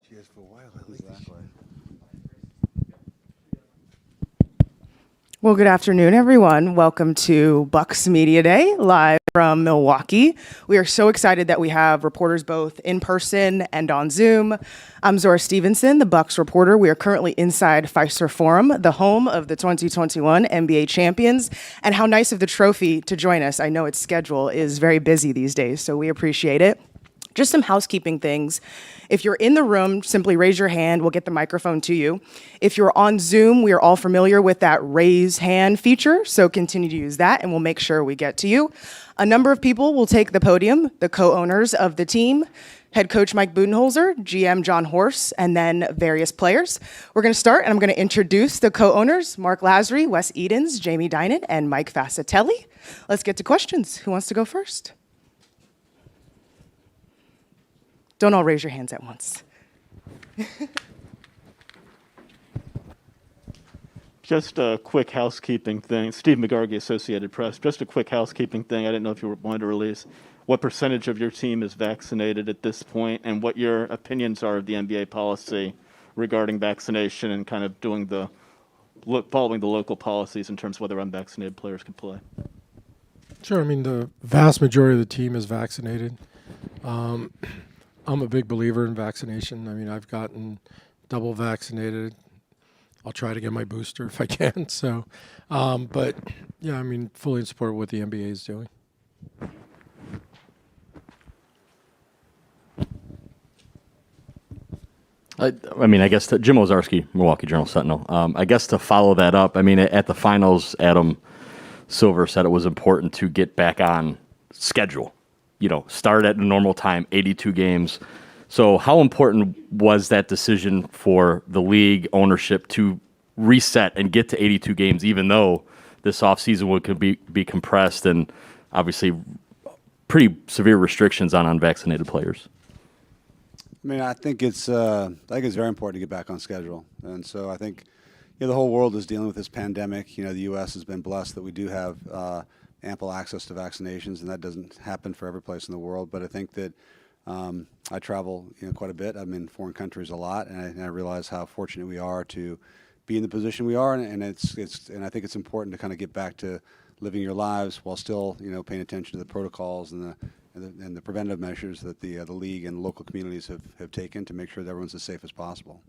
She has for a while, at least. Exactly. Well, good afternoon, everyone. Welcome to Bucks Media Day, live from Milwaukee. We are so excited that we have reporters both in person and on Zoom. I'm Zora Stevenson, the Bucks reporter. We are currently inside Fiserv Forum, the home of the 2021 NBA Champions, and how nice of the trophy to join us. I know its schedule is very busy these days, so we appreciate it. Just some housekeeping things. If you're in the room, simply raise your hand. We'll get the microphone to you. If you're on Zoom, we are all familiar with that raise hand feature, so continue to use that and we'll make sure we get to you. A number of people will take the podium, the co-owners of the team, head coach Mike Budenholzer, GM Jon Horst, and then various players. We're gonna start and I'm gonna introduce the co-owners, Mark Lasry, Wes Edens, Jamie Dinan, and Mike Fascitelli. Let's get to questions. Who wants to go first? Don't all raise your hands at once. Just a quick housekeeping thing. Steve McGargy, Associated Press. Just a quick housekeeping thing. I didn't know if you wanted to release what percentage of your team is vaccinated at this point and what your opinions are of the NBA policy regarding vaccination and kind of following the local policies in terms of whether unvaccinated players can play. Sure. I mean, the vast majority of the team is vaccinated. I'm a big believer in vaccination. I mean, I've gotten double vaccinated. I'll try to get my booster if I can. So, but yeah, I mean, fully in support of what the NBA is doing. I guess Jim Ozarski, Milwaukee Journal-Sentinel. I guess to follow that up, I mean, at the finals, Adam Silver said it was important to get back on schedule. You know, start at a normal time, 82 games. So how important was that decision for the league ownership to reset and get to 82 games, even though this offseason could be compressed and obviously pretty severe restrictions on unvaccinated players? I mean, I think it's very important to get back on schedule. And so I think, the whole world is dealing with this pandemic. The U.S. has been blessed that we do have ample access to vaccinations, and that doesn't happen for every place in the world. But I think that I travel quite a bit. I'm in foreign countries a lot, and I realize how fortunate we are to be in the position we are. And I think it's important to kind of get back to living your lives while still paying attention to the protocols and the preventive measures that the league and local communities have taken to make sure that everyone's as safe as possible.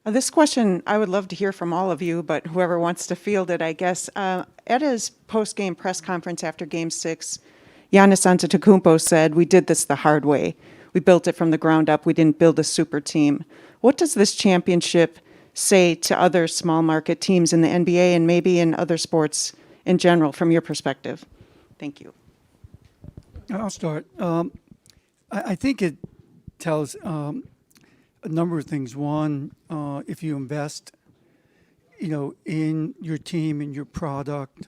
This question, I would love to hear from all of you, but whoever wants to field it, I guess. At his post-game press conference after Game 6, Giannis Antetokounmpo said, "We did this the hard way. We built it from the ground up. We didn't build a super team." What does this championship say to other small market teams in the NBA and maybe in other sports in general from your perspective? Thank you. I'll start. I think it tells a number of things. One, if you invest, in your team and your product,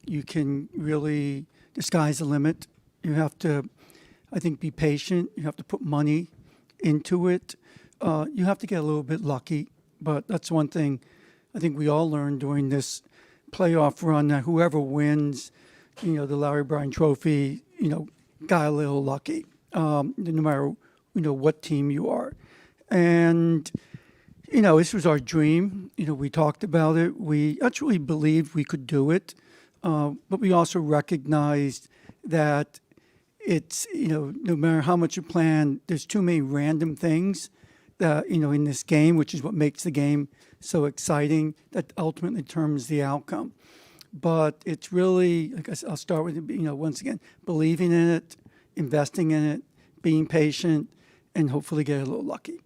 you can really, the sky's the limit. You have to, I think, be patient. You have to put money into it. You have to get a little bit lucky, but that's one thing I think we all learned during this playoff run, that whoever wins, the Larry Bryant Trophy, got a little lucky, no matter, what team you are. And, this was our dream. We talked about it. We actually believed we could do it. But we also recognized that it's, no matter how much you plan, there's too many random things that, in this game, which is what makes the game so exciting, that ultimately determines the outcome. But it's really, like I said, I'll start with, once again, believing in it, investing in it, being patient, and hopefully get a little lucky.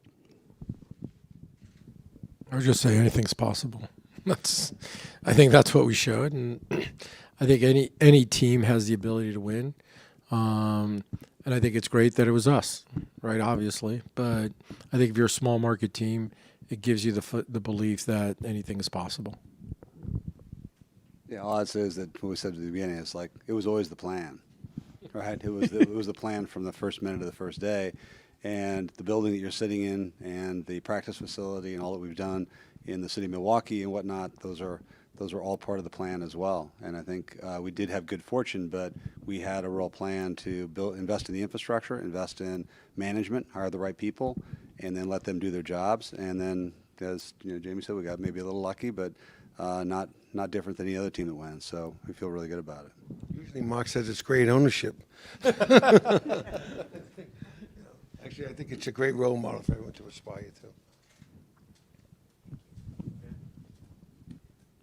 I would just say anything's possible. I think that's what we showed, and I think any team has the ability to win. And I think it's great that it was us, right? Obviously, but I think if you're a small market team, it gives you the belief that anything is possible. Yeah, all I'd say is that what we said at the beginning, it's like it was always the plan, right? It was the plan from the first minute of the first day. And the building that you're sitting in and the practice facility and all that we've done in the city of Milwaukee and whatnot, those are those were all part of the plan as well. And I think we did have good fortune, but we had a real plan to invest in the infrastructure, invest in management, hire the right people, and then let them do their jobs. And then, as Jamie said, we got maybe a little lucky, but not different than any other team that wins. So we feel really good about it. Usually Mark says it's great ownership. Actually, I think it's a great role model for everyone to aspire to.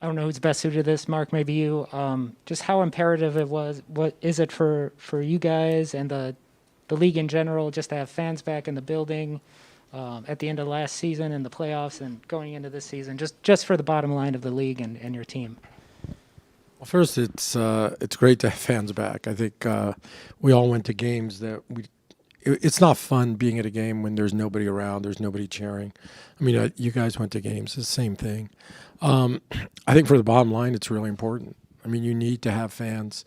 I don't know who's best suited to this, Mark, maybe you. Just how imperative it was. What is it for you guys and the league in general just to have fans back in the building at the end of last season and the playoffs and going into this season, just for the bottom line of the league and your team? Well, first, it's great to have fans back. I think we all went to games that it's not fun being at a game when there's nobody around, there's nobody cheering. I mean, you guys went to games, it's the same thing. I think for the bottom line, it's really important. I mean, you need to have fans.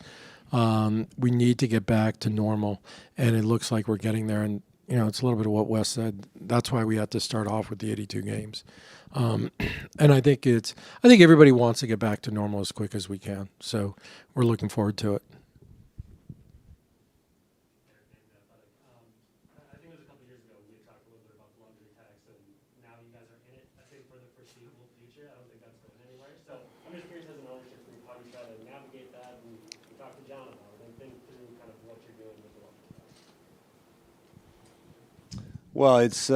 We need to get back to normal, and it looks like we're getting there. And it's a little bit of what Wes said. That's why we had to start off with the 82 games. And I think everybody wants to get back to normal as quick as we can. So we're looking forward to it. I think it was a couple years ago we had talked a little bit about the luxury tax, and now you guys are in it, I think, for the foreseeable future. I don't think that's going anywhere. So I'm just curious, as an ownership group, how you try to navigate that, and we talked to Jon about it, and think through kind of what you're doing with the luxury tax. Well, it's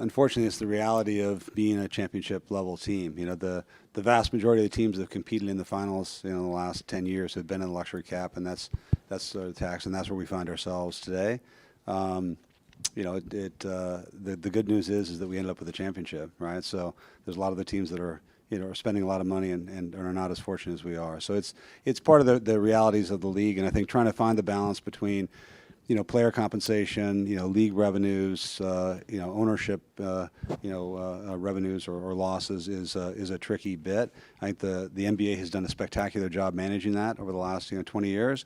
unfortunately it's the reality of being a championship level team. The vast majority of the teams that have competed in the finals in the last 10 years have been in the luxury cap, and that's the tax, and that's where we find ourselves today. The good news is that we ended up with a championship, right? So there's a lot of the teams that are are spending a lot of money and are not as fortunate as we are. So it's part of the realities of the league, and I think trying to find the balance between player compensation, league revenues, ownership, revenues or losses is a tricky bit. I think the NBA has done a spectacular job managing that over the last 20 years.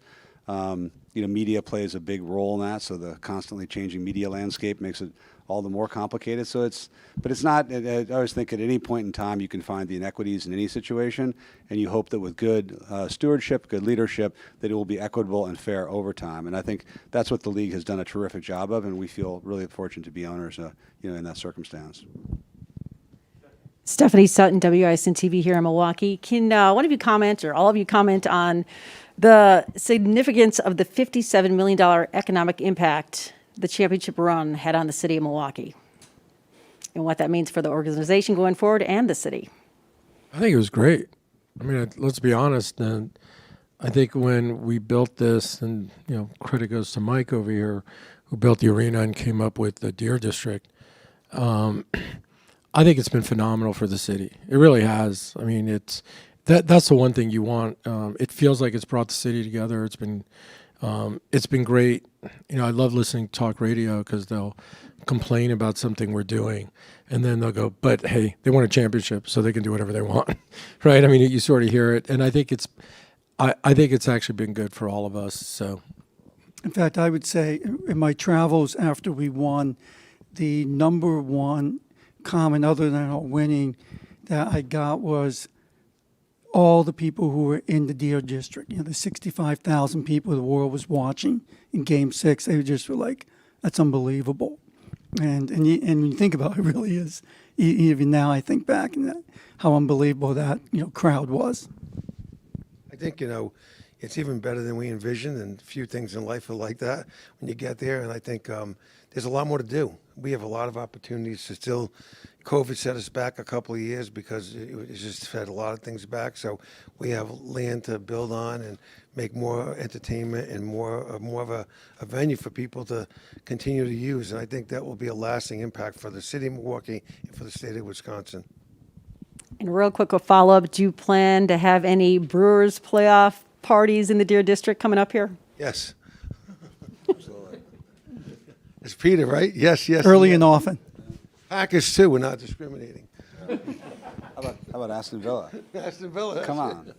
Media plays a big role in that, so the constantly changing media landscape makes it all the more complicated. But it's not. I always think at any point in time you can find the inequities in any situation, and you hope that with good stewardship, good leadership, that it will be equitable and fair over time. And I think that's what the league has done a terrific job of, and we feel really fortunate to be owners, in that circumstance. Stephanie Sutton, WISN TV here in Milwaukee. Can one of you comment, or all of you comment, on the significance of the $57 million economic impact the championship run had on the city of Milwaukee, and what that means for the organization going forward and the city? I think it was great. I mean, let's be honest. And I think when we built this, and credit goes to Mike over here, who built the arena and came up with the Deer District. I think it's been phenomenal for the city. It really has. I mean, that's the one thing you want. It feels like it's brought the city together. It's been great. I love listening to talk radio because they'll complain about something we're doing, and then they'll go, "But hey, they won a championship, so they can do whatever they want," right? I mean, you sort of hear it, and I think it's actually been good for all of us. So, In fact, I would say in my travels after we won, the number one comment other than our winning that I got was all the people who were in the Deer District. The 65,000 people the world was watching in Game 6. They just were like, "That's unbelievable." And when you think about it, it really is. Even now, I think back and how unbelievable that crowd was. I think, it's even better than we envisioned, and few things in life are like that when you get there. And I think there's a lot more to do. We have a lot of opportunities to still. COVID set us back a couple of years because it just fed a lot of things back. So we have land to build on and make more entertainment and more of a venue for people to continue to use. And I think that will be a lasting impact for the city of Milwaukee and for the state of Wisconsin. And real quick, a follow-up. Do you plan to have any Brewers playoff parties in the Deer District coming up here? Yes. Absolutely. It's Peter, right? Yes. Early and often. Packers, too. We're not discriminating. How about Aston Villa? Aston Villa. Come on.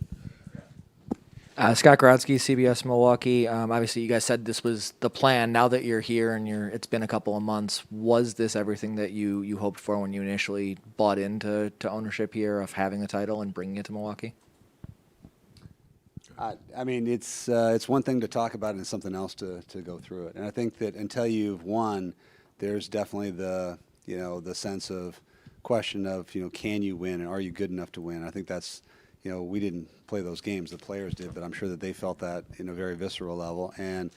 Scott Grodzki, CBS Milwaukee. Obviously, you guys said this was the plan. Now that you're here and it's been a couple of months, was this everything that you hoped for when you initially bought into ownership here of having the title and bringing it to Milwaukee? I mean, it's one thing to talk about it and something else to go through it. And I think that until you've won, there's definitely the sense of question of, can you win and are you good enough to win? I think that's, we didn't play those games, the players did, but I'm sure that they felt that in a very visceral level. And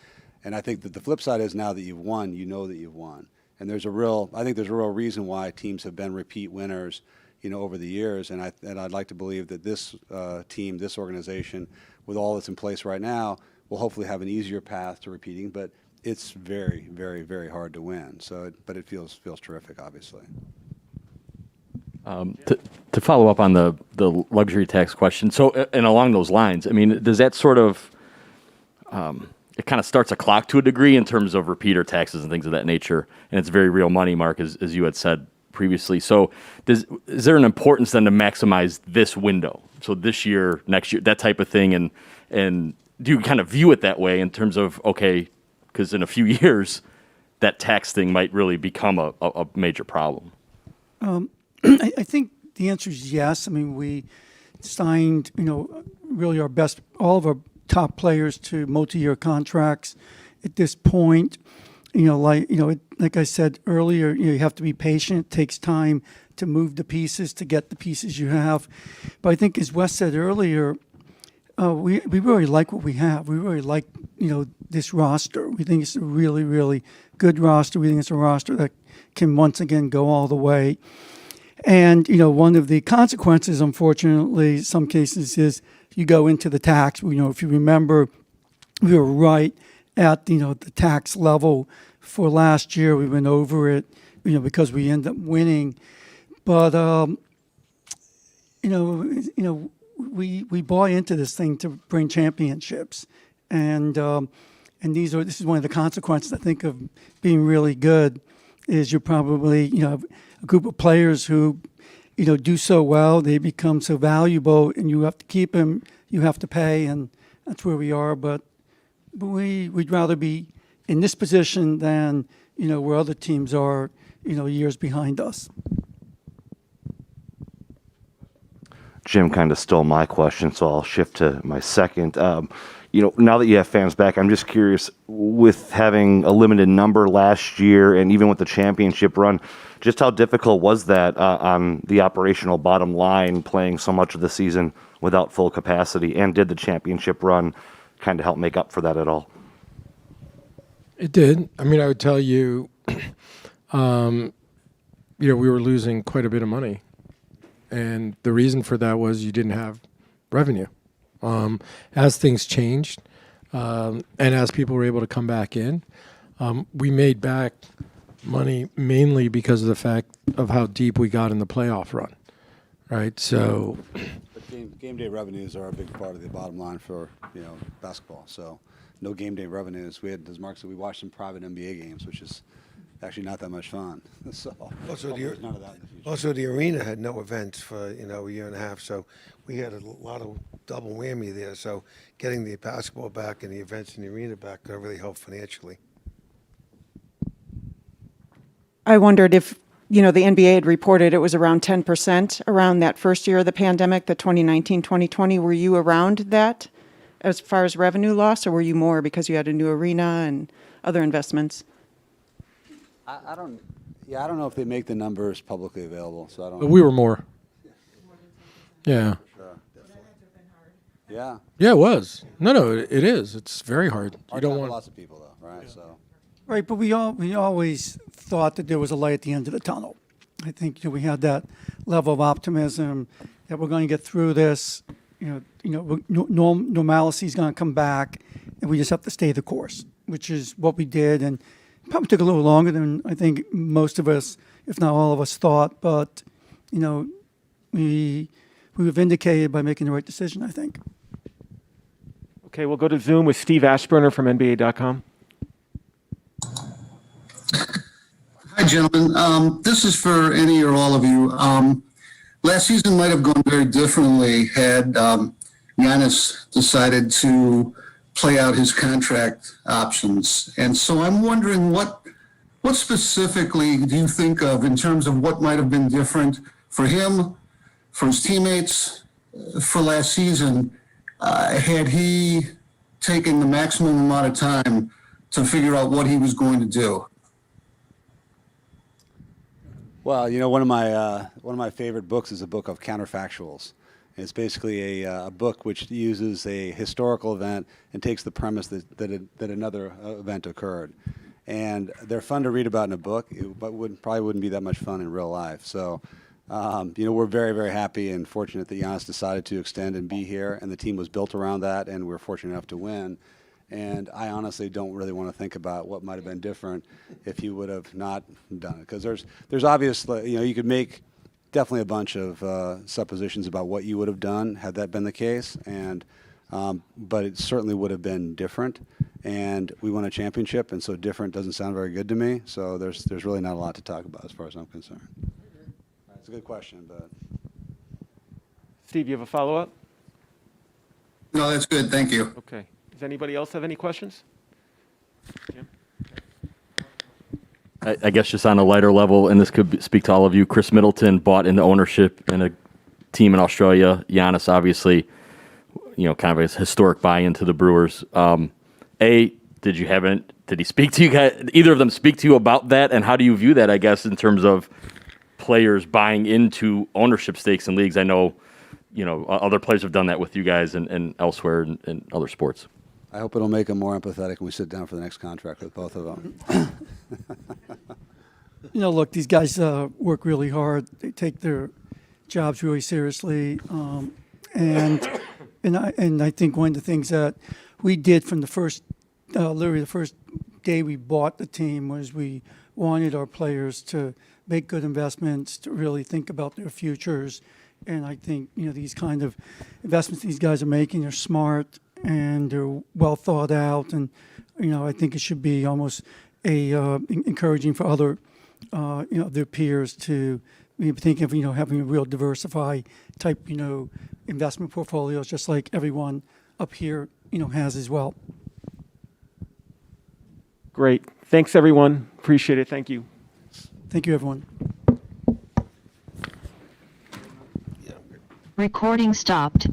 I think that the flip side is now that you've won, you know that you've won. And I think there's a real reason why teams have been repeat winners, over the years. And I'd like to believe that this team, this organization, with all that's in place right now, will hopefully have an easier path to repeating. But it's very, very, very hard to win. But it feels terrific, obviously. To follow up on the luxury tax question, so and along those lines, I mean, does that sort of it kind of starts a clock to a degree in terms of repeater taxes and things of that nature, and it's very real money, Mark, as you had said previously. So is there an importance then to maximize this window? So this year, next year, that type of thing, and do you kind of view it that way in terms of, okay, because in a few years, that tax thing might really become a major problem? I think the answer is yes. I mean, we signed, really all of our top players to multi-year contracts at this point. Like I said earlier, you have to be patient. It takes time to move the pieces, to get the pieces you have. But I think, as Wes said earlier, we really like what we have. We really like, this roster. We think it's a really, really good roster. We think it's a roster that can once again go all the way. And, one of the consequences, unfortunately, in some cases is you go into the tax. If you remember, we were right at, the tax level for last year. We went over it, because we ended up winning. But, we buy into this thing to bring championships. And this is one of the consequences, I think, of being really good is you're probably, a group of players who, do so well, they become so valuable, and you have to keep them, you have to pay, and that's where we are. But we'd rather be in this position than, where other teams are, years behind us. Jim kind of stole my question, so I'll shift to my second. Now that you have fans back, I'm just curious, with having a limited number last year and even with the championship run, just how difficult was that on the operational bottom line, playing so much of the season without full capacity? And did the championship run kind of help make up for that at all? It did. I mean, I would tell you, we were losing quite a bit of money. And the reason for that was you didn't have revenue. As things changed, and as people were able to come back in, we made back money mainly because of the fact of how deep we got in the playoff run, right? So, but game day revenues are a big part of the bottom line for basketball. So, no game day revenues. We had, as Mark said, we watched some private NBA games, which is actually not that much fun. So there's none of that in the future. Also, the arena had no events for a year and a half, so we had a lot of double whammy there. So getting the basketball back and the events in the arena back really helped financially. I wondered if, the NBA had reported it was around 10% around that first year of the pandemic, the 2019-2020. Were you around that as far as revenue loss, or were you more because you had a new arena and other investments? I don't know if they make the numbers publicly available, so I don't. But we were more. Yeah. Sure. Yeah. Yeah, it was. No, it is. It's very hard. You don't want lots of people though, right? So. Right, but we always thought that there was a light at the end of the tunnel. I think we had that level of optimism that we're going to get through this. Normalcy is going to come back, and we just have to stay the course, which is what we did. And it probably took a little longer than I think most of us, if not all of us, thought. But we were vindicated by making the right decision, I think. Okay, we'll go to Zoom with Steve Ashburner from NBA.com. Hi, gentlemen. This is for any or all of you. Last season might have gone very differently had Giannis decided to play out his contract options. And so I'm wondering what specifically do you think of in terms of what might have been different for him, for his teammates, for last season, had he taken the maximum amount of time to figure out what he was going to do? Well, one of my favorite books is a book of counterfactuals. It's basically a book which uses a historical event and takes the premise that another event occurred. And they're fun to read about in a book, but probably wouldn't be that much fun in real life. So, we're very, very happy and fortunate that Giannis decided to extend and be here, and the team was built around that, and we're fortunate enough to win. And I honestly don't really want to think about what might have been different if he would have not done it, because there's obviously, you could make definitely a bunch of suppositions about what you would have done had that been the case, and but it certainly would have been different. And we won a championship, and so different doesn't sound very good to me. So there's really not a lot to talk about as far as I'm concerned. It's a good question, but Steve, you have a follow-up? No, that's good. Thank you. Okay. Does anybody else have any questions? Jim? I guess just on a lighter level, and this could speak to all of you, Khris Middleton bought into ownership in a team in Australia. Giannis, obviously, kind of a historic buy-in to the Brewers. Did he speak to you guys, either of them speak to you about that, and how do you view that, I guess, in terms of players buying into ownership stakes in leagues? I know, other players have done that with you guys and elsewhere in other sports. I hope it'll make them more empathetic when we sit down for the next contract with both of them. Look, these guys work really hard. They take their jobs really seriously, and I think one of the things that we did from the first, literally the first day we bought the team, was we wanted our players to make good investments, to really think about their futures. And I think these kind of investments these guys are making are smart and they're well thought out, and I think it should be almost encouraging for other their peers to think of having a real diversified type investment portfolios, just like everyone up here has as well. Great. Thanks, everyone. Appreciate it. Thank you. Thank you, everyone. Recording stopped.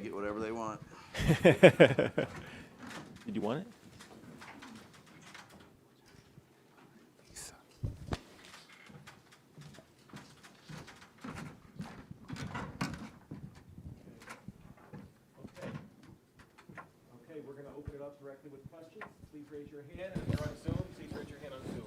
get whatever they want. Did you want it? Okay, we're going to open it up directly with questions. Please raise your hand. And if you're on Zoom, please raise your hand on Zoom.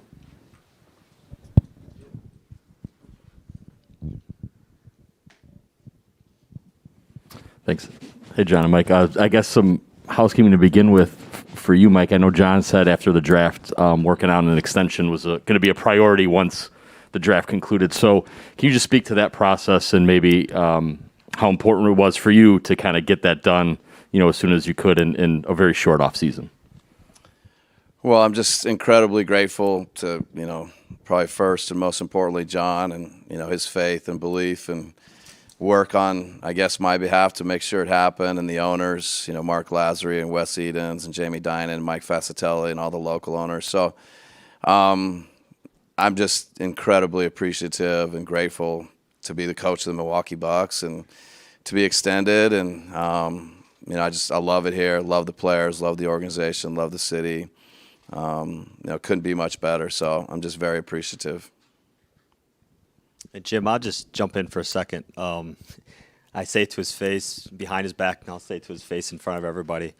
Thanks. Hey, John and Mike. I guess some housekeeping to begin with for you, Mike. I know John said after the draft, working on an extension was going to be a priority once the draft concluded. So can you just speak to that process and maybe how important it was for you to kind of get that done, as soon as you could in a very short off season? Well, I'm just incredibly grateful to, probably first and most importantly, John and, his faith and belief and work on, I guess, my behalf to make sure it happened, and the owners, Mark Lazary and Wes Edens and Jamie Dinan and Mike Fascitelli and all the local owners. So I'm just incredibly appreciative and grateful to be the coach of the Milwaukee Bucks and to be extended. And, I love it here, love the players, love the organization, love the city. Couldn't be much better. So I'm just very appreciative. And Jim, I'll just jump in for a second. I say it to his face, behind his back, and I'll say it to his face in front of everybody.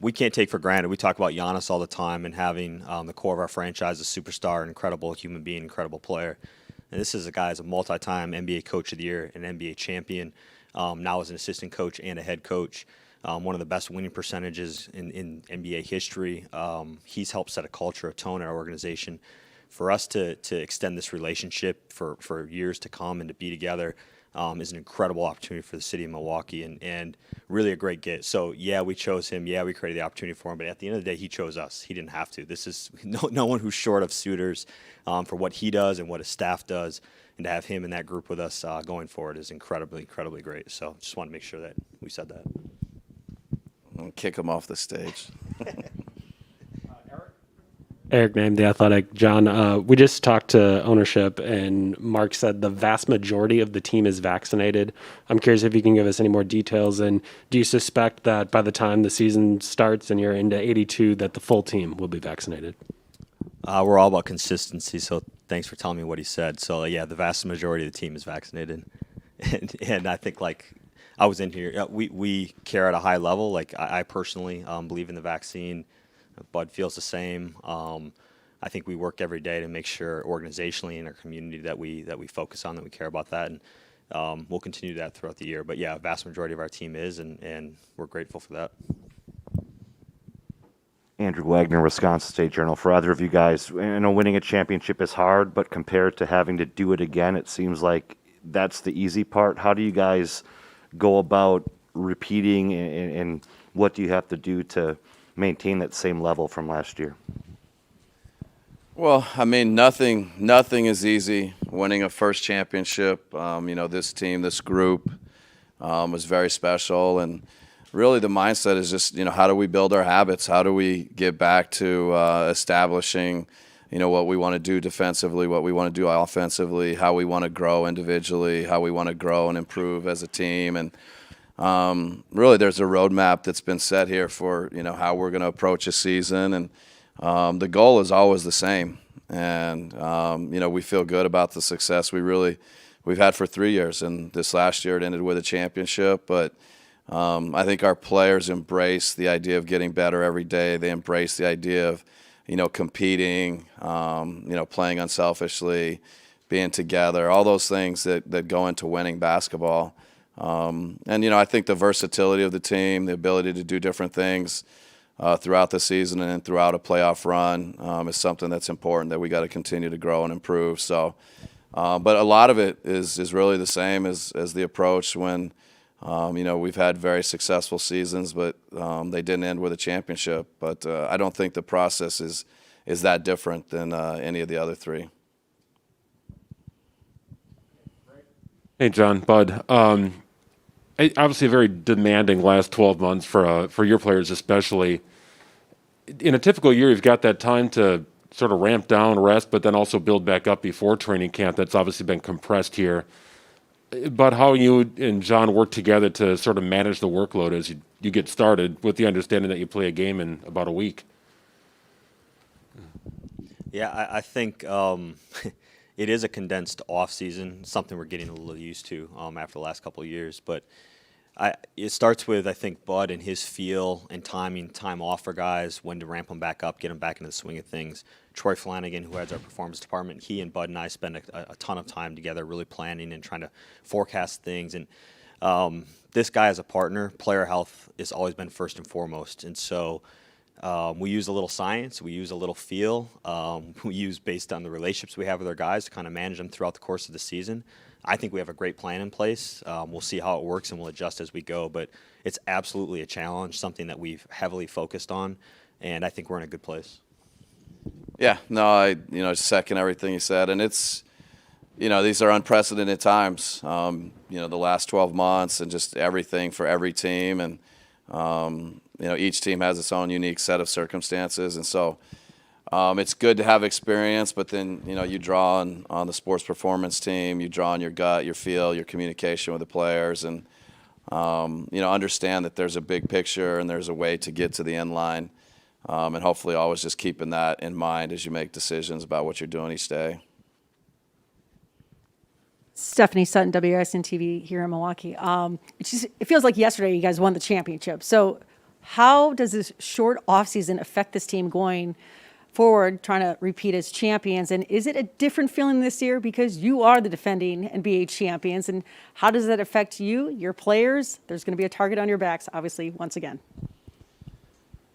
We can't take for granted. We talk about Giannis all the time and having the core of our franchise, a superstar, an incredible human being, incredible player. And this is a guy who's a multi-time NBA Coach of the Year, an NBA champion, now as an assistant coach and a head coach. One of the best winning percentages in NBA history. He's helped set a culture, a tone in our organization. For us to extend this relationship for years to come and to be together is an incredible opportunity for the city of Milwaukee and really a great get. So, yeah, we chose him. Yeah, we created the opportunity for him. But at the end of the day, he chose us. He didn't have to. This is no one who's short of suitors for what he does and what his staff does. And to have him in that group with us going forward is incredibly, incredibly great. So just want to make sure that we said that. I'll kick him off the stage. Eric Name, The Athletic. John, we just talked to ownership, and Mark said the vast majority of the team is vaccinated. I'm curious if you can give us any more details, and do you suspect that by the time the season starts and you're into 82, that the full team will be vaccinated? We're all about consistency, so thanks for telling me what he said. So, yeah, the vast majority of the team is vaccinated. And I think, I was in here, we care at a high level. I personally believe in the vaccine. Bud feels the same. I think we work every day to make sure organizationally in our community that we focus on, that we care about that, and we'll continue that throughout the year. But yeah, a vast majority of our team is, and we're grateful for that. Andrew Wagner, Wisconsin State Journal. For either of you guys, I know winning a championship is hard, but compared to having to do it again, it seems like that's the easy part. How do you guys go about repeating, and what do you have to do to maintain that same level from last year? Well, nothing is easy. Winning a first championship, this team, this group was very special. And really the mindset is just, how do we build our habits? How do we get back to establishing, what we want to do defensively, what we want to do offensively, how we want to grow individually, how we want to grow and improve as a team. And really there's a roadmap that's been set here for, how we're going to approach a season. And the goal is always the same. And, we feel good about the success we've had for 3 years. And this last year it ended with a championship. But I think our players embrace the idea of getting better every day. They embrace the idea of, competing, playing unselfishly, being together, all those things that go into winning basketball. And, I think the versatility of the team, the ability to do different things throughout the season and throughout a playoff run is something that's important that we got to continue to grow and improve. So, but a lot of it is really the same as the approach when, we've had very successful seasons, but they didn't end with a championship. But I don't think the process is that different than any of the other three. Hey, John, Bud. Obviously, a very demanding last 12 months for your players, especially. In a typical year, you've got that time to sort of ramp down, rest, but then also build back up before training camp. That's obviously been compressed here. about how you and Jon work together to sort of manage the workload as you get started, with the understanding that you play a game in about a week. Yeah, I think it is a condensed off season, something we're getting a little used to after the last couple of years. But it starts with, I think, Bud and his feel and timing, time off for guys, when to ramp them back up, get them back into the swing of things. Troy Flanagan, who heads our performance department, he and Bud and I spend a ton of time together really planning and trying to forecast things. And this guy as a partner, player health has always been first and foremost. And so we use a little science, we use a little feel, we use based on the relationships we have with our guys to kind of manage them throughout the course of the season. I think we have a great plan in place. We'll see how it works and we'll adjust as we go, but it's absolutely a challenge, something that we've heavily focused on, and I think we're in a good place. Yeah, no, I second everything you said, and it's, these are unprecedented times. The last 12 months and just everything for every team, and each team has its own unique set of circumstances, and so it's good to have experience, but then you draw on the sports performance team, you draw on your gut, your feel, your communication with the players, and understand that there's a big picture and there's a way to get to the end line, and hopefully always just keeping that in mind as you make decisions about what you're doing each day. Stephanie Sutton, WISN TV here in Milwaukee. It feels like yesterday you guys won the championship. So how does this short offseason affect this team going forward, trying to repeat as champions? And is it a different feeling this year because you are the defending NBA champions? And how does that affect you, your players? There's going to be a target on your backs, obviously, once again.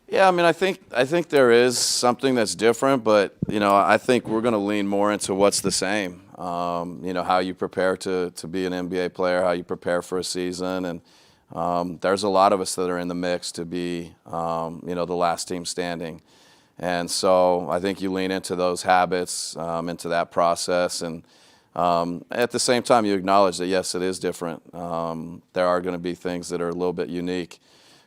Yeah, I think there is something that's different, but I think we're going to lean more into what's the same. How you prepare to be an NBA player, how you prepare for a season, and there's a lot of us that are in the mix to be the last team standing. And so I think you lean into those habits, into that process, and at the same time you acknowledge that yes, it is different. There are going to be things that are a little bit unique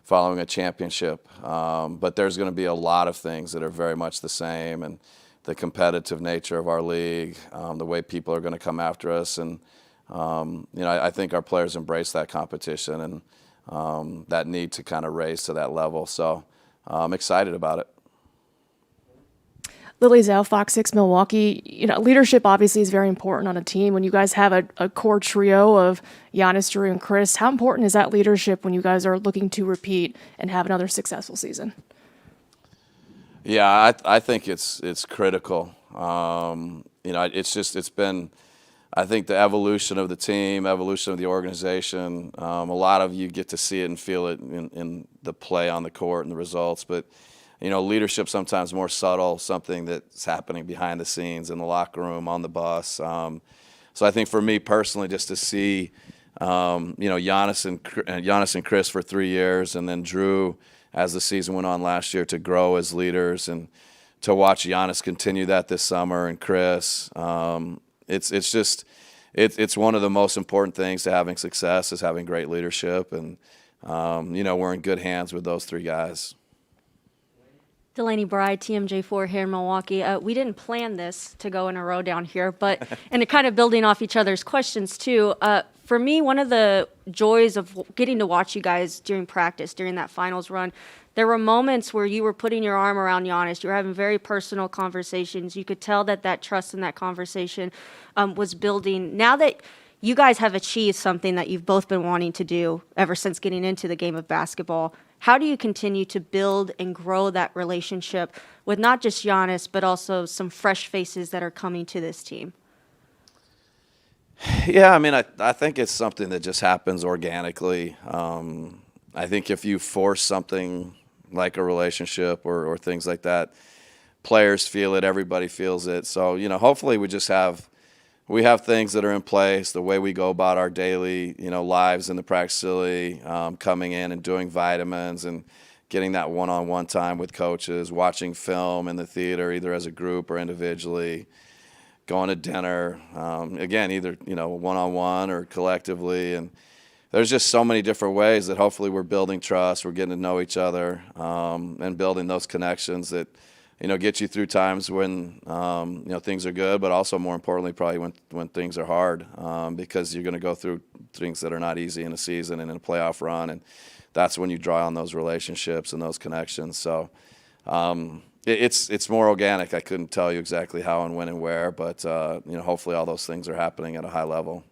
following a championship, but there's going to be a lot of things that are very much the same, and the competitive nature of our league, the way people are going to come after us, and I think our players embrace that competition and that need to kind of raise to that level. So I'm excited about it. Lily Zhao, Fox 6 Milwaukee. Leadership obviously is very important on a team. When you guys have a core trio of Giannis, Jrue, and Khris, how important is that leadership when you guys are looking to repeat and have another successful season? Yeah, I think it's critical. It's been, I think, the evolution of the team, evolution of the organization. A lot of you get to see it and feel it in the play on the court and the results, but leadership sometimes more subtle, something that's happening behind the scenes in the locker room, on the bus. So I think for me personally, just to see, Giannis and Khris for 3 years, and then Jrue as the season went on last year to grow as leaders, and to watch Giannis continue that this summer, and Khris, it's one of the most important things to having success is having great leadership, and we're in good hands with those three guys. Delaney Bride, TMJ4 here in Milwaukee. We didn't plan this to go in a row down here, but and kind of building off each other's questions too. For me, one of the joys of getting to watch you guys during practice, during that finals run, there were moments where you were putting your arm around Giannis. You were having very personal conversations. You could tell that trust in that conversation was building. Now that you guys have achieved something that you've both been wanting to do ever since getting into the game of basketball, how do you continue to build and grow that relationship with not just Giannis, but also some fresh faces that are coming to this team? Yeah, I think it's something that just happens organically. I think if you force something like a relationship or things like that, players feel it, everybody feels it. So, hopefully we have things that are in place, the way we go about our daily, lives in the practice facility, coming in and doing vitamins and getting that one-on-one time with coaches, watching film in the theater, either as a group or individually, going to dinner, again, either, one-on-one or collectively. And there's just so many different ways that hopefully we're building trust, we're getting to know each other, and building those connections that, get you through times when things are good, but also more importantly probably when things are hard, because you're going to go through things that are not easy in a season and in a playoff run, and that's when you draw on those relationships and those connections. So it's more organic. I couldn't tell you exactly how and when and where, but hopefully all those things are happening at a high level.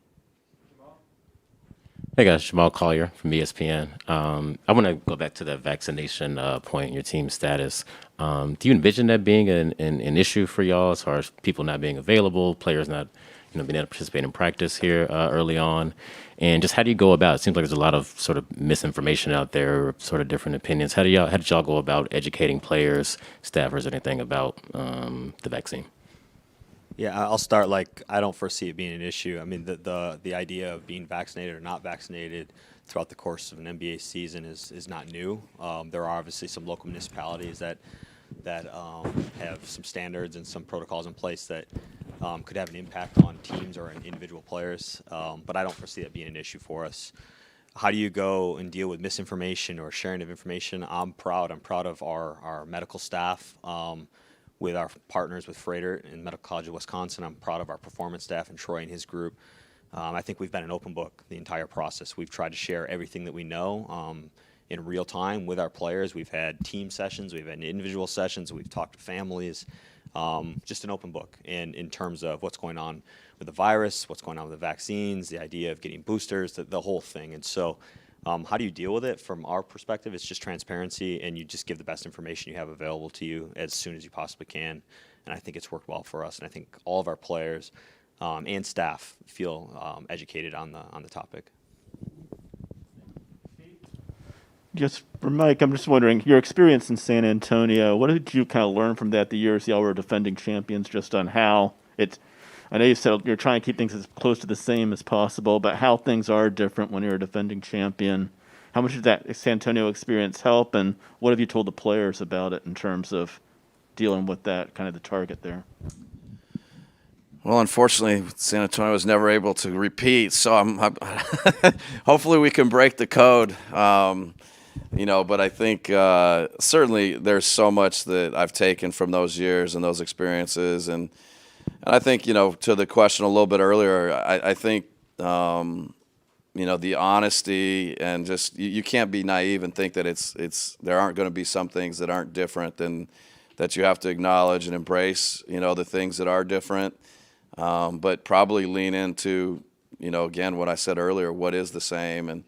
Hey guys, Jamal Collier from ESPN. I want to go back to the vaccination point in your team status. Do you envision that being an issue for y'all as far as people not being available, players not being able to participate in practice here early on? And just how do you go about it? It seems like there's a lot of sort of misinformation out there, sort of different opinions. How did y'all go about educating players, staffers, anything about the vaccine? Yeah, I'll start. I don't foresee it being an issue. I mean, the idea of being vaccinated or not vaccinated throughout the course of an NBA season is not new. There are obviously some local municipalities that have some standards and some protocols in place that could have an impact on teams or individual players. But I don't foresee that being an issue for us. How do you go and deal with misinformation or sharing of information? I'm proud of our medical staff. With our partners with Freighter and Medical College of Wisconsin. I'm proud of our performance staff and Troy and his group. I think we've been an open book the entire process. We've tried to share everything that we know in real time with our players. We've had team sessions, we've had individual sessions, we've talked to families, just an open book in terms of what's going on with the virus, what's going on with the vaccines, the idea of getting boosters, the whole thing. And so how do you deal with it? From our perspective, it's just transparency, and you just give the best information you have available to you as soon as you possibly can. And I think it's worked well for us, and I think all of our players and staff feel educated on the topic. Just for Mike, I'm just wondering, your experience in San Antonio, what did you kind of learn from that the years y'all were defending champions, just on how it's, I know you said you're trying to keep things as close to the same as possible, but how things are different when you're a defending champion. How much did that San Antonio experience help, and what have you told the players about it in terms of dealing with that, kind of the target there? Well, unfortunately, San Antonio was never able to repeat, so I'm hopefully we can break the code. But I think certainly there's so much that I've taken from those years and those experiences, and I think, to the question a little bit earlier, I think, the honesty and just you can't be naive and think that there aren't going to be some things that aren't different, and that you have to acknowledge and embrace, the things that are different, but probably lean into, again, what I said earlier, what is the same, and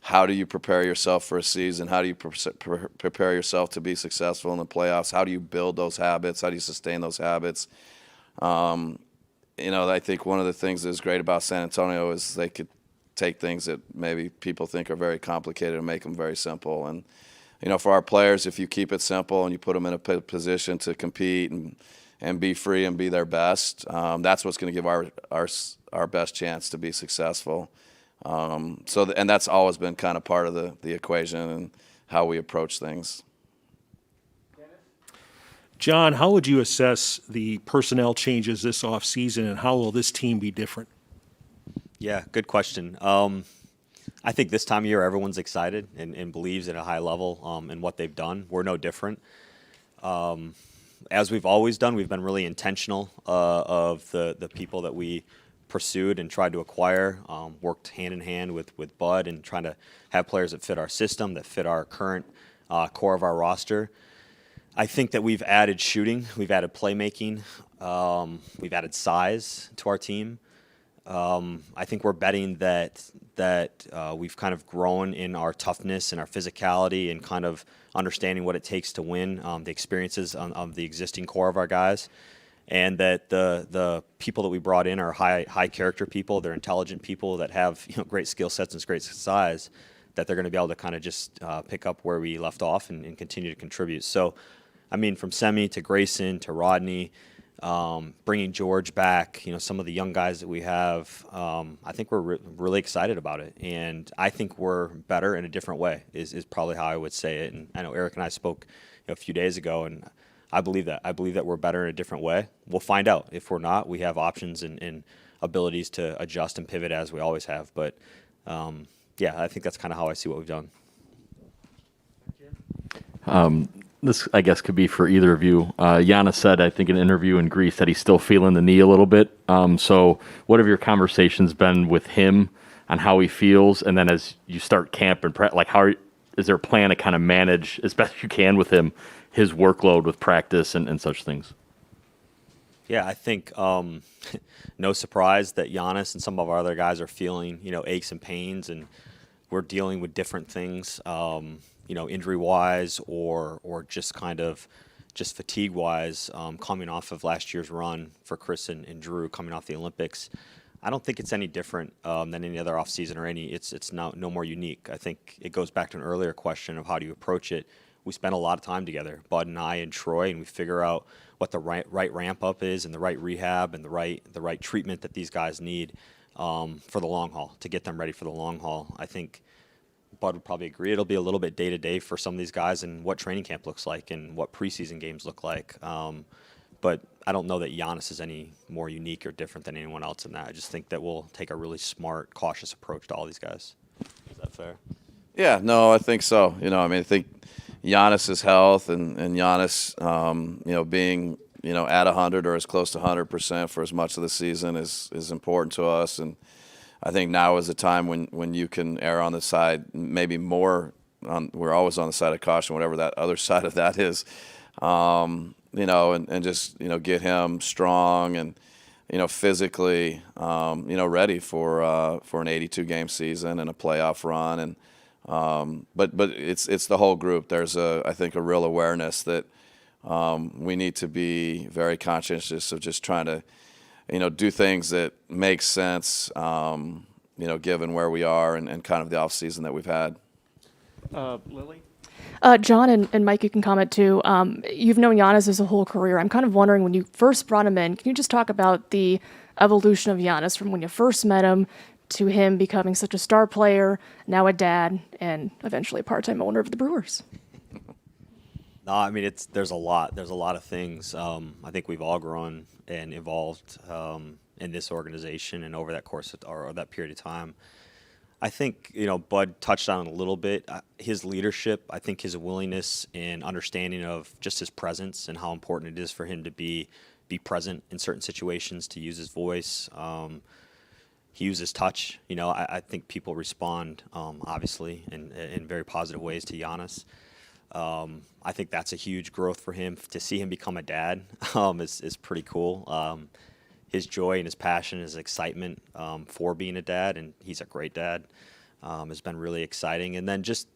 how do you prepare yourself for a season? How do you prepare yourself to be successful in the playoffs? How do you build those habits? How do you sustain those habits? I think one of the things that is great about San Antonio is they could take things that maybe people think are very complicated and make them very simple. And, for our players, if you keep it simple and you put them in a position to compete and be free and be their best, that's what's going to give our best chance to be successful. And that's always been kind of part of the equation and how we approach things. John, how would you assess the personnel changes this offseason, and how will this team be different? Yeah, good question. I think this time of year everyone's excited and believes at a high level in what they've done. We're no different. As we've always done, we've been really intentional of the people that we pursued and tried to acquire, worked hand in hand with Bud and trying to have players that fit our system, that fit our current core of our roster. I think that we've added shooting, we've added playmaking, we've added size to our team. I think we're betting that we've kind of grown in our toughness and our physicality and kind of understanding what it takes to win, the experiences of the existing core of our guys, and that the people that we brought in are high character people. They're intelligent people that have great skill sets and great size, that they're going to be able to kind of just pick up where we left off and continue to contribute. So, I mean, from Semi to Grayson to Rodney, bringing George back, some of the young guys that we have, I think we're really excited about it. And I think we're better in a different way is probably how I would say it. And I know Eric and I spoke a few days ago, and I believe that. I believe that we're better in a different way. We'll find out. If we're not, we have options and abilities to adjust and pivot as we always have. But, yeah, I think that's kind of how I see what we've done. This, I guess, could be for either of you. Giannis said, I think in an interview in Greece, that he's still feeling the knee a little bit. So what have your conversations been with him on how he feels? And then as you start camp and like, is there a plan to kind of manage as best you can with him, his workload with practice and such things? Yeah, I think no surprise that Giannis and some of our other guys are feeling, aches and pains, and we're dealing with different things, injury-wise or just kind of just fatigue-wise, coming off of last year's run for Khris and Jrue coming off the Olympics. I don't think it's any different than any other offseason or it's no more unique. I think it goes back to an earlier question of how do you approach it. We spend a lot of time together, Bud and I and Troy, and we figure out what the right ramp up is and the right rehab and the right treatment that these guys need for the long haul, to get them ready for the long haul. I think Bud would probably agree it'll be a little bit day to day for some of these guys and what training camp looks like and what preseason games look like. But I don't know that Giannis is any more unique or different than anyone else in that. I just think that we'll take a really smart, cautious approach to all these guys. Is that fair? Yeah, no, I think so. I think Giannis's health and Giannis, being, at 100 or as close to 100% for as much of the season is important to us. And I think now is the time when you can err on the side, maybe more we're always on the side of caution, whatever that other side of that is, and just, get him strong and, physically, ready for an 82-game season and a playoff run. And, but it's the whole group. There's I think a real awareness that we need to be very conscientious of just trying to, do things that make sense, given where we are and kind of the off season that we've had. Lily? John and Mike, you can comment too. You've known Giannis his whole career. I'm kind of wondering, when you first brought him in, can you just talk about the evolution of Giannis from when you first met him to him becoming such a star player, now a dad, and eventually a part-time owner of the Brewers? No, I mean, there's a lot of things. I think we've all grown and evolved in this organization and over that course or that period of time. I think, Bud touched on it a little bit. His leadership, I think his willingness and understanding of just his presence and how important it is for him to be present in certain situations, to use his voice. He uses touch. I think people respond, obviously, in very positive ways to Giannis. I think that's a huge growth for him. To see him become a dad is pretty cool. His joy and his passion, his excitement for being a dad, and he's a great dad, has been really exciting. And then just,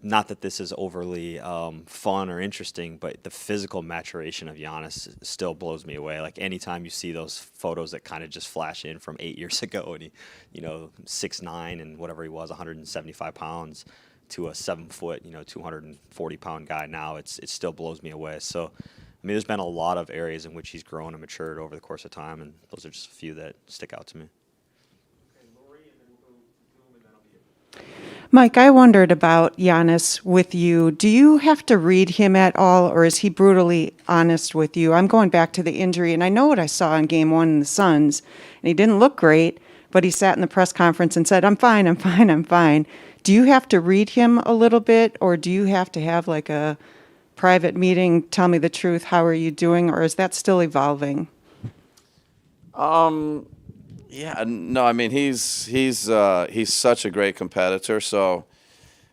not that this is overly fun or interesting, but the physical maturation of Giannis still blows me away. Like, anytime you see those photos that kind of just flash in from 8 years ago, and he, 6'9" and whatever he was, 175 pounds, to a 7-foot, 240-pound guy now, it still blows me away. So, I mean, there's been a lot of areas in which he's grown and matured over the course of time, and those are just a few that stick out to me. Mike, I wondered about Giannis with you. Do you have to read him at all, or is he brutally honest with you? I'm going back to the injury, and I know what I saw in Game 1 in the Suns, and he didn't look great, but he sat in the press conference and said, I'm fine, I'm fine, I'm fine. Do you have to read him a little bit, or do you have to have like a private meeting, tell me the truth, how are you doing, or is that still evolving? Yeah, no, I mean, he's such a great competitor, so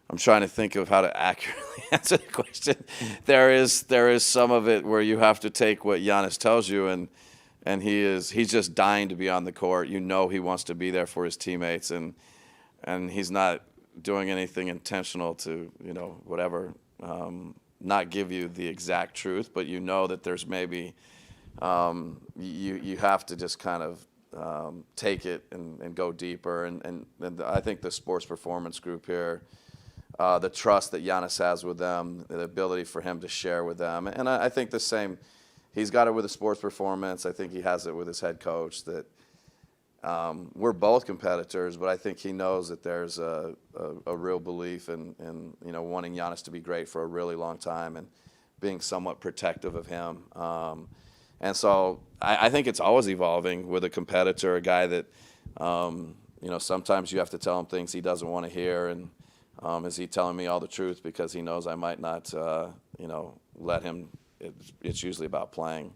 I'm trying to think of how to accurately answer the question. There is some of it where you have to take what Giannis tells you, and he's just dying to be on the court. He wants to be there for his teammates, and he's not doing anything intentional to, whatever, not give you the exact truth, but that there's maybe you have to just kind of take it and go deeper. And I think the sports performance group here, the trust that Giannis has with them, the ability for him to share with them, and I think the same, he's got it with the sports performance. I think he has it with his head coach, that we're both competitors, but I think he knows that there's a real belief in wanting Giannis to be great for a really long time and being somewhat protective of him. And so I think it's always evolving with a competitor, a guy that, sometimes you have to tell him things he doesn't want to hear, and is he telling me all the truth because he knows I might not, let him? It's usually about playing.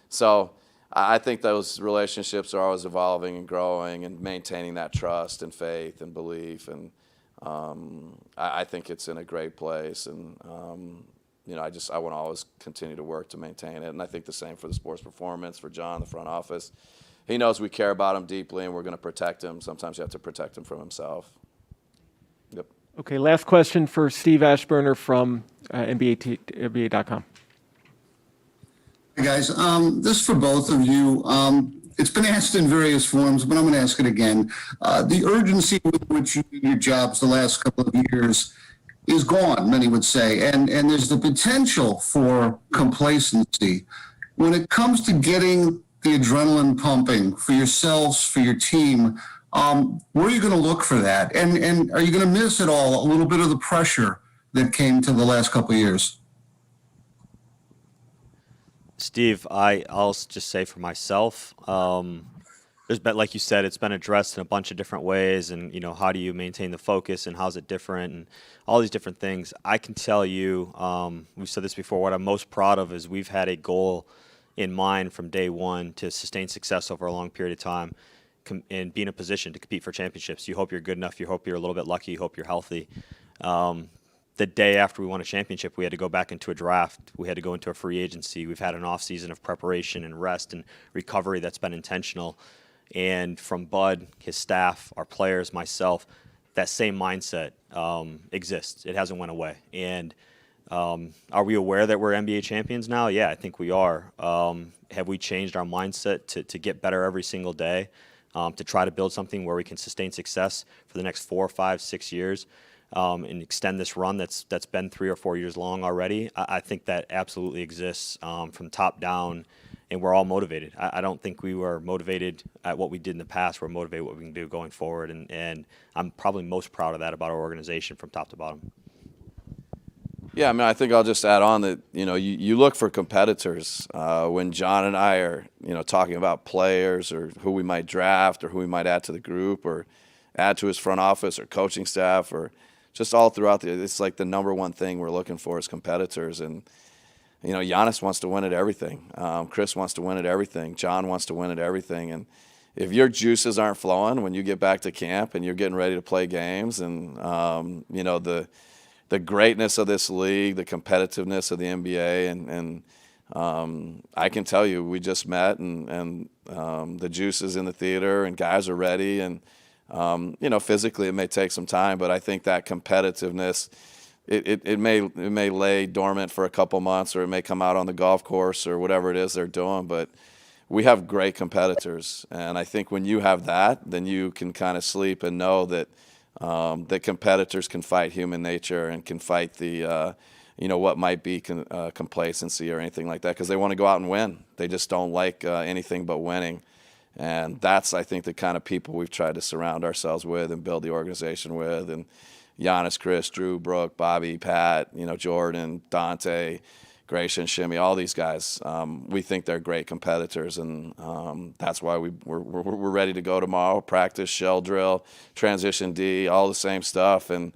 So I think those relationships are always evolving and growing and maintaining that trust and faith and belief. And I think it's in a great place. And, I want to always continue to work to maintain it. And I think the same for the sports performance, for John, the front office. He knows we care about him deeply and we're going to protect him. Sometimes you have to protect him from himself. Yep. Okay, last question for Steve Ashburner from NBA.com. Hey guys, this is for both of you. It's been asked in various forms, but I'm going to ask it again. The urgency with which you do your jobs the last couple of years is gone, many would say, and there's the potential for complacency. When it comes to getting the adrenaline pumping for yourselves, for your team, where are you going to look for that? And are you going to miss at all a little bit of the pressure that came to the last couple of years? Steve, I'll just say for myself, there's been, like you said, it's been addressed in a bunch of different ways, and how do you maintain the focus and how's it different and all these different things. I can tell you, we've said this before, what I'm most proud of is we've had a goal in mind from day one to sustain success over a long period of time and be in a position to compete for championships. You hope you're good enough, you hope you're a little bit lucky, you hope you're healthy. The day after we won a championship, we had to go back into a draft. We had to go into a free agency. We've had an off season of preparation and rest and recovery that's been intentional. And from Bud, his staff, our players, myself, that same mindset exists. It hasn't went away. And are we aware that we're NBA champions now? Yeah, I think we are. Have we changed our mindset to get better every single day, to try to build something where we can sustain success for the next 4, 5, 6 years? And extend this run that's been 3 or 4 years long already. I think that absolutely exists from top down, and we're all motivated. I don't think we were motivated at what we did in the past. We're motivated what we can do going forward, and I'm probably most proud of that about our organization from top to bottom. Yeah, I think I'll just add on that, you look for competitors when John and I are, talking about players or who we might draft or who we might add to the group or add to his front office or coaching staff or just all throughout it's like the number one thing we're looking for is competitors. And, Giannis wants to win at everything. Khris wants to win at everything. John wants to win at everything. And if your juices aren't flowing when you get back to camp and you're getting ready to play games and, the greatness of this league, the competitiveness of the NBA, and I can tell you, we just met and the juice is in the theater and guys are ready and, physically it may take some time, but I think that competitiveness, it may lay dormant for a couple months or it may come out on the golf course or whatever it is they're doing, but we have great competitors. And I think when you have that, then you can kind of sleep and know that that competitors can fight human nature and can fight the, what might be complacency or anything like that because they want to go out and win. They just don't like anything but winning. And that's, I think, the kind of people we've tried to surround ourselves with and build the organization with. And Giannis, Khris, Jrue, Brook, Bobby, Pat, Jordan, Dante, Grayson, Shimmy, all these guys. We think they're great competitors, and that's why we're ready to go tomorrow. Practice, shell drill, transition D, all the same stuff. And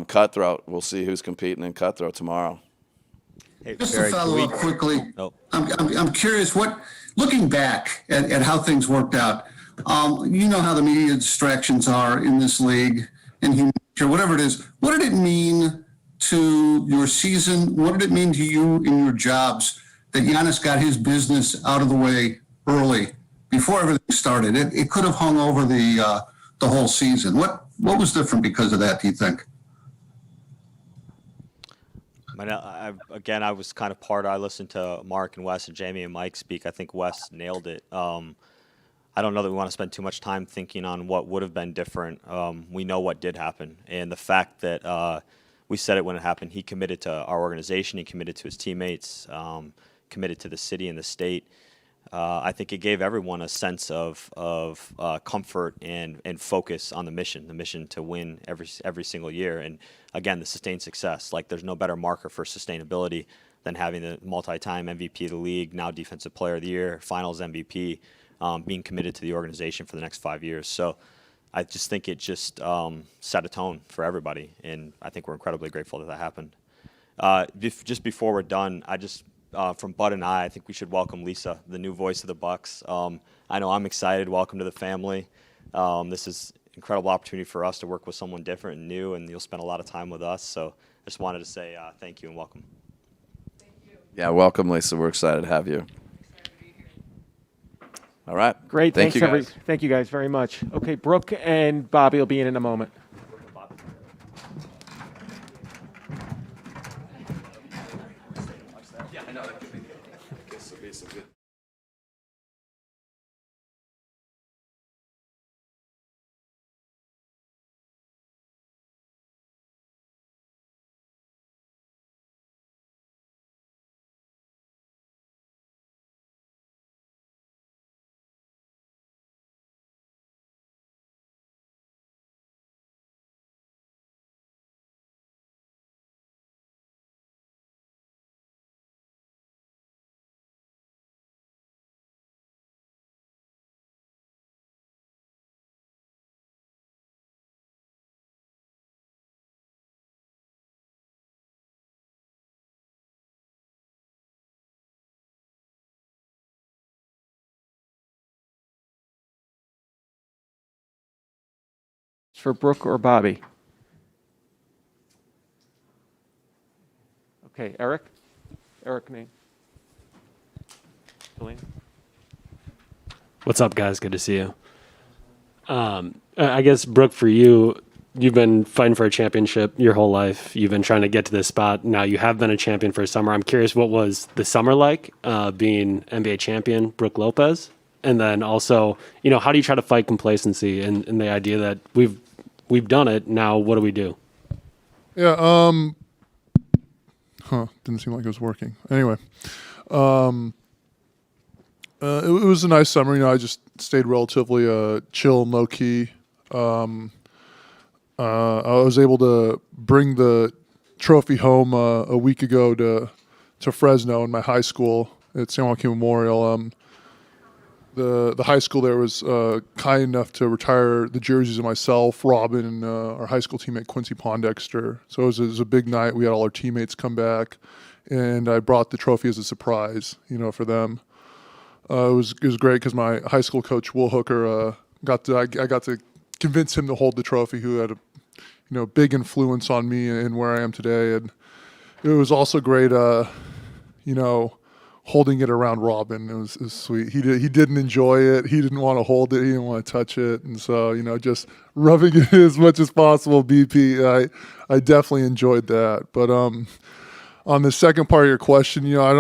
cutthroat, we'll see who's competing in cutthroat tomorrow. Hey, Just to follow up quickly, Oh. I'm curious looking back at how things worked out, you know how the media distractions are in this league and human nature, whatever it is. What did it mean to your season? What did it mean to you in your jobs that Giannis got his business out of the way early before everything started? It could have hung over the whole season. What was different because of that, do you think? I was kind of I listened to Mark and Wes and Jamie and Mike speak. I think Wes nailed it. I don't know that we want to spend too much time thinking on what would have been different. We know what did happen. And the fact that we said it when it happened, he committed to our organization, he committed to his teammates, committed to the city and the state. I think it gave everyone a sense of comfort and focus on the mission to win every single year. And again, the sustained success. Like, there's no better marker for sustainability than having the multi-time MVP of the league, now Defensive Player of the Year, Finals MVP, being committed to the organization for the next 5 years. So I just think it just set a tone for everybody, and I think we're incredibly grateful that happened. Just before we're done, from Bud and I think we should welcome Lisa, the new voice of the Bucks. I know I'm excited. Welcome to the family. This is an incredible opportunity for us to work with someone different and new, and you'll spend a lot of time with us. So I just wanted to say thank you and welcome. Yeah, welcome, Lisa. We're excited to have you. All right. Great. Thank you, guys. Thank you guys very much. Okay, Brooke and Bobby will be in a moment. Yeah, I know. For Brooke or Bobby? Okay, Eric? Eric name. Delaney? What's up, guys? Good to see you. I guess, Brooke, for you, you've been fighting for a championship your whole life. You've been trying to get to this spot. Now you have been a champion for a summer. I'm curious, what was the summer like being NBA champion Brook Lopez? And then also, how do you try to fight complacency and the idea that we've done it, now what do we do? Yeah, didn't seem like it was working. Anyway, it was a nice summer. I just stayed relatively chill and low key. I was able to bring the trophy home a week ago to Fresno in my high school at San Joaquin Memorial. The high school there was kind enough to retire the jerseys of myself, Robin, and our high school teammate Quincy Pondexter. So it was a big night. We had all our teammates come back, and I brought the trophy as a surprise, for them. It was great because my high school coach Will Hooker I got to convince him to hold the trophy, who had a big influence on me and where I am today. And it was also great, holding it around Robin. It was sweet. He didn't enjoy it. He didn't want to hold it. He didn't want to touch it. And so, just rubbing it as much as possible, BP, I definitely enjoyed that. But on the second part of your question, I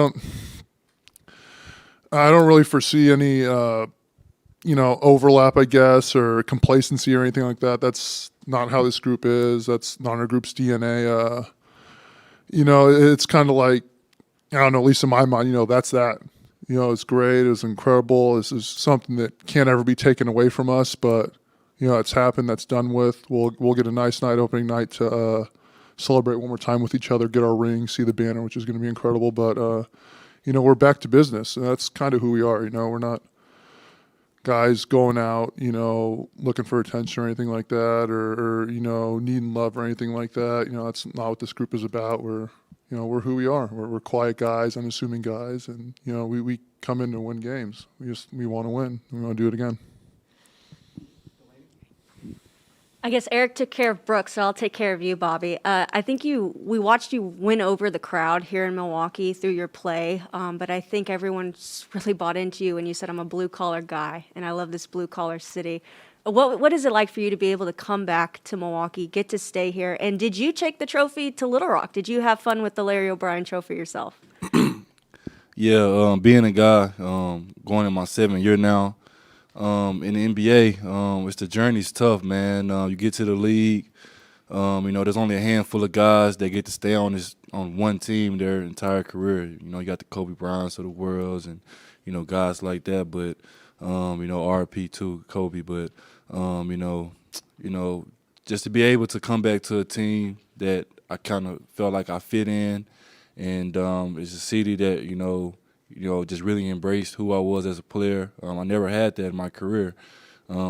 don't really foresee any overlap, I guess, or complacency or anything like that. That's not how this group is. That's not our group's DNA. It's kind of like, I don't know, at least in my mind, that's that. It's great. It was incredible. This is something that can't ever be taken away from us, but, it's happened. That's done with. We'll get a nice night, opening night, to celebrate one more time with each other, get our ring, see the banner, which is going to be incredible. But, we're back to business, and that's kind of who we are. We're not guys going out, looking for attention or anything like that, or needing love or anything like that. That's not what this group is about. We're who we are. We're quiet guys, unassuming guys, and we come in to win games. We want to win. We want to do it again. I guess Eric took care of Brooke, so I'll take care of you, Bobby. I think we watched you win over the crowd here in Milwaukee through your play, but I think everyone's really bought into you when you said, I'm a blue-collar guy, and I love this blue-collar city. What is it like for you to be able to come back to Milwaukee, get to stay here, and did you take the trophy to Little Rock? Did you have fun with the Larry O'Brien trophy yourself? Yeah, being a guy, going in my 7th year now, in the NBA, the journey's tough, man. You get to the league, there's only a handful of guys that get to stay on one team their entire career. You got the Kobe Bryants of the world and, guys like that. But, RP too, Kobe. But, just to be able to come back to a team that I kind of felt like I fit in, and it's a city that, just really embraced who I was as a player. I never had that in my career.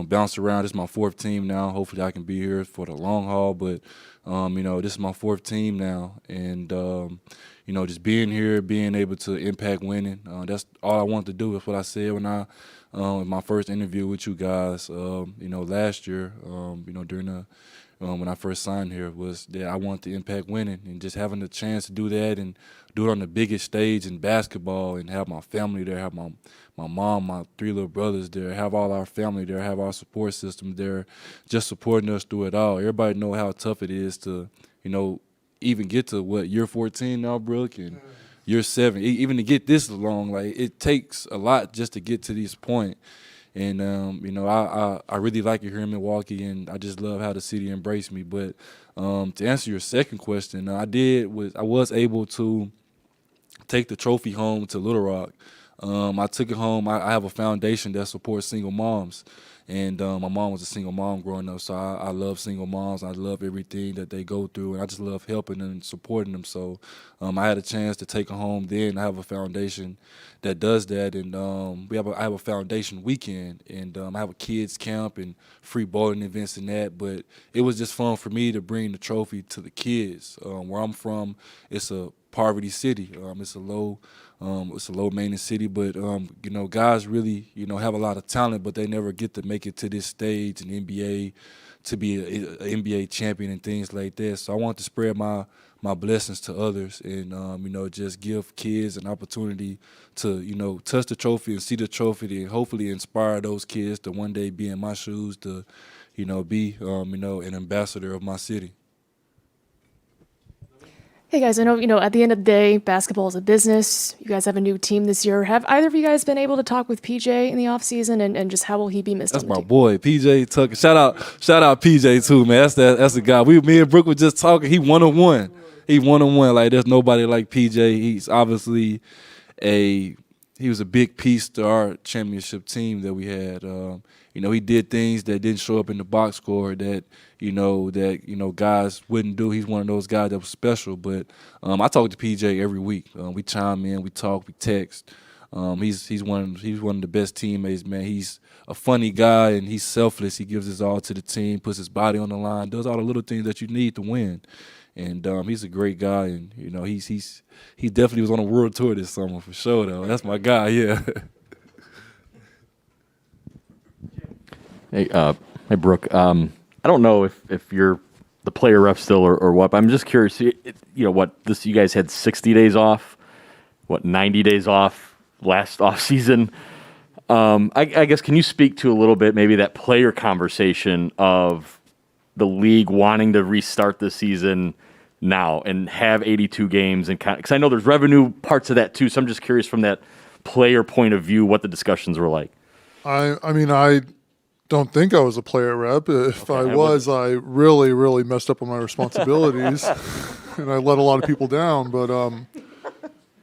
bounced around. This is my fourth team now. Hopefully I can be here for the long haul, but, this is my fourth team now. And, just being here, being able to impact winning, that's all I wanted to do. That's what I said when I in my first interview with you guys, last year, during the when I first signed here, was that I wanted to impact winning, and just having the chance to do that and do it on the biggest stage in basketball, and have my family there, have my mom, my three little brothers there, have all our family there, have our support system there, just supporting us through it all. Everybody know how tough it is to, even get to year 14 now, Brook, and year 7, even to get this long. Like, it takes a lot just to get to this point. And, I really like it here in Milwaukee, and I just love how the city embraced me. But to answer your second question, I was able to take the trophy home to Little Rock. I took it home. I have a foundation that supports single moms. And my mom was a single mom growing up, so I love single moms. I love everything that they go through, and I just love helping them and supporting them. So I had a chance to take it home then. I have a foundation that does that, and I have a foundation weekend, and I have a kids camp and free bowling events and that. But it was just fun for me to bring the trophy to the kids. Where I'm from, it's a poverty city. It's a low maintenance city, but guys really have a lot of talent, but they never get to make it to this stage in the NBA to be an NBA champion and things like that. So I want to spread my blessings to others, and just give kids an opportunity to touch the trophy and see the trophy, and hopefully inspire those kids to one day be in my shoes, to be an ambassador of my city. Hey guys, I know, at the end of the day, basketball is a business. You guys have a new team this year. Have either of you guys been able to talk with PJ in the offseason, and just how will he be missed? That's on the my team? boy, PJ Tucker. Shout out PJ too, man. That's the guy. Me and Brook were just talking. He 1-on-1. He 1-on-1. Like, there's nobody like PJ. He's obviously he was a big piece to our championship team that we had. He did things that didn't show up in the box score that guys wouldn't do. He's one of those guys that was special. But I talk to PJ every week. We chime in, we talk, we text. He's one of the best teammates, man. He's a funny guy, and he's selfless. He gives his all to the team, puts his body on the line, does all the little things that you need to win. And he's a great guy, and he definitely was on a world tour this summer for sure. Though that's my guy, yeah. Hey, Brook. I don't know if you're the player rep still or what, but I'm just curious. You guys had 60 days off, 90 days off last off season. I guess, can you speak to a little bit maybe that player conversation of the league wanting to restart the season now and have 82 games, and because I know there's revenue parts of that too. So I'm just curious from that player point of view what the discussions were like. I don't think I was a player rep. If I was, I really, really messed up on my responsibilities, and I let a lot of people down. But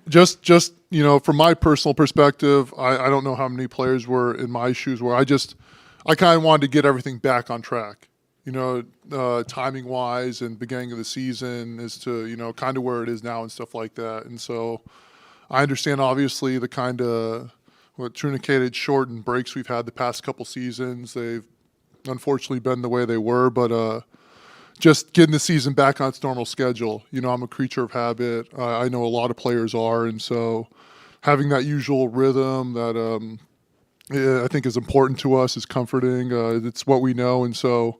just from my personal perspective, I don't know how many players were in my shoes where I kind of wanted to get everything back on track. Timing wise and beginning of the season as to kind of where it is now and stuff like that. And so I understand obviously the kind of truncated shortened breaks we've had the past couple seasons. They've unfortunately been the way they were, but just getting the season back on its normal schedule. I'm a creature of habit. I know a lot of players are, and so having that usual rhythm that I think is important to us is comforting. It's what we know, and so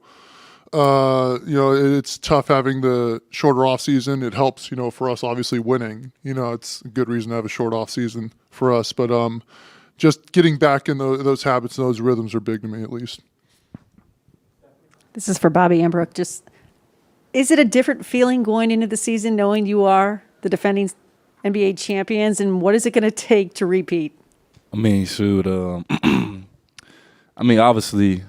it's tough having the shorter off season. It helps, for us obviously winning. It's a good reason to have a short off season for us, but just getting back in those habits and those rhythms are big to me, at least. This is for Bobby and Brook. Is it a different feeling going into the season knowing you are the defending NBA champions, and what is it going to take to repeat? Shoot. Obviously,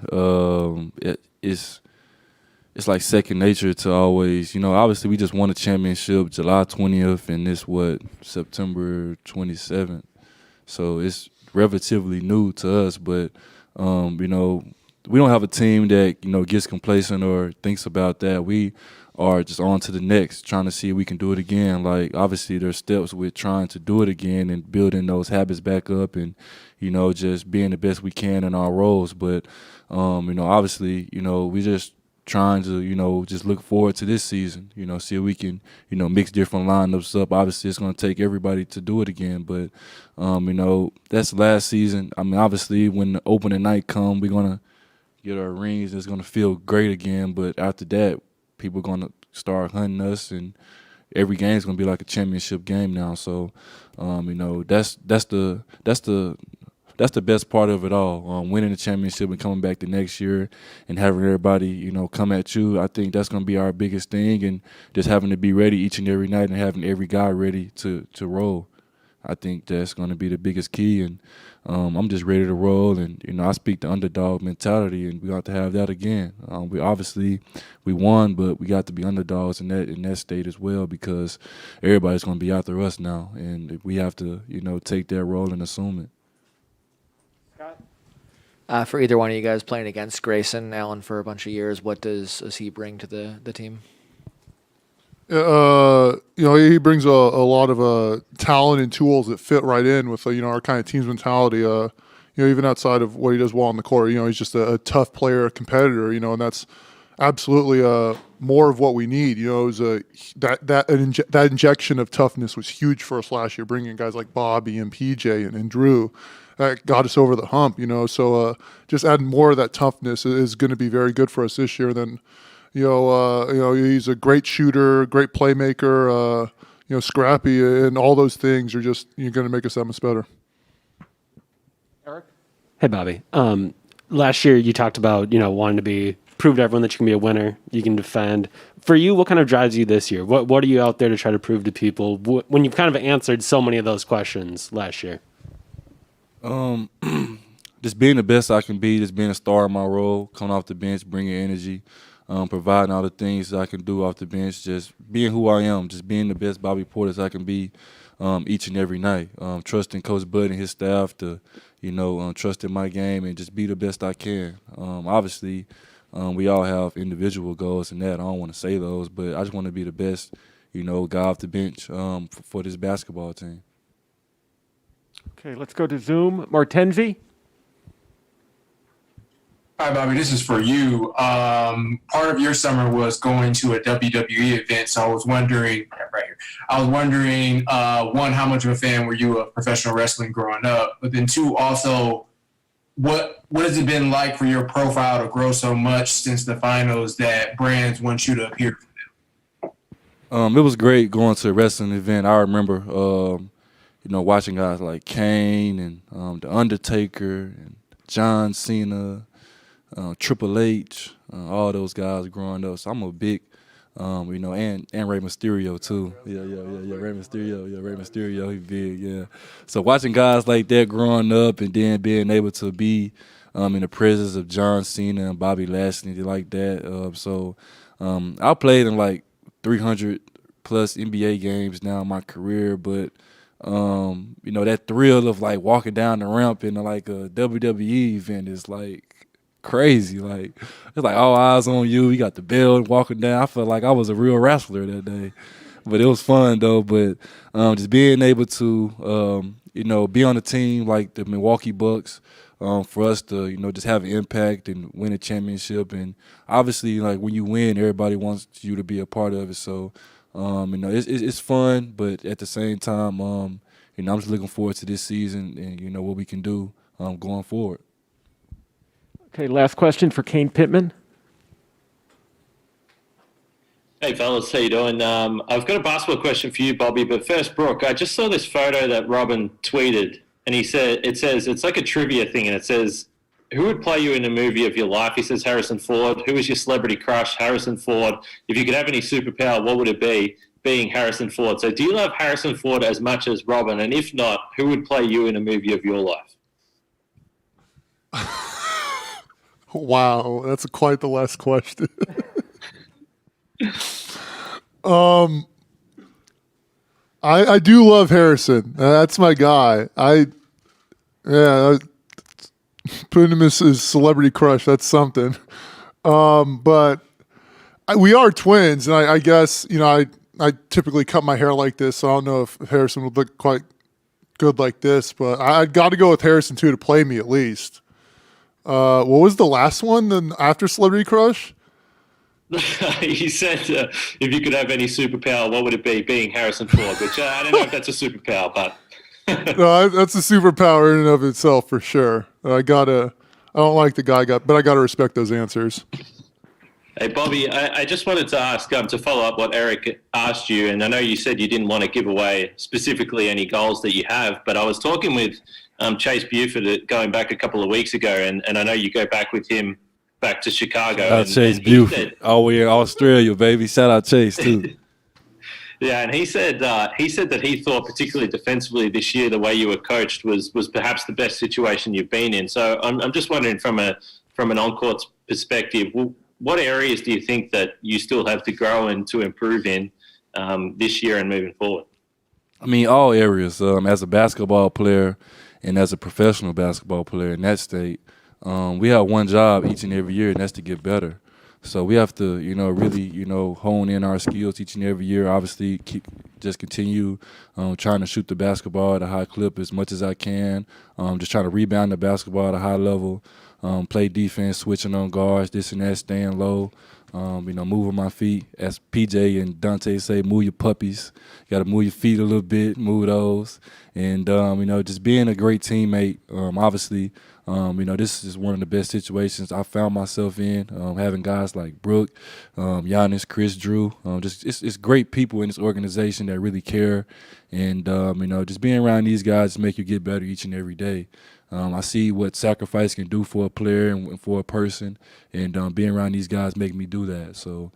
it's like second nature to always, obviously we just won a championship July 20th, and this September 27th. So it's relatively new to us, but we don't have a team that gets complacent or thinks about that. We or just on to the next, trying to see if we can do it again. Like, obviously there's steps with trying to do it again and building those habits back up and, you know, just being the best we can in our roles. But, you know, obviously, you know, we just trying to, you know, just look forward to this season, you know, see if we can, you know, mix different lineups up. Obviously, it's going to take everybody to do it again, but, you know, that's last season. I mean, obviously, when the opening night come, we're going to get our rings. It's going to feel great again, but after that, people are going to start hunting us, and every game is going to be like a championship game now. So, you know, that's the best part of it all. Winning the championship and coming back the next year and having everybody, you know, come at you. I think that's going to be our biggest thing, and just having to be ready each and every night and having every guy ready to roll. I think that's going to be the biggest key, and I'm just ready to roll. And, you know, I speak the underdog mentality, and we got to have that again. We won, but we got to be underdogs in that state as well, because everybody's going to be after us now, and we have to, you know, take that role and assume it. For either one of you guys playing against Grayson Allen for a bunch of years, what does he bring to the team? You know, he brings a lot of talent and tools that fit right in with, you know, our kind of team's mentality. You know, even outside of what he does well on the court, you know, he's just a tough player, a competitor, you know, and that's absolutely more of what we need. You know, it was that injection of toughness was huge for us last year, bringing guys like Bobby and PJ and Jrue. That got us over the hump, you know. So just adding more of that toughness is going to be very good for us this year. Then, you know, he's a great shooter, great playmaker, you know, scrappy, and all those things are just going to make us that much better. Eric? Hey, Bobby. Last year you talked about, you know, wanting to prove to everyone that you can be a winner, you can defend. For you, what kind of drives you this year? What are you out there to try to prove to people when you've kind of answered so many of those questions last year? Just being the best I can be, just being a star in my role, coming off the bench, bringing energy, providing all the things that I can do off the bench, just being who I am, just being the best Bobby Portis I can be each and every night. Trusting Coach Bud and his staff to, you know, trust in my game and just be the best I can. Obviously, we all have individual goals and that. I don't want to say those, but I just want to be the best, you know, guy off the bench for this basketball team. Okay, let's go to Zoom. Martenzi? Hi, Bobby. This is for you. Part of your summer was going to a WWE event, so I was wondering, right here, one, how much of a fan were you of professional wrestling growing up? But then two, also, what has it been like for your profile to grow so much since the finals that brands want you to appear for them? It was great going to a wrestling event. I remember, you know, watching guys like Kane and The Undertaker and John Cena, Triple H, all those guys growing up. So I'm a big, you know, and Rey Mysterio too. Yeah, Rey Mysterio, he big, yeah. So watching guys like that growing up and then being able to be in the presence of John Cena and Bobby Lashley like that. So I played in like 300 plus NBA games now in my career, but you know, that thrill of like walking down the ramp in like a WWE event is like crazy. Like, it's like all eyes on you. You got the bell and walking down. I felt like I was a real wrestler that day. But it was fun though. But just being able to you know, be on a team like the Milwaukee Bucks, for us to, you know, just have an impact and win a championship. And obviously, like, when you win, everybody wants you to be a part of it. So you know, it's fun, but at the same time, you know, I'm just looking forward to this season and, you know, what we can do going forward. Okay, last question for Kane Pittman. Hey fellas, how you doing? I've got a basketball question for you, Bobby, but first, Brooke, I just saw this photo that Robin tweeted, and it says, it's like a trivia thing, and it says, who would play you in a movie of your life? He says Harrison Ford. Who is your celebrity crush? Harrison Ford. If you could have any superpower, what would it be? Being Harrison Ford. So do you love Harrison Ford as much as Robin? And if not, who would play you in a movie of your life? Wow, that's quite the last question. I do love Harrison. That's my guy. Putting him as his celebrity crush, that's something. But we are twins, and I guess, I typically cut my hair like this, so I don't know if Harrison would look quite good like this, but I got to go with Harrison too to play me at least. What was the last one then after Celebrity Crush? He said, if you could have any superpower, what would it be? Being Harrison Ford, which I don't know if that's a superpower, but. No, that's a superpower in and of itself for sure. I don't like the guy, but I gotta respect those answers. Hey, Bobby, I just wanted to ask, to follow up what Eric asked you, and I know you said you didn't want to give away specifically any goals that you have, but I was talking with Chase Buford going back a couple of weeks ago, and I know you go back with him back to Chicago. Shout out Chase Buford. Oh, we're in Australia, baby. Shout out Chase, too. Yeah, and he said that he thought, particularly defensively this year, the way you were coached was perhaps the best situation you've been in. So I'm just wondering, from an on-court perspective, what areas do you think that you still have to grow and to improve in this year and moving forward? I mean, all areas. As a basketball player and as a professional basketball player in that state, we have one job each and every year, and that's to get better. So we have to, really, hone in our skills each and every year. Obviously, continue trying to shoot the basketball at a high clip as much as I can. Just trying to rebound the basketball at a high level. Play defense, switching on guards, this and that, staying low. Moving my feet. As PJ and Dante say, move your puppies. You got to move your feet a little bit, move those. And, just being a great teammate, obviously, this is one of the best situations I found myself in, having guys like Brook, Giannis, Khris, Jrue. It's great people in this organization that really care. And, just being around these guys make you get better each and every day. I see what sacrifice can do for a player and for a person, and being around these guys make me do that. So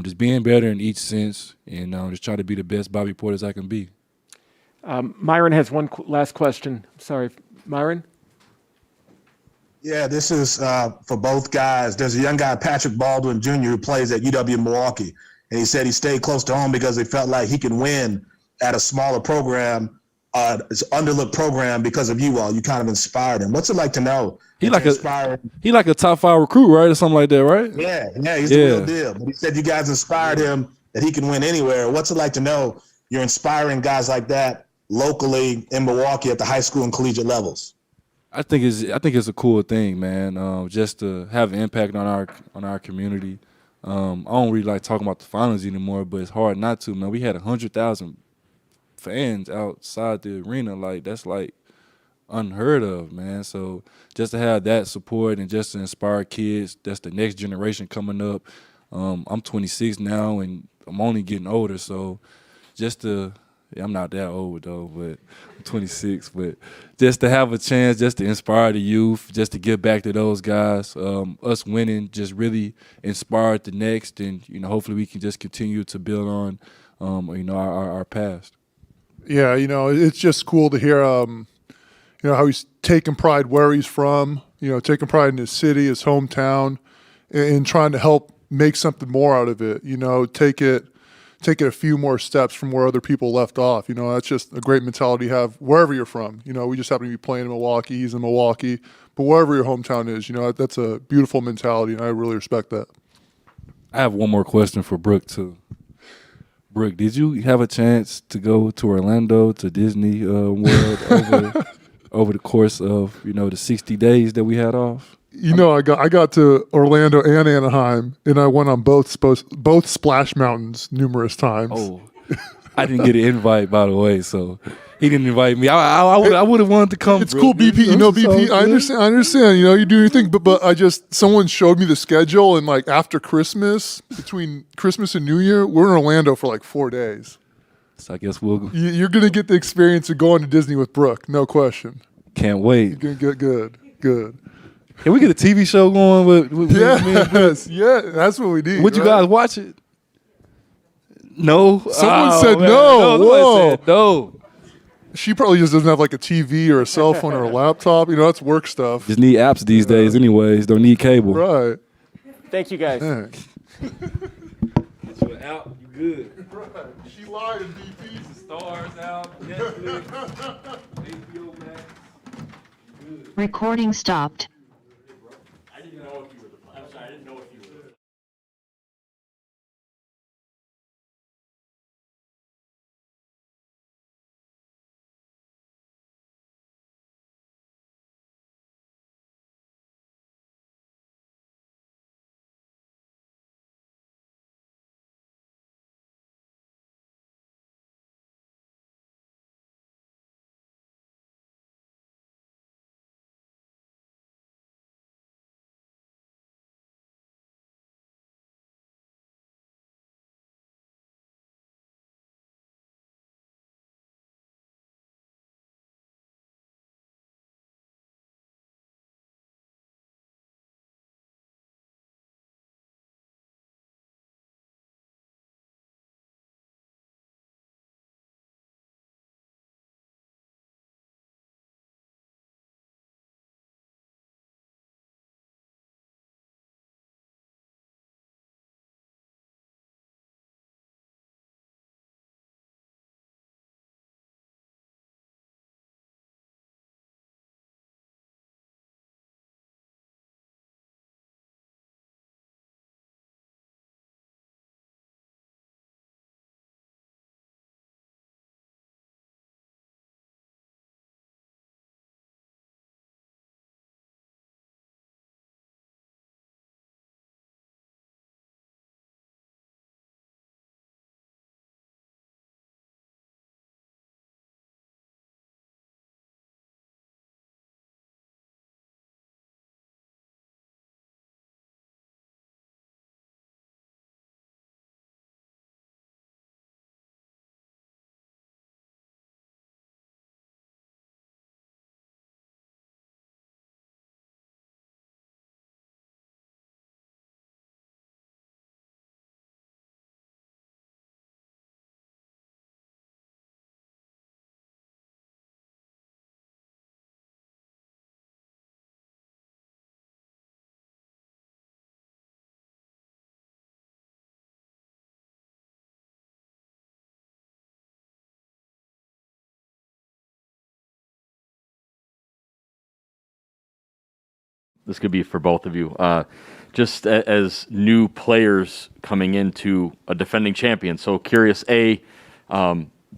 just being better in each sense, and just try to be the best Bobby Portis I can be. Myron has one last question. Sorry, Myron? Yeah, this is for both guys. There's a young guy, Patrick Baldwin Jr., who plays at UW Milwaukee, and he said he stayed close to home because he felt like he can win at a smaller program. It's an underlooked program because of you all. You kind of inspired him. What's it like to know? He like a top 5 recruit, right, or something like that, right? Yeah, he's the real deal. But he said you guys inspired him that he can win anywhere. What's it like to know you're inspiring guys like that locally in Milwaukee at the high school and collegiate levels? I think it's a cool thing, man. Just to have an impact on our community. I don't really like talking about the finals anymore, but it's hard not to, man. We had 100,000 fans outside the arena. Like, that's like unheard of, man. So just to have that support and just to inspire kids, that's the next generation coming up. I'm 26 now and I'm only getting older, so just to I'm not that old though, but I'm 26. But just to have a chance, just to inspire the youth, just to give back to those guys, us winning just really inspired the next, and hopefully we can just continue to build on our past. Yeah, it's just cool to hear, how he's taking pride where he's from, taking pride in his city, his hometown, and trying to help make something more out of it. Take it a few more steps from where other people left off. That's just a great mentality to have wherever you're from. We just happen to be playing in Milwaukee. He's in Milwaukee, but wherever your hometown is, that's a beautiful mentality, and I really respect that. I have one more question for Brook too. Brook, did you have a chance to go to Orlando, to Disney World over the course of the 60 days that we had off? I got to Orlando and Anaheim, and I went on both Splash Mountains numerous times. Oh, I didn't get an invite, by the way, so he didn't invite me. I would have wanted to come. It's cool, BP. BP. I understand. You do your thing, but someone showed me the schedule, and like after Christmas, between Christmas and New Year, we're in Orlando for like 4 days. So I guess you're gonna get the experience of going to Disney with Brook, no question. Can't wait. You're gonna get good. Can we get a TV show going with yes, yeah, that's what we need. Would you guys watch it? No. Someone said man. no. Whoa. Said no. She probably just doesn't have like a TV or a cell phone or a laptop. That's work stuff. Just need apps these days anyways. Don't need cable. Right. Thank you, guys. You're out. You good. Right. She lied, BP. The stars out. Netflix. HBO Max. Good. Recording stopped. this could be for both of you. Just as new players coming into a defending champion. So curious,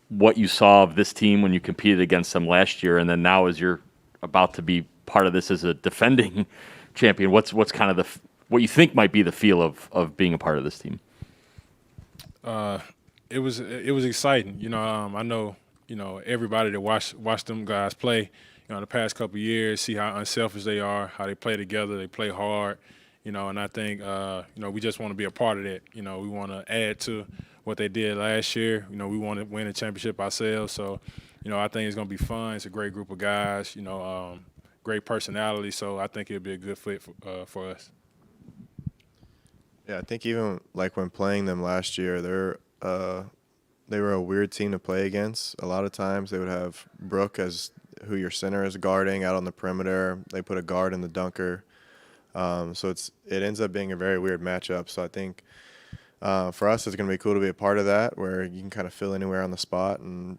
what you saw of this team when you competed against them last year, and then now as you're about to be part of this as a defending champion, what's kind of what you think might be the feel of being a part of this team? It was exciting. I know everybody that watched them guys play. The past couple of years, see how unselfish they are, how they play together, they play hard. And I think we just want to be a part of that. We want to add to what they did last year. We want to win a championship ourselves. So, I think it's going to be fun. It's a great group of guys. Great personality. So I think it'll be a good fit for us. Yeah, I think even like when playing them last year, they were a weird team to play against. A lot of times they would have Brook as who your center is guarding out on the perimeter. They put a guard in the dunker. So it ends up being a very weird matchup. So I think for us, it's going to be cool to be a part of that, where you can kind of fill anywhere on the spot. And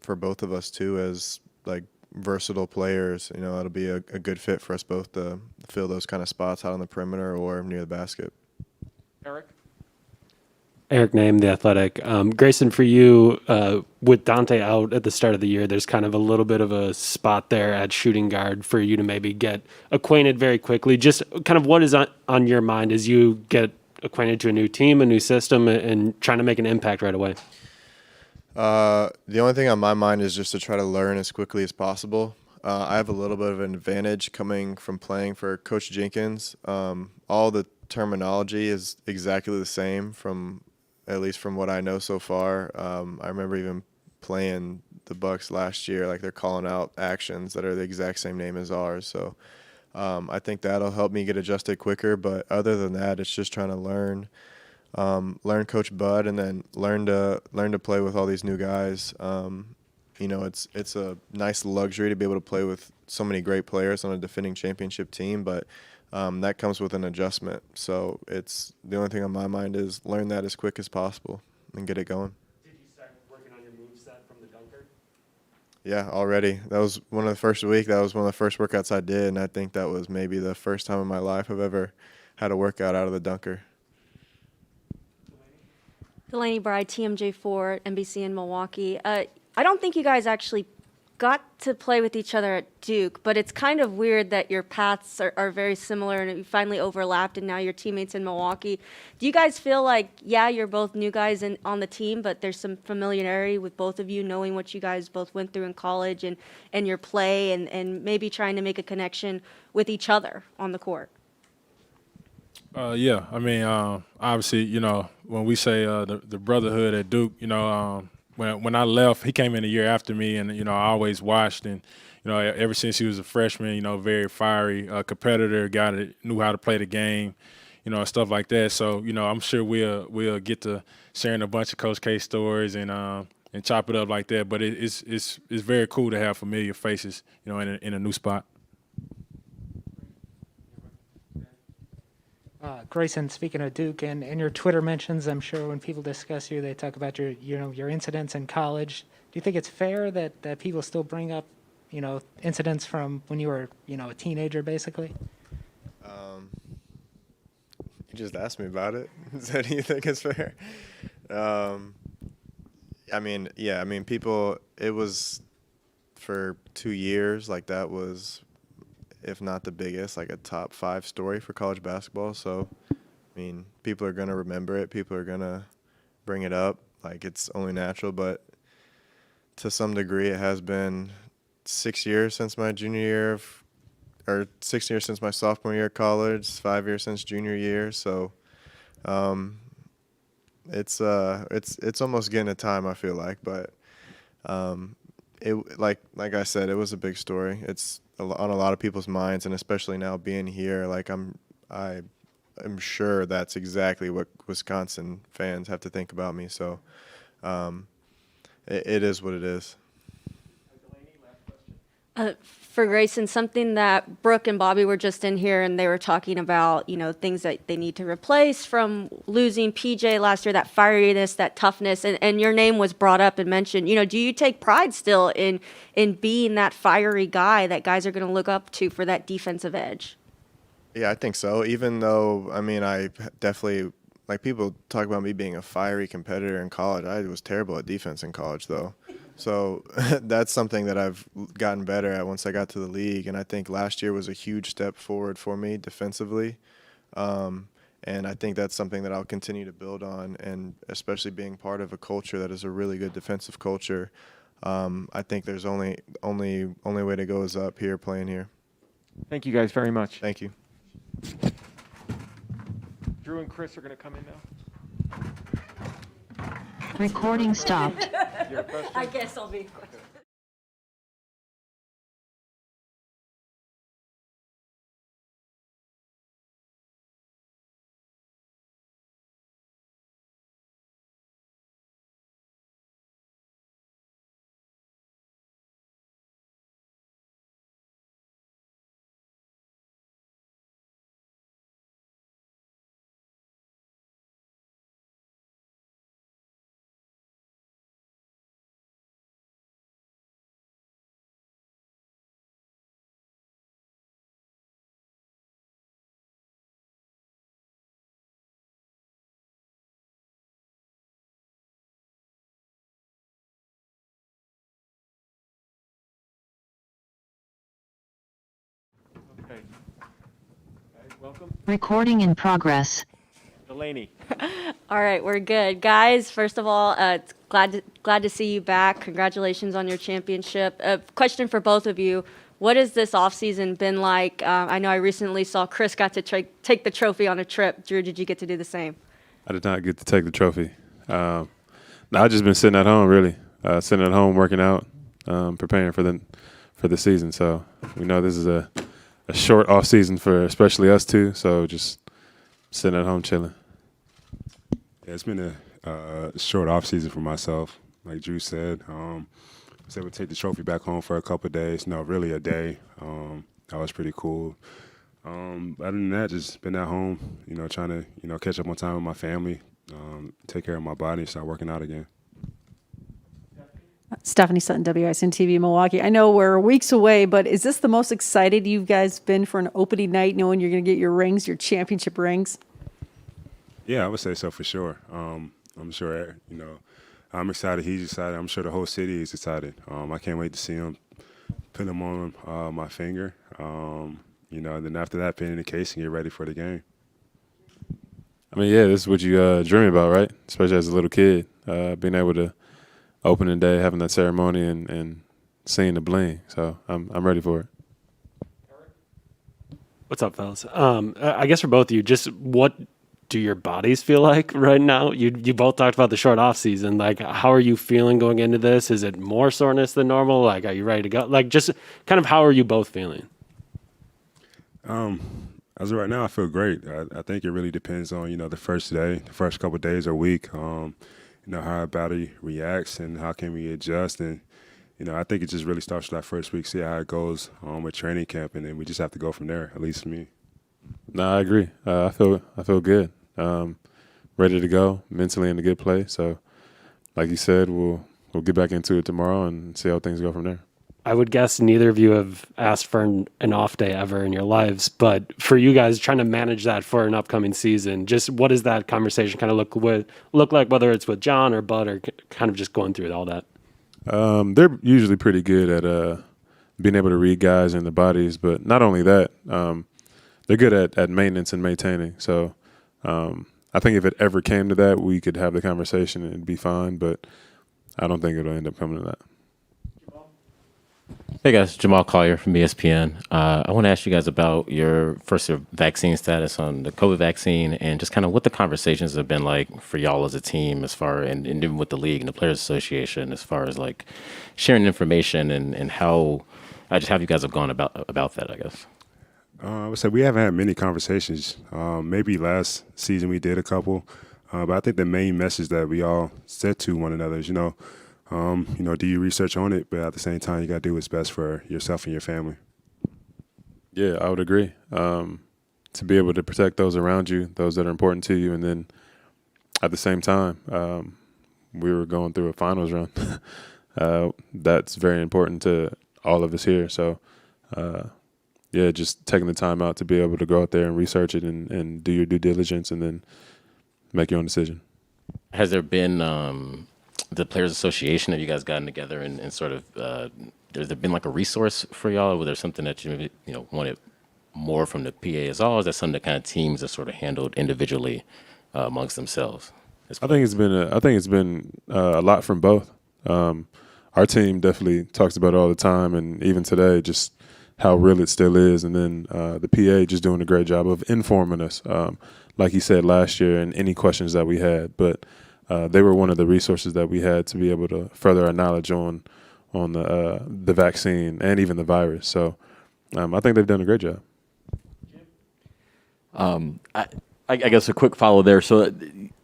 for both of us too, as like versatile players, it'll be a good fit for us both to fill those kind of spots out on the perimeter or near the basket. Eric Name, The Athletic. Grayson, for you, with Dante out at the start of the year, there's kind of a little bit of a spot there at shooting guard for you to maybe get acquainted very quickly. Just kind of what is on your mind as you get acquainted to a new team, a new system, and trying to make an impact right away? The only thing on my mind is just to try to learn as quickly as possible. I have a little bit of an advantage coming from playing for Coach Jenkins. All the terminology is exactly the same at least from what I know so far. I remember even playing the Bucks last year, like they're calling out actions that are the exact same name as ours. So I think that'll help me get adjusted quicker. But other than that, it's just trying to learn Coach Bud, and then learn to play with all these new guys. It's a nice luxury to be able to play with so many great players on a defending championship team, but that comes with an adjustment. So it's the only thing on my mind is learn that as quick as possible and get it going. Did you start working on your moveset from the dunker? Yeah, already. That was one of the first week. That was one of the first workouts I did, and I think that was maybe the first time in my life I've ever had a workout out of the dunker. Delaney Bride, TMJ4, NBC in Milwaukee. I don't think you guys actually got to play with each other at Duke, but it's kind of weird that your paths are very similar and you finally overlapped and now you're teammates in Milwaukee. Do you guys feel like, you're both new guys on the team, but there's some familiarity with both of you, knowing what you guys both went through in college and your play and maybe trying to make a connection with each other on the court? Yeah, I mean, obviously, when we say the brotherhood at Duke, when I left, he came in a year after me, and I always watched, and ever since he was a freshman, very fiery competitor, guy that knew how to play the game, stuff like that. So I'm sure we'll get to sharing a bunch of Coach K stories and chop it up like that. But it's very cool to have familiar faces, in a new spot. Grayson, speaking of Duke, and in your Twitter mentions, I'm sure when people discuss you, they talk about your incidents in college. Do you think it's fair that people still bring up, incidents from when you were, a teenager, basically? You just asked me about it. So do you think it's fair? People, it was for 2 years, like that was, if not the biggest, like a top 5 story for college basketball. So, people are going to remember it. People are going to bring it up. Like, it's only natural. But to some degree, it has been 6 years since my junior year or 6 years since my sophomore year of college, 5 years since junior year. So, it's almost getting a time, I feel like. But it like I said, it was a big story. It's on a lot of people's minds, and especially now being here, like I'm sure that's exactly what Wisconsin fans have to think about me. So it is what it is. For Grayson, something that Brooke and Bobby were just in here and they were talking about, things that they need to replace from losing PJ last year, that fieriness, that toughness, and your name was brought up and mentioned. Do you take pride still in being that fiery guy that guys are going to look up to for that defensive edge? Yeah, I think so. Even though, I mean, I definitely, like, people talk about me being a fiery competitor in college. I was terrible at defense in college, though. So that's something that I've gotten better at once I got to the league. And I think last year was a huge step forward for me defensively. And I think that's something that I'll continue to build on, and especially being part of a culture that is a really good defensive culture. I think there's only way to go is up here, playing here. Thank you guys very much. Thank you. Jrue and Khris are going to come in now. Recording stopped. I guess I'll be quick. Okay. Guys, welcome. Recording in progress. Delaney. All right, we're good, guys. First of all, it's glad to see you back. Congratulations on your championship. Question for both of you: what has this offseason been like? I know I recently saw Khris got to take the trophy on a trip. Jrue, did you get to do the same? I did not get to take the trophy. No, I've just been sitting at home, really. Sitting at home, working out, preparing for the season. So we know this is a short off season for especially us two. So just sitting at home, chilling. Yeah, it's been a short off season for myself. Like Jrue said, I was able to take the trophy back home for a couple of days. No, really a day. That was pretty cool. Other than that, just been at home, trying to, catch up on time with my family, take care of my body, start working out again. Stephanie Sutton, WISN TV Milwaukee. I know we're weeks away, but is this the most excited you guys been for an opening night, knowing you're going to get your rings, your championship rings? Yeah, I would say so for sure. I'm sure, I'm excited. He's excited. I'm sure the whole city is excited. I can't wait to see him put them on my finger. And then after that, put it in the case and get ready for the game. I mean, yeah, this is what you dream about, right? Especially as a little kid, being able to opening day, having that ceremony, and seeing the bling. So I'm ready for it. What's up, fellas? I guess for both of you, just what do your bodies feel like right now? You both talked about the short off season. Like, how are you feeling going into this? Is it more soreness than normal? Like, are you ready to go? Like, just kind of how are you both feeling? As of right now, I feel great. I think it really depends on, the first day, the first couple of days or week, how our body reacts and how can we adjust. And, I think it just really starts with that first week, see how it goes with training camp, and then we just have to go from there, at least for me. No, I agree. I feel good. Ready to go, mentally in a good place. So, like you said, we'll get back into it tomorrow and see how things go from there. I would guess neither of you have asked for an off day ever in your lives, but for you guys trying to manage that for an upcoming season, just what does that conversation kind of look like, whether it's with Jon or Bud, or kind of just going through all that? They're usually pretty good at being able to read guys and their bodies, but not only that, they're good at maintenance and maintaining. So I think if it ever came to that, we could have the conversation and it'd be fine, but I don't think it'll end up coming to that. Hey guys, Jamal Collier from ESPN. I want to ask you guys about your vaccine status on the COVID vaccine and just kind of what the conversations have been like for y'all as a team, as far and even with the league and the Players Association, as far as like sharing information and how you guys have gone about that, I guess. I would say we haven't had many conversations. Maybe last season we did a couple, but I think the main message that we all said to one another is, do your research on it, but at the same time, you got to do what's best for yourself and your family. Yeah, I would agree. To be able to protect those around you, those that are important to you, and then at the same time, we were going through a finals run. That's very important to all of us here. So yeah, just taking the time out to be able to go out there and research it and do your due diligence and then make your own decision. Has there been the Players Association? Have you guys gotten together and sort of has there been like a resource for y'all? Was there something that you wanted more from the PA as all? Or is that something that kind of teams are sort of handled individually amongst themselves? I think it's been a lot from both. Our team definitely talks about it all the time, and even today, just how real it still is. And then the PA just doing a great job of informing us, like he said last year, and any questions that we had. But they were one of the resources that we had to be able to further our knowledge on the vaccine and even the virus. So I think they've done a great job. I guess a quick follow there. So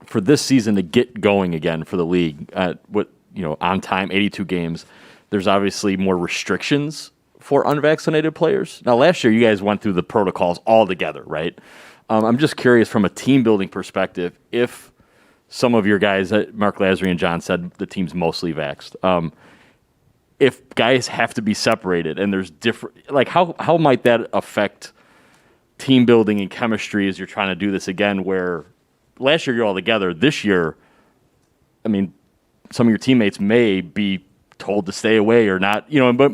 for this season to get going again for the league, on time, 82 games, there's obviously more restrictions for unvaccinated players. Now, last year you guys went through the protocols all together, right? I'm just curious from a team building perspective, if some of your guys, Mark Lazary and John said the team's mostly vaxxed. If guys have to be separated and there's different, like how might that affect team building and chemistry as you're trying to do this again, where last year you're all together, this year, I mean, some of your teammates may be told to stay away or not, but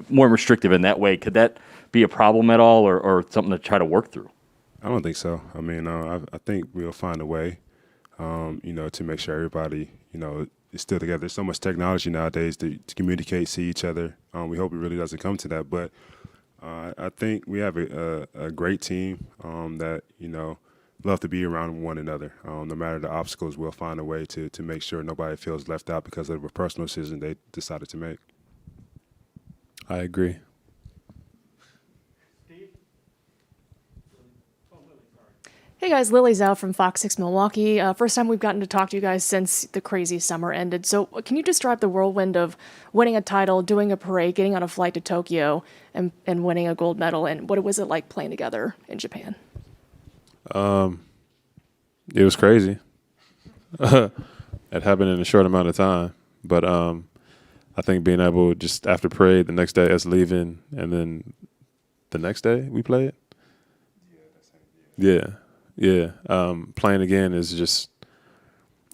more restrictive in that way. Could that be a problem at all or something to try to work through? I don't think so. I mean, I think we'll find a way, to make sure everybody, is still together. There's so much technology nowadays to communicate, see each other. We hope it really doesn't come to that. But I think we have a great team that, love to be around one another. No matter the obstacles, we'll find a way to make sure nobody feels left out because of a personal decision they decided to make. I agree. Hey guys, Lily Zhao from Fox 6 Milwaukee. First time we've gotten to talk to you guys since the crazy summer ended. So can you describe the whirlwind of winning a title, doing a parade, getting on a flight to Tokyo, and winning a gold medal, and what was it like playing together in Japan? It was crazy. It happened in a short amount of time. But I think being able just after parade, the next day us leaving, and then the next day we played. Yeah. Playing again is just,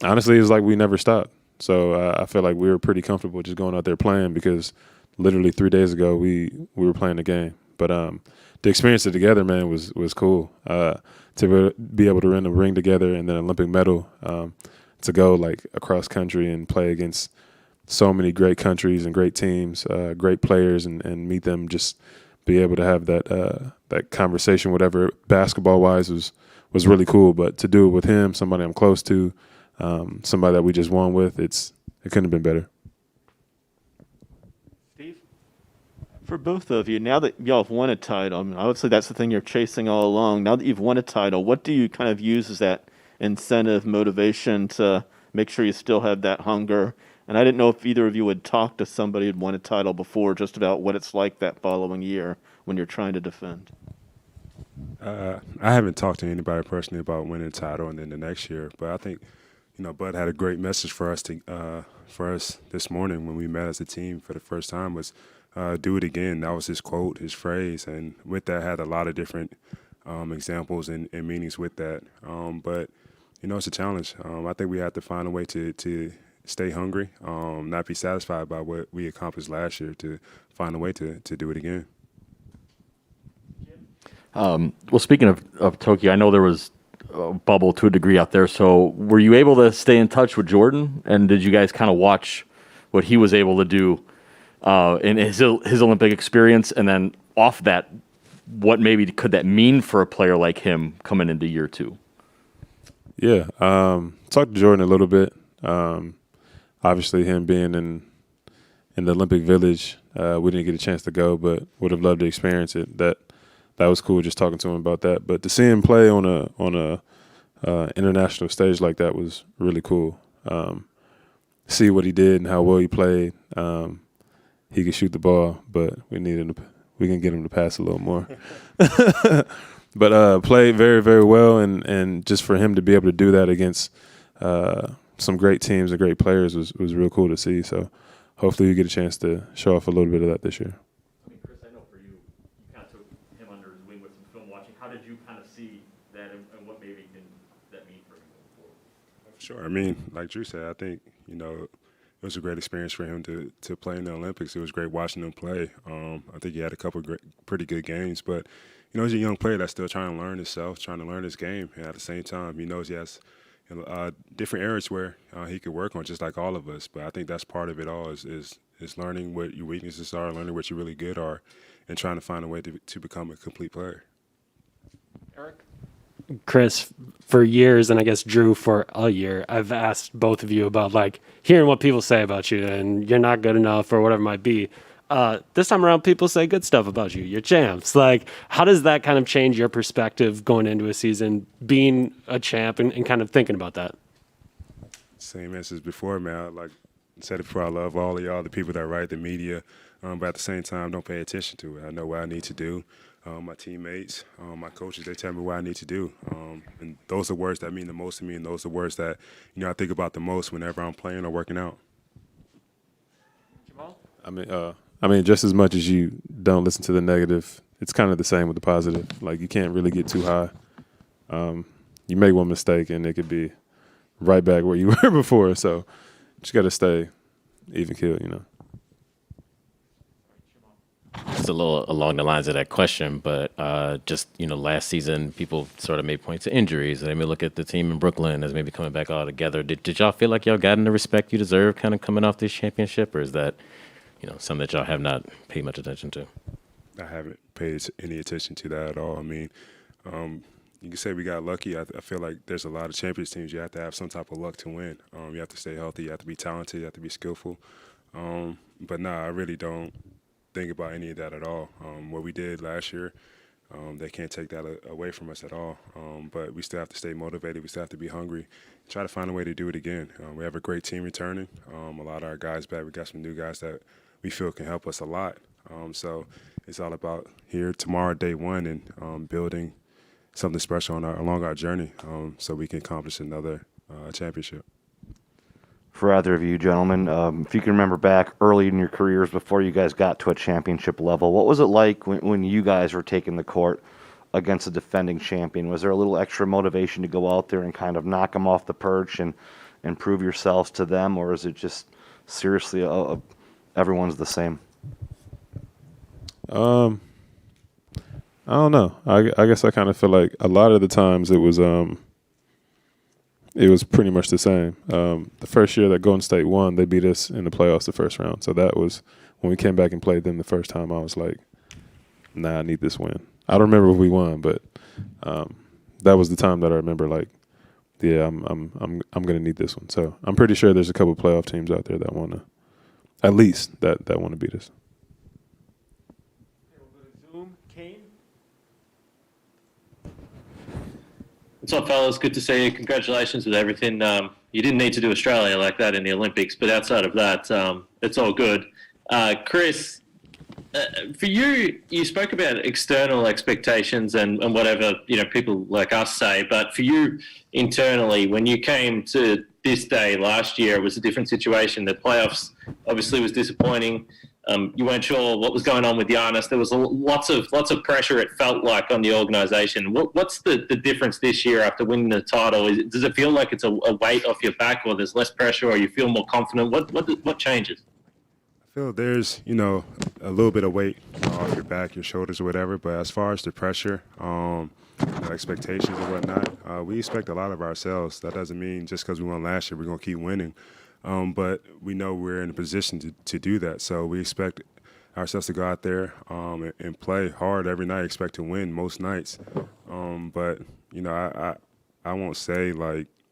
honestly, it's like we never stopped. So I feel like we were pretty comfortable just going out there playing because literally 3 days ago we were playing the game. But the experience of together, man, was cool. To be able to win a ring together and then an Olympic medal, to go like across country and play against so many great countries and great teams, great players, and meet them, just be able to have that conversation, whatever basketball-wise was really cool. But to do it with him, somebody I'm close to, somebody that we just won with, it couldn't have been better. For both of you, now that y'all have won a title, I mean, obviously that's the thing you're chasing all along. Now that you've won a title, what do you kind of use as that incentive, motivation to make sure you still have that hunger? And I didn't know if either of you had talked to somebody who'd won a title before, just about what it's like that following year when you're trying to defend. I haven't talked to anybody personally about winning a title and then the next year, but I think, Bud had a great message for us this morning when we met as a team for the first time was do it again. That was his quote, his phrase, and with that had a lot of different examples and meanings with that. But it's a challenge. I think we have to find a way to stay hungry, not be satisfied by what we accomplished last year, to find a way to do it again. Well, speaking of Tokyo, I know there was a bubble to a degree out there. So were you able to stay in touch with Jordan? And did you guys kind of watch what he was able to do in his Olympic experience? And then off that, what maybe could that mean for a player like him coming into year two? Yeah, talked to Jordan a little bit. Obviously, him being in the Olympic Village, we didn't get a chance to go, but would have loved to experience it. That was cool, just talking to him about that. But to see him play on a international stage like that was really cool. See what he did and how well he played. He could shoot the ball, but we can get him to pass a little more. But played very, very well, and just for him to be able to do that against some great teams and great players was real cool to see. So hopefully you get a chance to show off a little bit of that this year. I mean, Chris, I know for you kind of took him Sure. I mean, like Jrue said, I think, it was a great experience for him to play in the Olympics. It was great watching him play. I think he had a couple of pretty good games, but, he's a young player that's still trying to learn himself, trying to learn his game. And at the same time, he knows he has different areas where he could work on, just like all of us. But I think that's part of it all is learning what your weaknesses are, learning what you really good are, and trying to find a way to become a complete player. Eric? Khris, for years, and I guess Jrue for a year, I've asked both of you about hearing what people say about you and you're not good enough or whatever it might be. This time around, people say good stuff about you. You're champs. How does that kind of change your perspective going into a season, being a champ and kind of thinking about that? Same answers before, man. Like I said it before, I love all of y'all, the people that write, the media, but at the same time, don't pay attention to it. I know what I need to do. My teammates, my coaches, they tell me what I need to do. And those are words that mean the most to me, and those are words that, I think about the most whenever I'm playing or working out. Jamal? I mean, just as much as you don't listen to the negative, it's kind of the same with the positive. You can't really get too high. You make one mistake, and it could be right back where you were before. So just got to stay even keeled, It's a little along the lines of that question, but last season people sort of made points to injuries. They may look at the team in Brooklyn as maybe coming back all together. Did y'all feel like y'all gotten the respect you deserve kind of coming off this championship, or is that something that y'all have not paid much attention to? I haven't paid any attention to that at all. I mean, you can say we got lucky. I feel like there's a lot of Champions teams. You have to have some type of luck to win. You have to stay healthy. You have to be talented. You have to be skillful. But I really don't think about any of that at all. What we did last year, they can't take that away from us at all. But we still have to stay motivated. We still have to be hungry. Try to find a way to do it again. We have a great team returning. A lot of our guys back. We got some new guys that we feel can help us a lot. So it's all about here tomorrow, day one, and building something special along our journey so we can accomplish another championship. For either of you gentlemen, if you can remember back early in your careers before you guys got to a championship level, what was it like when you guys were taking the court against a defending champion? Was there a little extra motivation to go out there and kind of knock them off the perch and prove yourselves to them, or is it just seriously everyone's the same? I don't know. I guess I kind of feel like a lot of the times it was pretty much the same. The first year that Golden State won, they beat us in the playoffs the first round. So that was when we came back and played them the first time. I was like, I need this win. I don't remember if we won, but that was the time that I remember. I'm gonna need this one. So I'm pretty sure there's a couple of playoff teams out there that want to, at least that want to beat us. What's up, fellas? Good to see you. Congratulations with everything. You didn't need to do Australia like that in the Olympics, but outside of that, it's all good. Khris, for you, you spoke about external expectations and whatever people like us say, but for you internally, when you came to this day last year, it was a different situation. The playoffs obviously was disappointing. You weren't sure what was going on with Giannis. There was lots of pressure, it felt like, on the organization. What's the difference this year after winning the title? Does it feel like it's a weight off your back, or there's less pressure, or you feel more confident? What changes? I feel there's, a little bit of weight off your back, your shoulders or whatever. But as far as the pressure, expectations and whatnot, we expect a lot of ourselves. That doesn't mean just because we won last year, we're going to keep winning. But we know we're in a position to do that. So we expect ourselves to go out there and play hard every night, expect to win most nights. But, I won't say,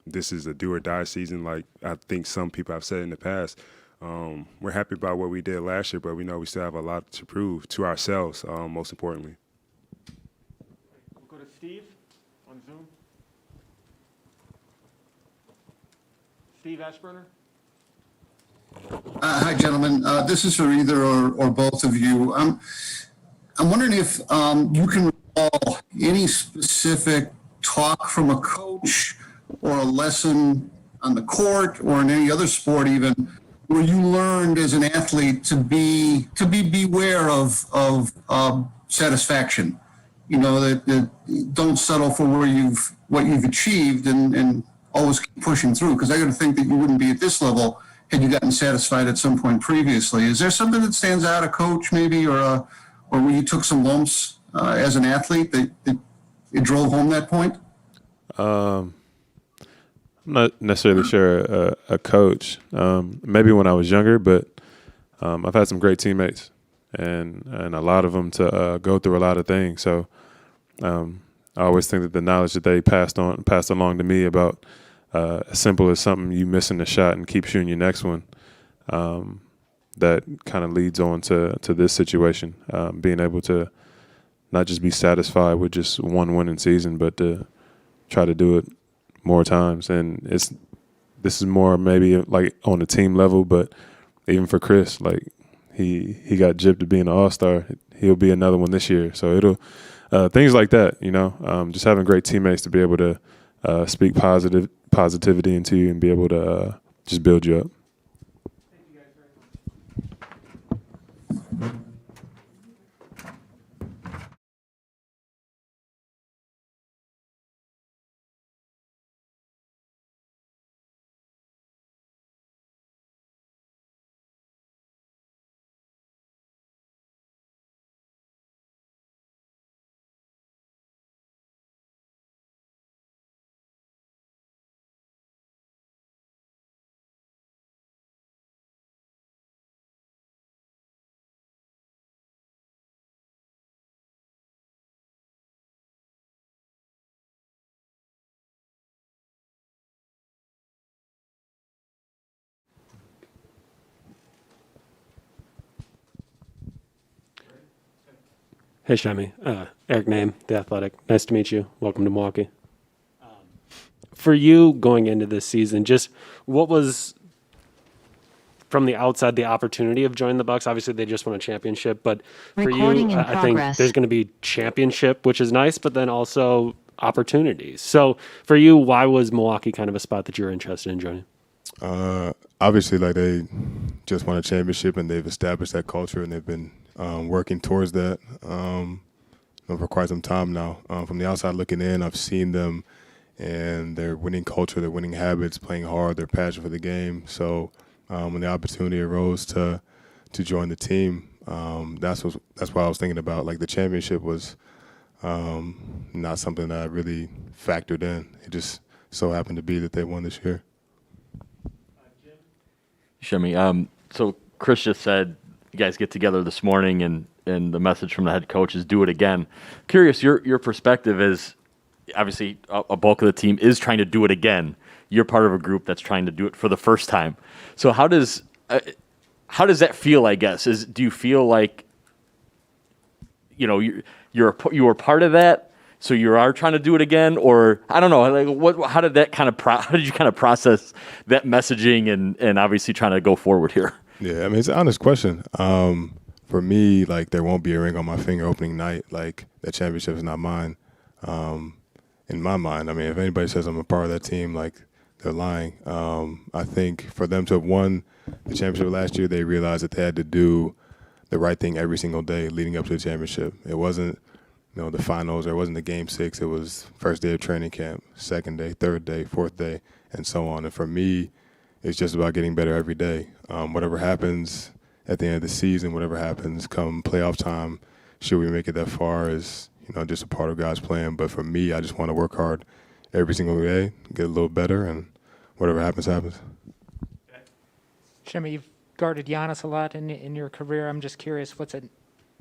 this is a do-or-die season like I think some people have said in the past. We're happy about what we did last year, but we know we still have a lot to prove to ourselves, most importantly. We'll go to Steve on Zoom. Steve Ashburner. Hi, gentlemen. This is for either or both of you. I'm wondering if you can recall any specific talk from a coach or a lesson on the court or in any other sport even where you learned as an athlete to beware of satisfaction. That don't settle for what you've achieved and always keep pushing through? Because I got to think that you wouldn't be at this level had you gotten satisfied at some point previously. Is there something that stands out, a coach maybe, or where you took some lumps as an athlete that it drove home that point? I'm not necessarily sure a coach. Maybe when I was younger, but I've had some great teammates and a lot of them to go through a lot of things. So I always think that the knowledge that they passed along to me about as simple as something you missing a shot and keep shooting your next one, that kind of leads on to this situation, being able to not just be satisfied with just one winning season, but to try to do it more times. And this is more maybe like on the team level, but even for Khris, like he got gypped to being an all-star. He'll be another one this year. So it'll things like that, just having great teammates to be able to speak positivity into you and be able to just build you up. Hey, Shemi. Eric Name, The Athletic. Nice to meet you. Welcome to Milwaukee. For you going into this season, just what was, from the outside, the opportunity of joining the Bucks? Obviously, they just won a championship, but for Recording you, in I think progress. there's going to be championship, which is nice, but then also opportunities. So for you, why was Milwaukee kind of a spot that you were interested in joining? Obviously, like they just won a championship and they've established that culture and they've been working towards that for quite some time now. From the outside looking in, I've seen them and their winning culture, their winning habits, playing hard, their passion for the game. So when the opportunity arose to join the team, that's what I was thinking about. Like the championship was not something that I really factored in. It just so happened to be that they won this year. Shemi, so Khris just said you guys get together this morning and the message from the head coach is do it again. Curious, your perspective is obviously a bulk of the team is trying to do it again. You're part of a group that's trying to do it for the first time. So how does that feel, I guess? Do you feel like you were part of that, so you are trying to do it again, or I don't know, like how did that how did you kind of process that messaging and obviously trying to go forward here? Yeah, I mean it's an honest question. For me, like there won't be a ring on my finger opening night. Like that championship is not mine. In my mind, I mean, if anybody says I'm a part of that team, like they're lying. I think for them to have won the championship last year, they realized that they had to do the right thing every single day leading up to the championship. It wasn't, the finals, or it wasn't the game 6. It was first day of training camp, second day, third day, fourth day, and so on. And for me, it's just about getting better every day. Whatever happens at the end of the season, whatever happens come playoff time, should we make it that far is, just a part of God's plan. But for me, I just want to work hard every single day, get a little better, and whatever happens, happens. Shemi, you've guarded Giannis a lot in your career. I'm just curious, what's it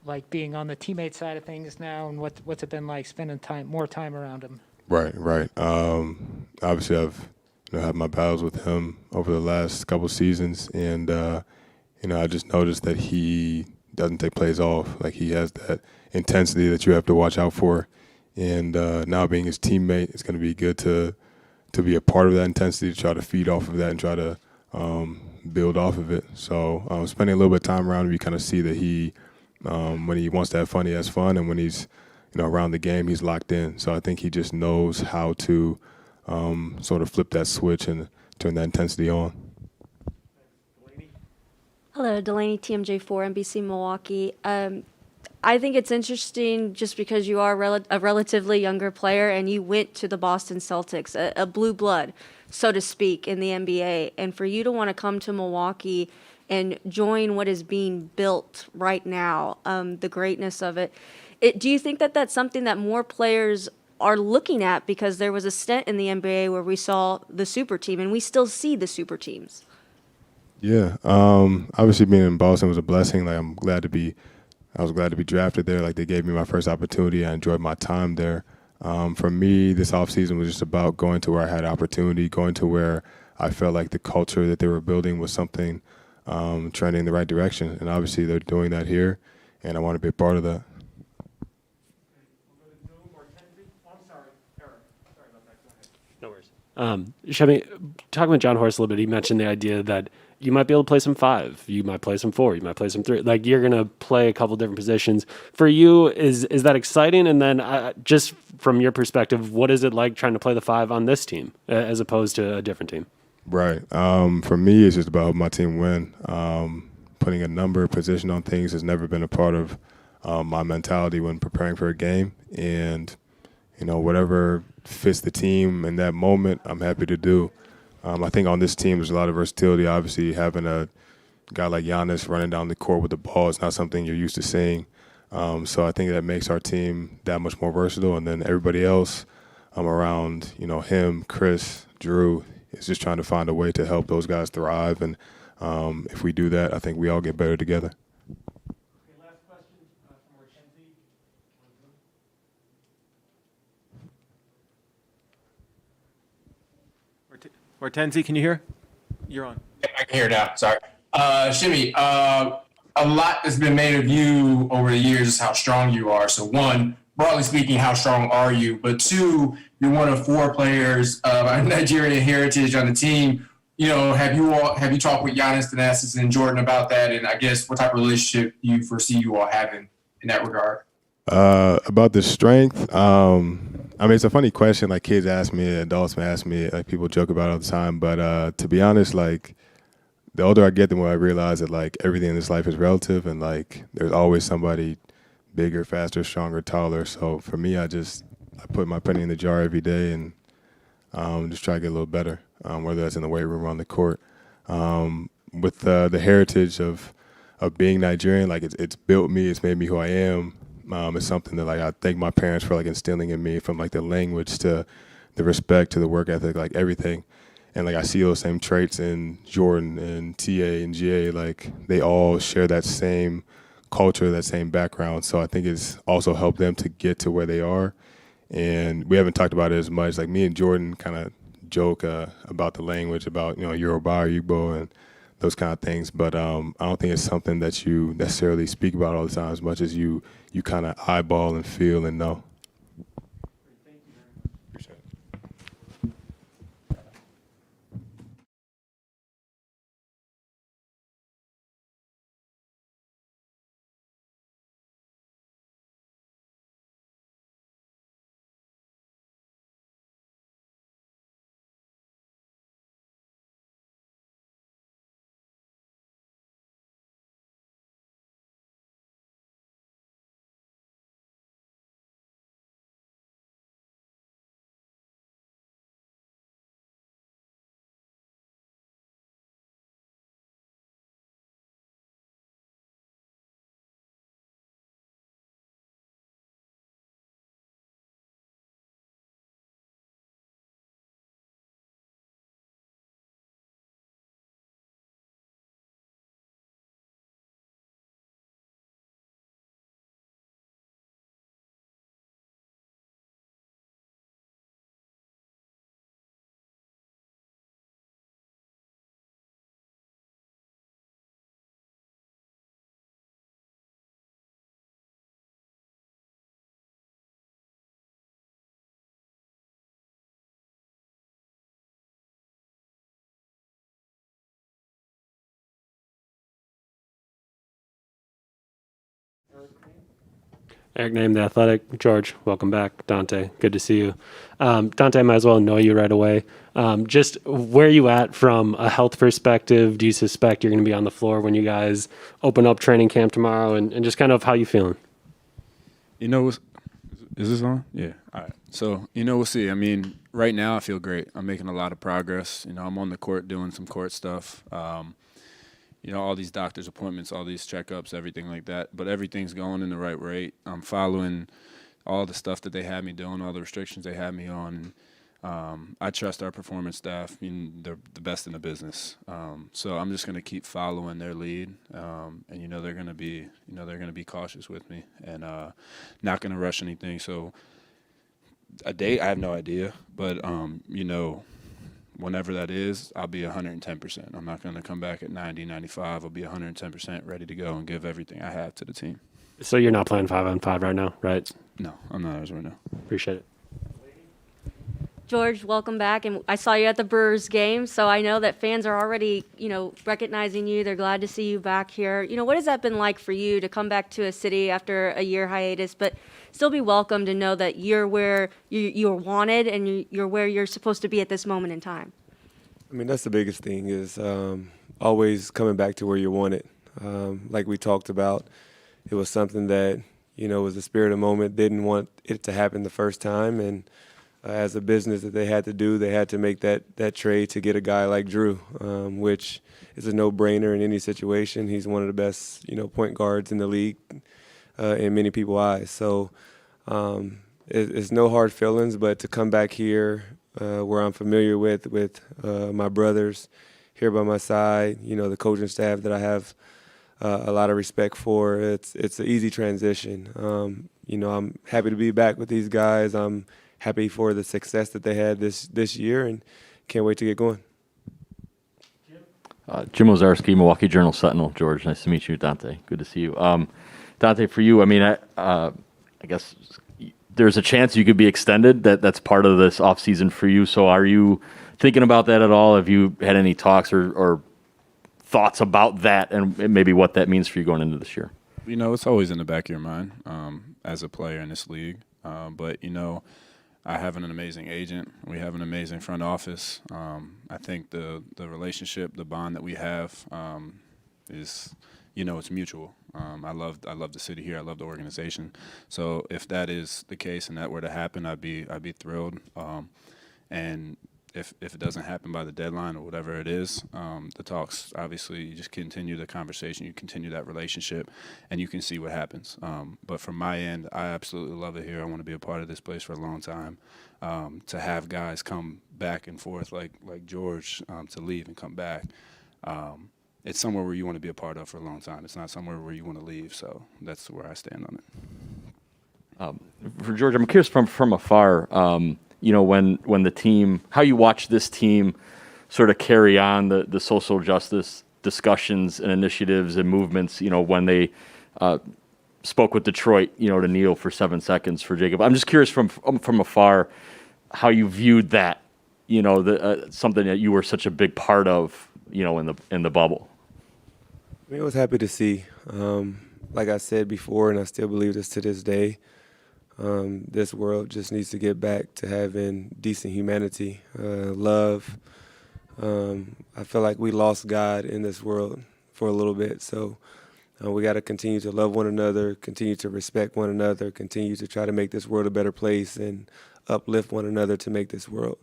like being on the teammate side of things now, and what's it been like spending more time around him? Right. Obviously, I've had my battles with him over the last couple seasons, and I just noticed that he doesn't take plays off. Like he has that intensity that you have to watch out for, and now being his teammate, it's going to be good to be a part of that intensity, to try to feed off of that and try to build off of it. So spending a little bit of time around him, you kind of see that he, when he wants to have fun, he has fun, and when he's around the game, he's locked in. So I think he just knows how to sort of flip that switch and turn that intensity on. Hello, Delaney, TMJ4, NBC Milwaukee. I think it's interesting just because you are a relatively younger player and you went to the Boston Celtics, a blue blood, so to speak, in the NBA. And for you to want to come to Milwaukee and join what is being built right now, the greatness of it, do you think that that's something that more players are looking at? Because there was a stint in the NBA where we saw the super team, and we still see the super teams. Yeah, obviously being in Boston was a blessing. Like I was glad to be drafted there. Like they gave me my first opportunity. I enjoyed my time there. For me, this offseason was just about going to where I had opportunity, going to where I felt like the culture that they were building was something trending in the right direction. And obviously they're doing that here, and I want to be a part of that. No worries. Shemi, talking with Jon Horst a little bit, he mentioned the idea that you might be able to play some 5, you might play some 4, you might play some 3. Like you're gonna play a couple different positions. For you, is that exciting? And then just from your perspective, what is it like trying to play the 5 on this team as opposed to a different team? Right. For me, it's just about helping my team win. Putting a number, position on things has never been a part of my mentality when preparing for a game. And whatever fits the team in that moment, I'm happy to do. I think on this team, there's a lot of versatility. Obviously, having a guy like Giannis running down the court with the ball is not something you're used to seeing. So I think that makes our team that much more versatile. And then everybody else around, him, Khris, Jrue, is just trying to find a way to help those guys thrive. And if we do that, I think we all get better together. Hortense, can you hear? You're on. Yeah, I can hear now. Sorry. Shimmy, a lot has been made of you over the years, just how strong you are. So one, broadly speaking, how strong are you? But two, you're one of 4 players of Nigerian heritage on the team. Have you talked with Giannis Antetokounmpo and Jordan about that? And I guess what type of relationship do you foresee you all having in that regard? About the strength, it's a funny question. Like kids ask me, adults may ask me, like people joke about it all the time. But to be honest, like the older I get, the more I realize that like everything in this life is relative, and like there's always somebody bigger, faster, stronger, taller. So for me, I put my penny in the jar every day and just try to get a little better, whether that's in the weight room or on the court. With the heritage of being Nigerian, like it's built me, it's made me who I am. It's something that like I thank my parents for like instilling in me, from like the language to the respect to the work ethic, like everything. And like I see those same traits in Jordan and TA and GA, like they all share that same culture, that same background. So I think it's also helped them to get to where they are. And we haven't talked about it as much. Like me and Jordan kind of joke about the language, about Yoruba or Igbo and those kind of things. But I don't think it's something that you necessarily speak about all the time as much as you kind of eyeball and feel and know. Eric Name, The Athletic. George, welcome back. Dante, good to see you. Dante, I might as well know you right away. Just where are you at from a health perspective? Do you suspect you're going to be on the floor when you guys open up training camp tomorrow? And just kind of how you feeling? You know, is this on? Yeah. All right. So, we'll see. I mean, right now I feel great. I'm making a lot of progress. I'm on the court doing some court stuff. All these doctor's appointments, all these checkups, everything like that. But everything's going in the right rate. I'm following all the stuff that they had me doing, all the restrictions they had me on. I trust our performance staff. They're the best in the business. So I'm just going to keep following their lead. And they're going to be cautious with me and not going to rush anything. So a date, I have no idea, but whenever that is, I'll be 110%. I'm not going to come back at 90, 95. I'll be 110% ready to go and give everything I have to the team. So you're not playing 5-on-5 right now, right? No, I'm not as right now. Appreciate it. George, welcome back. And I saw you at the Brewers game, so I know that fans are already, recognizing you. They're glad to see you back here. What has that been like for you to come back to a city after a year hiatus, but still be welcome to know that you're where you're wanted and you're where you're supposed to be at this moment in time? I mean, that's the biggest thing is always coming back to where you're wanted. Like we talked about, it was something that, was the spirit of the moment, didn't want it to happen the first time, and as a business that they had to do, they had to make that trade to get a guy like Jrue, which is a no-brainer in any situation. He's one of the best, point guards in the league in many people's eyes. So it's no hard feelings, but to come back here where I'm familiar with my brothers here by my side, the coaching staff that I have a lot of respect for, it's an easy transition. I'm happy to be back with these guys. I'm happy for the success that they had this year and can't wait to get going. Jim Ozarski, Milwaukee Journal Sentinel. George, nice to meet you. Dante, good to see you. Dante, for you, I mean, I guess there's a chance you could be extended. That's part of this offseason for you. So are you thinking about that at all? Have you had any talks or thoughts about that and maybe what that means for you going into this year? It's always in the back of your mind as a player in this league. But I have an amazing agent. We have an amazing front office. I think the relationship, the bond that we have is, it's mutual. I love the city here. I love the organization. So if that is the case and that were to happen, I'd be thrilled. And if it doesn't happen by the deadline or whatever it is, the talks, obviously, you just continue the conversation, you continue that relationship, and you can see what happens. But from my end, I absolutely love it here. I want to be a part of this place for a long time. To have guys come back and forth like George, to leave and come back, it's somewhere where you want to be a part of for a long time. It's not somewhere where you want to leave, so that's where I stand on it. For George, I'm curious from afar, when the team, how you watch this team sort of carry on the social justice discussions and initiatives and movements, when they spoke with Detroit, to kneel for 7 seconds for Jacob. I'm just curious from afar how you viewed that, something that you were such a big part of, in the bubble. I mean, I was happy to see, like I said before, and I still believe this to this day, this world just needs to get back to having decent humanity, love. I feel like we lost God in this world for a little bit, so we got to continue to love one another, continue to respect one another, continue to try to make this world a better place and uplift one another to make this world.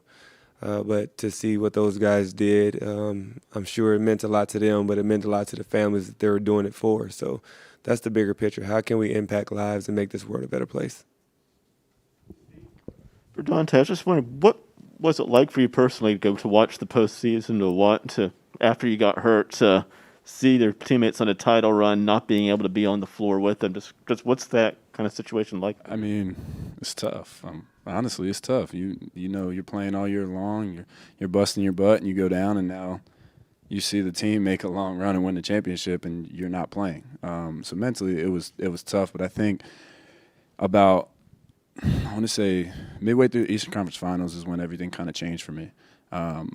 But to see what those guys did, I'm sure it meant a lot to them, but it meant a lot to the families that they were doing it for. So that's the bigger picture. How can we impact lives and make this world a better place? For Dante, I was just wondering, what was it like for you personally to go to watch the postseason, after you got hurt, to see their teammates on a title run, not being able to be on the floor with them? Just what's that kind of situation like? I mean, it's tough. Honestly, it's tough. You're playing all year long. You're busting your butt, and you go down, and now you see the team make a long run and win the championship, and you're not playing. So mentally, it was tough. But I think about, I want to say, midway through the Eastern Conference Finals is when everything kind of changed for me. I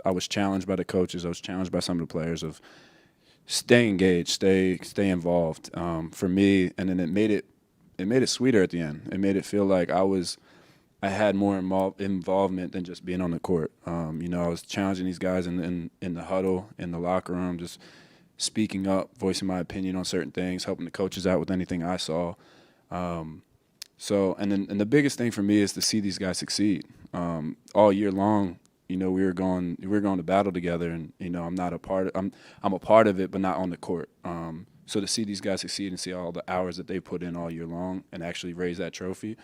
was challenged by the coaches. I was challenged by some of the players of stay engaged, stay involved. For me, and then it made it sweeter at the end. It made it feel like I had more involvement than just being on the court. I was challenging these guys in the huddle, in the locker room, just speaking up, voicing my opinion on certain things, helping the coaches out with anything I saw. So, and the biggest thing for me is to see these guys succeed. All year long, we were going to battle together, and I'm a part of it, but not on the court. So to see these guys succeed and see all the hours that they put in all year long and actually raise that trophy,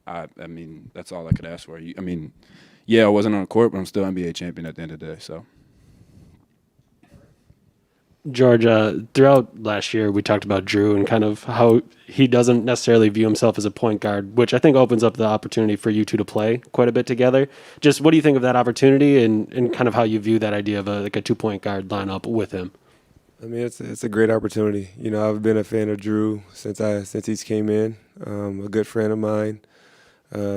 I mean, that's all I could ask for. I wasn't on the court, but I'm still NBA champion at the end of the day. So. George, throughout last year, we talked about Jrue and kind of how he doesn't necessarily view himself as a point guard, which I think opens up the opportunity for you two to play quite a bit together. Just what do you think of that opportunity and kind of how you view that idea of a 2-point guard lineup with him? I mean, it's a great opportunity. I've been a fan of Jrue since he came in. A good friend of mine,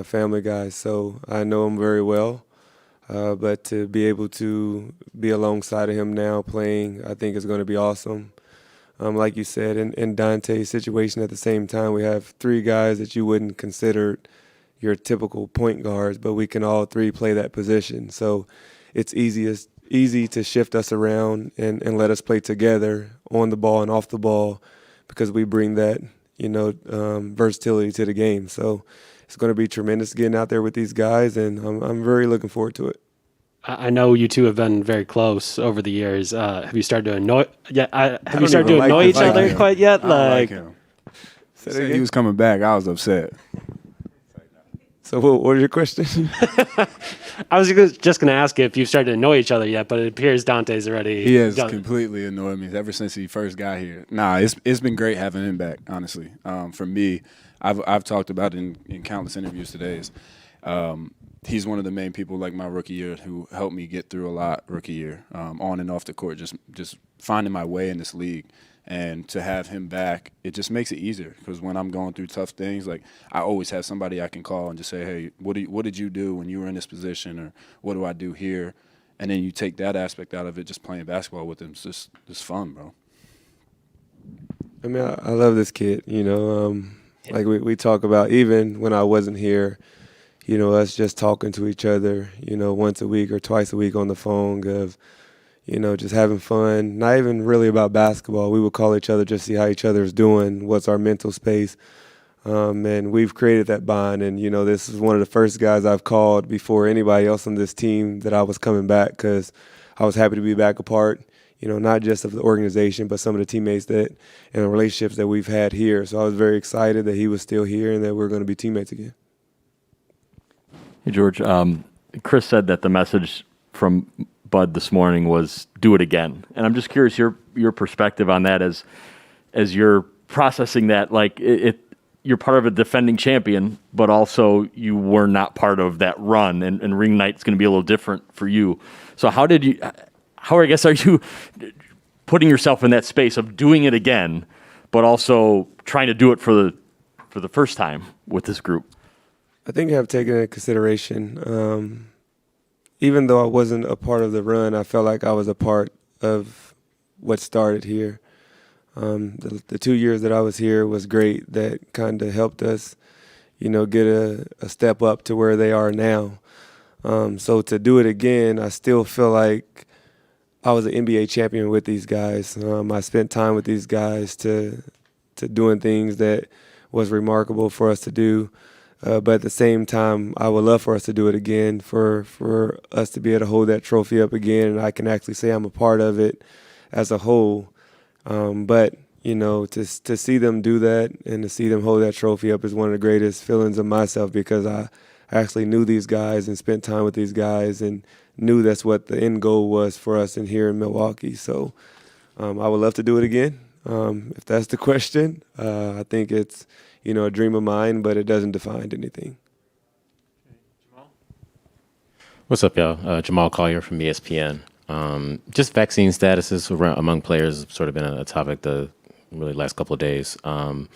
family guy, so I know him very well. But to be able to be alongside of him now playing, I think is going to be awesome. Like you said, in Dante's situation at the same time, we have 3 guys that you wouldn't consider your typical point guards, but we can all 3 play that position. So it's easy to shift us around and let us play together on the ball and off the ball because we bring that, versatility to the game. So it's going to be tremendous getting out there with these guys, and I'm very looking forward to it. I know you two have been very close over the years. Have you started to annoy? Yeah, have you started to annoy each other quite yet? I like him. Said he was coming back. I was upset. So what was your question? I was just going to ask if you've started to annoy each other yet, but it appears Dante's already. He has done. completely annoyed me ever since he first got here. It's been great having him back. Honestly, for me, I've talked about it in countless interviews today. He's one of the main people, like my rookie year, who helped me get through a lot rookie year, on and off the court, just finding my way in this league. And to have him back, it just makes it easier because when I'm going through tough things, like I always have somebody I can call and just say, hey, what did you do when you were in this position, or what do I do here? And then you take that aspect out of it, just playing basketball with him. It's just fun, bro. I mean, I love this kid, like we talk about, even when I wasn't here, us just talking to each other, once a week or twice a week on the phone of, just having fun, not even really about basketball. We would call each other just see how each other's doing, what's our mental space. And we've created that bond. And, this is one of the first guys I've called before anybody else on this team that I was coming back because I was happy to be back a part, not just of the organization, but some of the teammates and the relationships that we've had here. So I was very excited that he was still here and that we're going to be teammates again. Hey, George. Khris said that the message from Bud this morning was do it again. And I'm just curious your perspective on that as you're processing that, like you're part of a defending champion, but also you were not part of that run, and ring night's going to be a little different for you. So how I guess are you putting yourself in that space of doing it again, but also trying to do it for the first time with this group? I think I've taken into consideration, even though I wasn't a part of the run, I felt like I was a part of what started here. The 2 years that I was here was great. That kind of helped us, get a step up to where they are now. So to do it again, I still feel like I was an NBA champion with these guys. I spent time with these guys to doing things that was remarkable for us to do. But at the same time, I would love for us to do it again, for us to be able to hold that trophy up again, and I can actually say I'm a part of it as a whole. But, to see them do that and to see them hold that trophy up is one of the greatest feelings of myself because I actually knew these guys and spent time with these guys and knew that's what the end goal was for us in here in Milwaukee. So I would love to do it again. If that's the question, I think it's, a dream of mine, but it doesn't define anything. What's up, y'all? Jamal Collier from ESPN. Just vaccine statuses among players has sort of been a topic the really last couple of days. Kind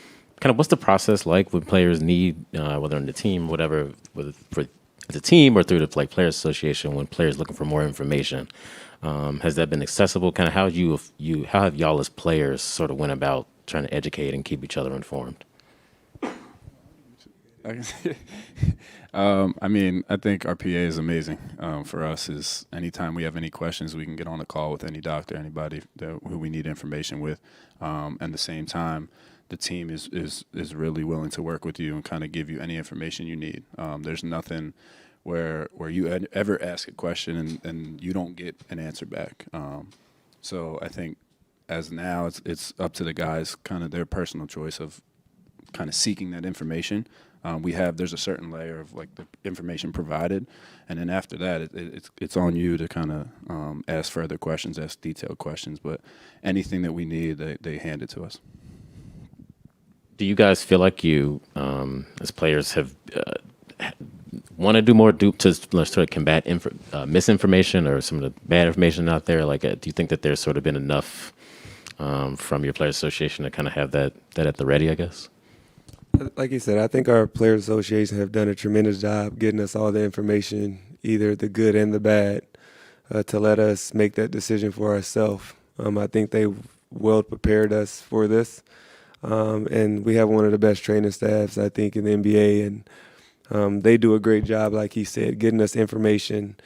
of what's the process like when players need, whether on the team, whatever, whether for the team or through the Players Association, when players looking for more information? Has that been accessible? Kind of how have y'all as players sort of went about trying to educate and keep each other informed? I think our PA is amazing. For us, is anytime we have any questions, we can get on a call with any doctor, anybody who we need information with. At the same time, the team is really willing to work with you and kind of give you any information you need. There's nothing where you ever ask a question and you don't get an answer back. So I think as now it's up to the guys, kind of their personal choice of kind of seeking that information. There's a certain layer of like the information provided, and then after that it's on you to kind of ask further questions, ask detailed questions. But anything that we need, they hand it to us. Do you guys feel like you, as players, have want to do more to sort of combat misinformation or some of the bad information out there? Like, do you think that there's sort of been enough from your Players Association to kind of have that at the ready, I guess? Like you said, I think our Players Association have done a tremendous job getting us all the information, either the good and the bad, to let us make that decision for ourselves. I think they well prepared us for this. And we have one of the best training staffs, I think, in the NBA. And they do a great job, like he said, getting us information,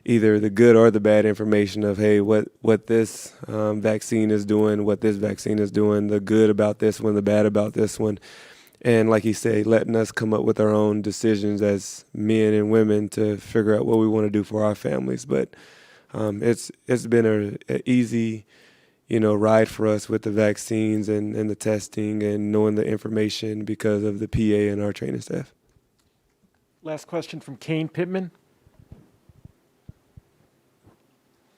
either the good or the bad information of, hey, what this vaccine is doing, what this vaccine is doing, the good about this one, the bad about this one. And like he said, letting us come up with our own decisions as men and women to figure out what we want to do for our families. But it's been an easy, ride for us with the vaccines and the testing and knowing the information because of the PA and our training staff. Last question from Kane Pittman.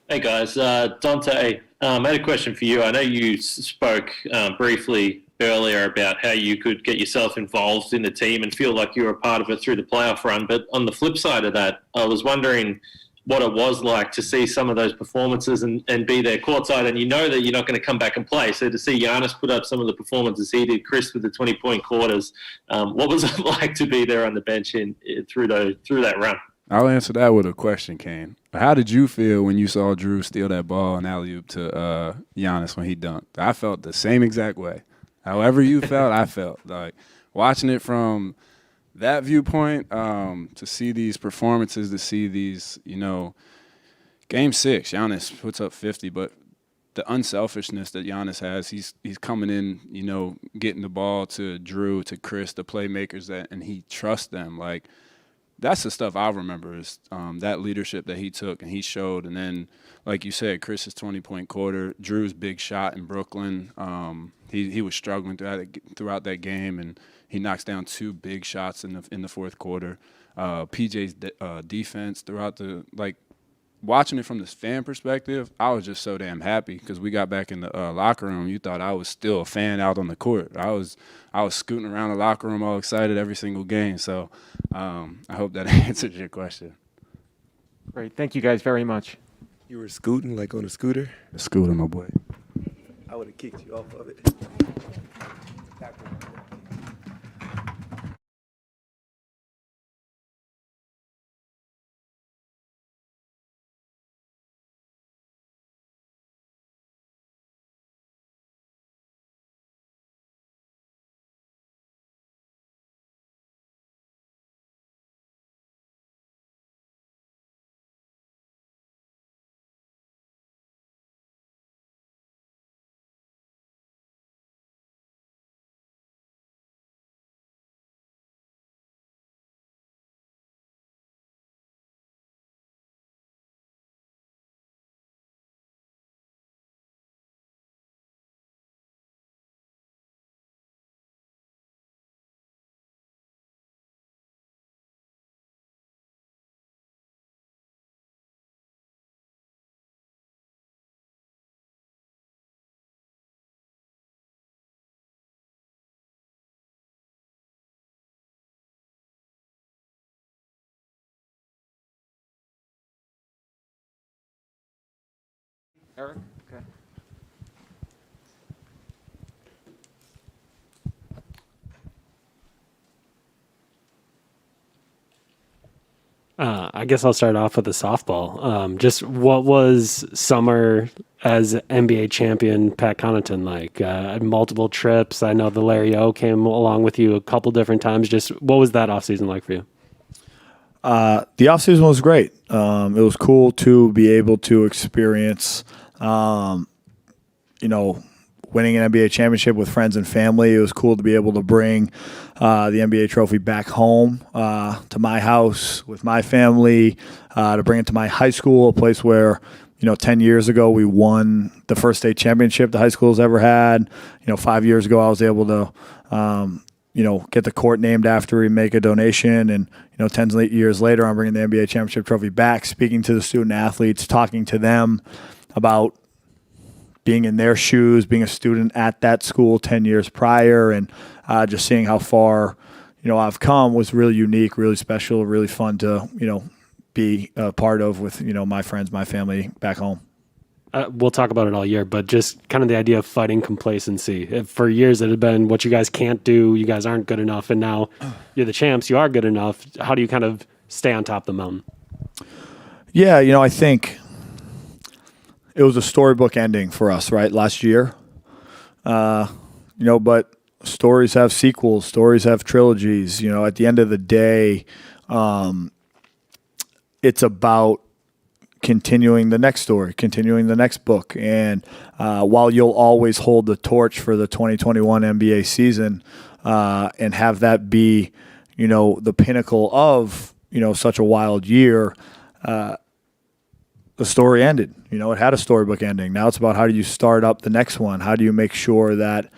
Hey guys, Dante, I had a question for you. I know you spoke briefly earlier about how you could get yourself involved in the team and feel like you were a part of it through the playoff run. But on the flip side of that, I was wondering what it was like to see some of those performances and be there courtside, and you know that you're not going to come back and play. So to see Giannis put up some of the performances he did, Khris with the 20-point quarters, what was it like to be there on the bench through that run? I'll answer that with a question, Kane. How did you feel when you saw Jrue steal that ball and alley-oop to Giannis when he dunked? I felt the same exact way. However you felt, I felt. Like, watching it from that viewpoint, to see these performances, to see these, Game 6, Giannis puts up 50, but the unselfishness that Giannis has, he's coming in, getting the ball to Jrue, to Khris, the playmakers, and he trusts them. Like, that's the stuff I remember is that leadership that he took and he showed. And then, like you said, Chris's 20-point quarter, Jrue's big shot in Brooklyn. He was struggling throughout that game, and he knocks down 2 big shots in the fourth quarter. PJ's defense throughout watching it from this fan perspective, I was just so damn happy because we got back in the locker room. You thought I was still a fan out on the court. I was scooting around the locker room all excited every single game. So I hope that answered your question. Great. Thank you guys very much. You were scooting like on a scooter? A scooter, my boy. I would have kicked you off of it. Eric? Okay. I guess I'll start off with the softball. Just what was summer as NBA champion Pat Connaughton like? Multiple trips. I know the Larry O came along with you a couple different times. Just what was that offseason like for you? The offseason was great. It was cool to be able to experience, winning an NBA championship with friends and family. It was cool to be able to bring the NBA trophy back home to my house with my family, to bring it to my high school, a place where 10 years ago we won the first state championship the high school's ever had. 5 years ago I was able to get the court named after me, make a donation, and 10 years later I'm bringing the NBA championship trophy back, speaking to the student athletes, talking to them about being in their shoes, being a student at that school 10 years prior, and just seeing how far I've come was really unique, really special, really fun to be a part of with my friends, my family back home. We'll talk about it all year, but just kind of the idea of fighting complacency. For years, it had been what you guys can't do, you guys aren't good enough, and now you're the champs, you are good enough. How do you kind of stay on top of the mountain? Yeah, I think it was a storybook ending for us, right, last year. But stories have sequels, stories have trilogies. At the end of the day, it's about continuing the next story, continuing the next book. And while you'll always hold the torch for the 2021 NBA season and have that be, the pinnacle of, such a wild year, the story ended. It had a storybook ending. Now it's about how do you start up the next one? How do you make sure that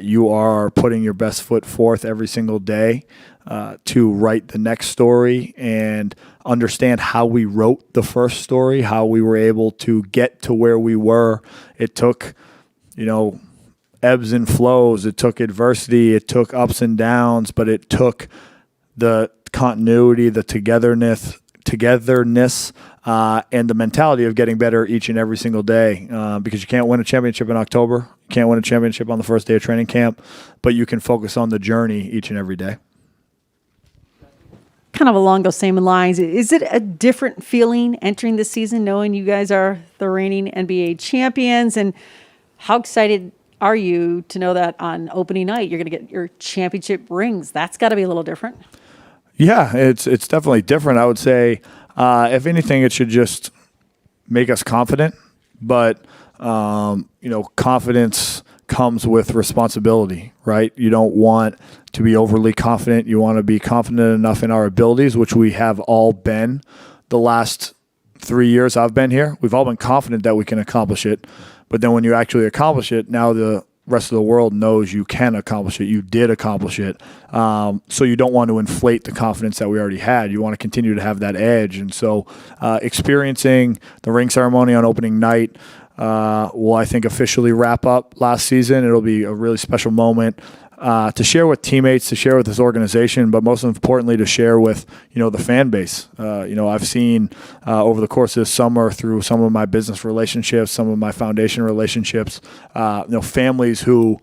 you are putting your best foot forth every single day to write the next story and understand how we wrote the first story, how we were able to get to where we were. It took, ebbs and flows. It took adversity. It took ups and downs, but it took the continuity, the togetherness, and the mentality of getting better each and every single day, because you can't win a championship in October. You can't win a championship on the first day of training camp, but you can focus on the journey each and every day. Kind of along those same lines, is it a different feeling entering the season knowing you guys are the reigning NBA champions? And how excited are you to know that on opening night you're going to get your championship rings? That's got to be a little different. Yeah, it's definitely different. I would say, if anything, it should just make us confident. But, confidence comes with responsibility, right? You don't want to be overly confident. You want to be confident enough in our abilities, which we have all been the last 3 years I've been here. We've all been confident that we can accomplish it. But then when you actually accomplish it, now the rest of the world knows you can accomplish it. You did accomplish it. So you don't want to inflate the confidence that we already had. You want to continue to have that edge. And so experiencing the ring ceremony on opening night will, I think, officially wrap up last season. It'll be a really special moment to share with teammates, to share with this organization, but most importantly to share with the fan base. I've seen over the course of this summer through some of my business relationships, some of my foundation relationships, families who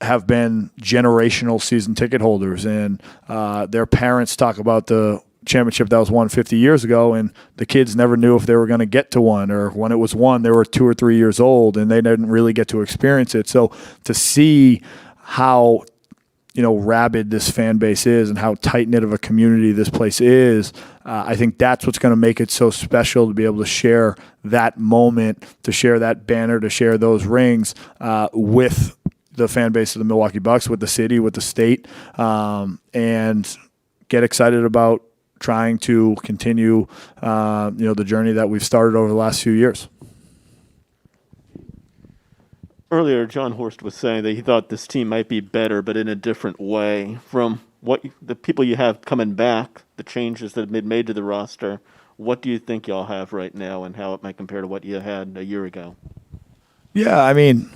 have been generational season ticket holders, and their parents talk about the championship that was won 50 years ago, and the kids never knew if they were going to get to one, or when it was won, they were 2 or 3 years old, and they didn't really get to experience it. So to see how rabid this fan base is and how tight-knit of a community this place is, I think that's what's going to make it so special to be able to share that moment, to share that banner, to share those rings with the fan base of the Milwaukee Bucks, with the city, with the state, and get excited about trying to continue the journey that we've started over the last few years. Earlier, Jon Horst was saying that he thought this team might be better, but in a different way. From the people you have coming back, the changes that have been made to the roster, what do you think y'all have right now, and how it might compare to what you had a year ago? Yeah, I mean,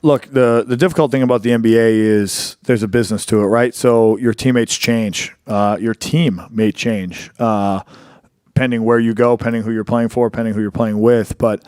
look, the difficult thing about the NBA is there's a business to it, right? So your teammates change. Your team may change. Pending where you go, pending who you're playing for, pending who you're playing with. But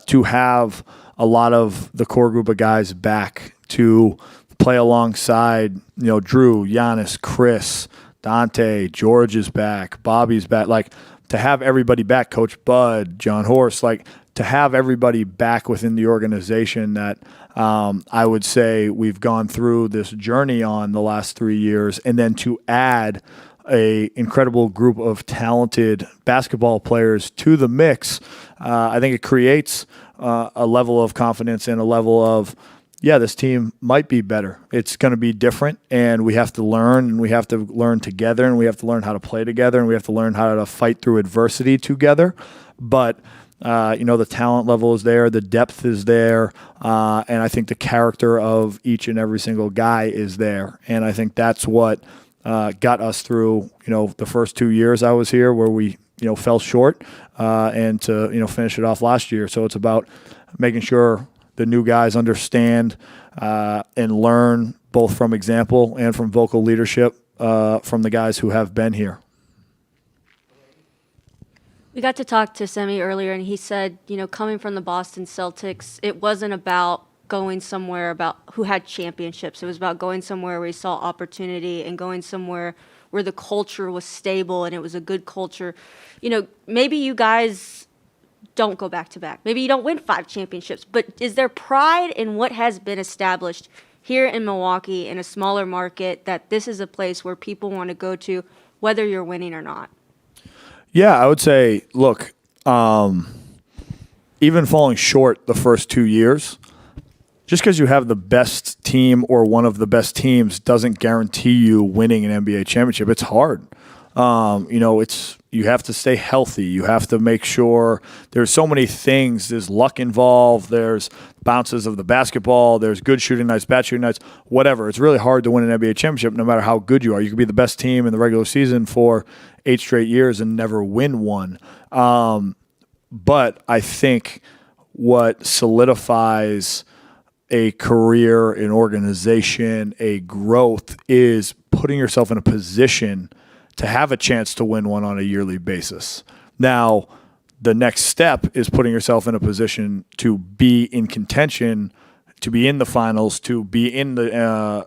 to have a lot of the core group of guys back to play alongside, Jrue, Giannis, Khris, Dante, George is back, Bobby's back. Like, to have everybody back, Coach Bud, Jon Horst, like, to have everybody back within the organization that I would say we've gone through this journey on the last 3 years, and then to add a incredible group of talented basketball players to the mix, I think it creates a level of confidence and a level of, yeah, this team might be better. It's going to be different, and we have to learn, and we have to learn together, and we have to learn how to play together, and we have to learn how to fight through adversity together. But the talent level is there, the depth is there, and I think the character of each and every single guy is there. And I think that's what got us through, the first 2 years I was here where we, fell short, and to, finish it off last year. So it's about making sure the new guys understand and learn both from example and from vocal leadership from the guys who have been here. We got to talk to Semi earlier, and he said, coming from the Boston Celtics, it wasn't about going somewhere about who had championships. It was about going somewhere where he saw opportunity and going somewhere where the culture was stable and it was a good culture. Maybe you guys don't go back to back. Maybe you don't win 5 championships, but is there pride in what has been established here in Milwaukee in a smaller market that this is a place where people want to go to whether you're winning or not? Yeah, I would say, look, even falling short the first 2 years, just because you have the best team or one of the best teams doesn't guarantee you winning an NBA championship. It's hard. You have to stay healthy. You have to make sure there's so many things. There's luck involved. There's bounces of the basketball. There's good shooting nights, bad shooting nights, whatever. It's really hard to win an NBA championship no matter how good you are. You could be the best team in the regular season for 8 straight years and never win one. But I think what solidifies a career, an organization, a growth is putting yourself in a position to have a chance to win one on a yearly basis. Now, the next step is putting yourself in a position to be in contention, to be in the finals, to be in the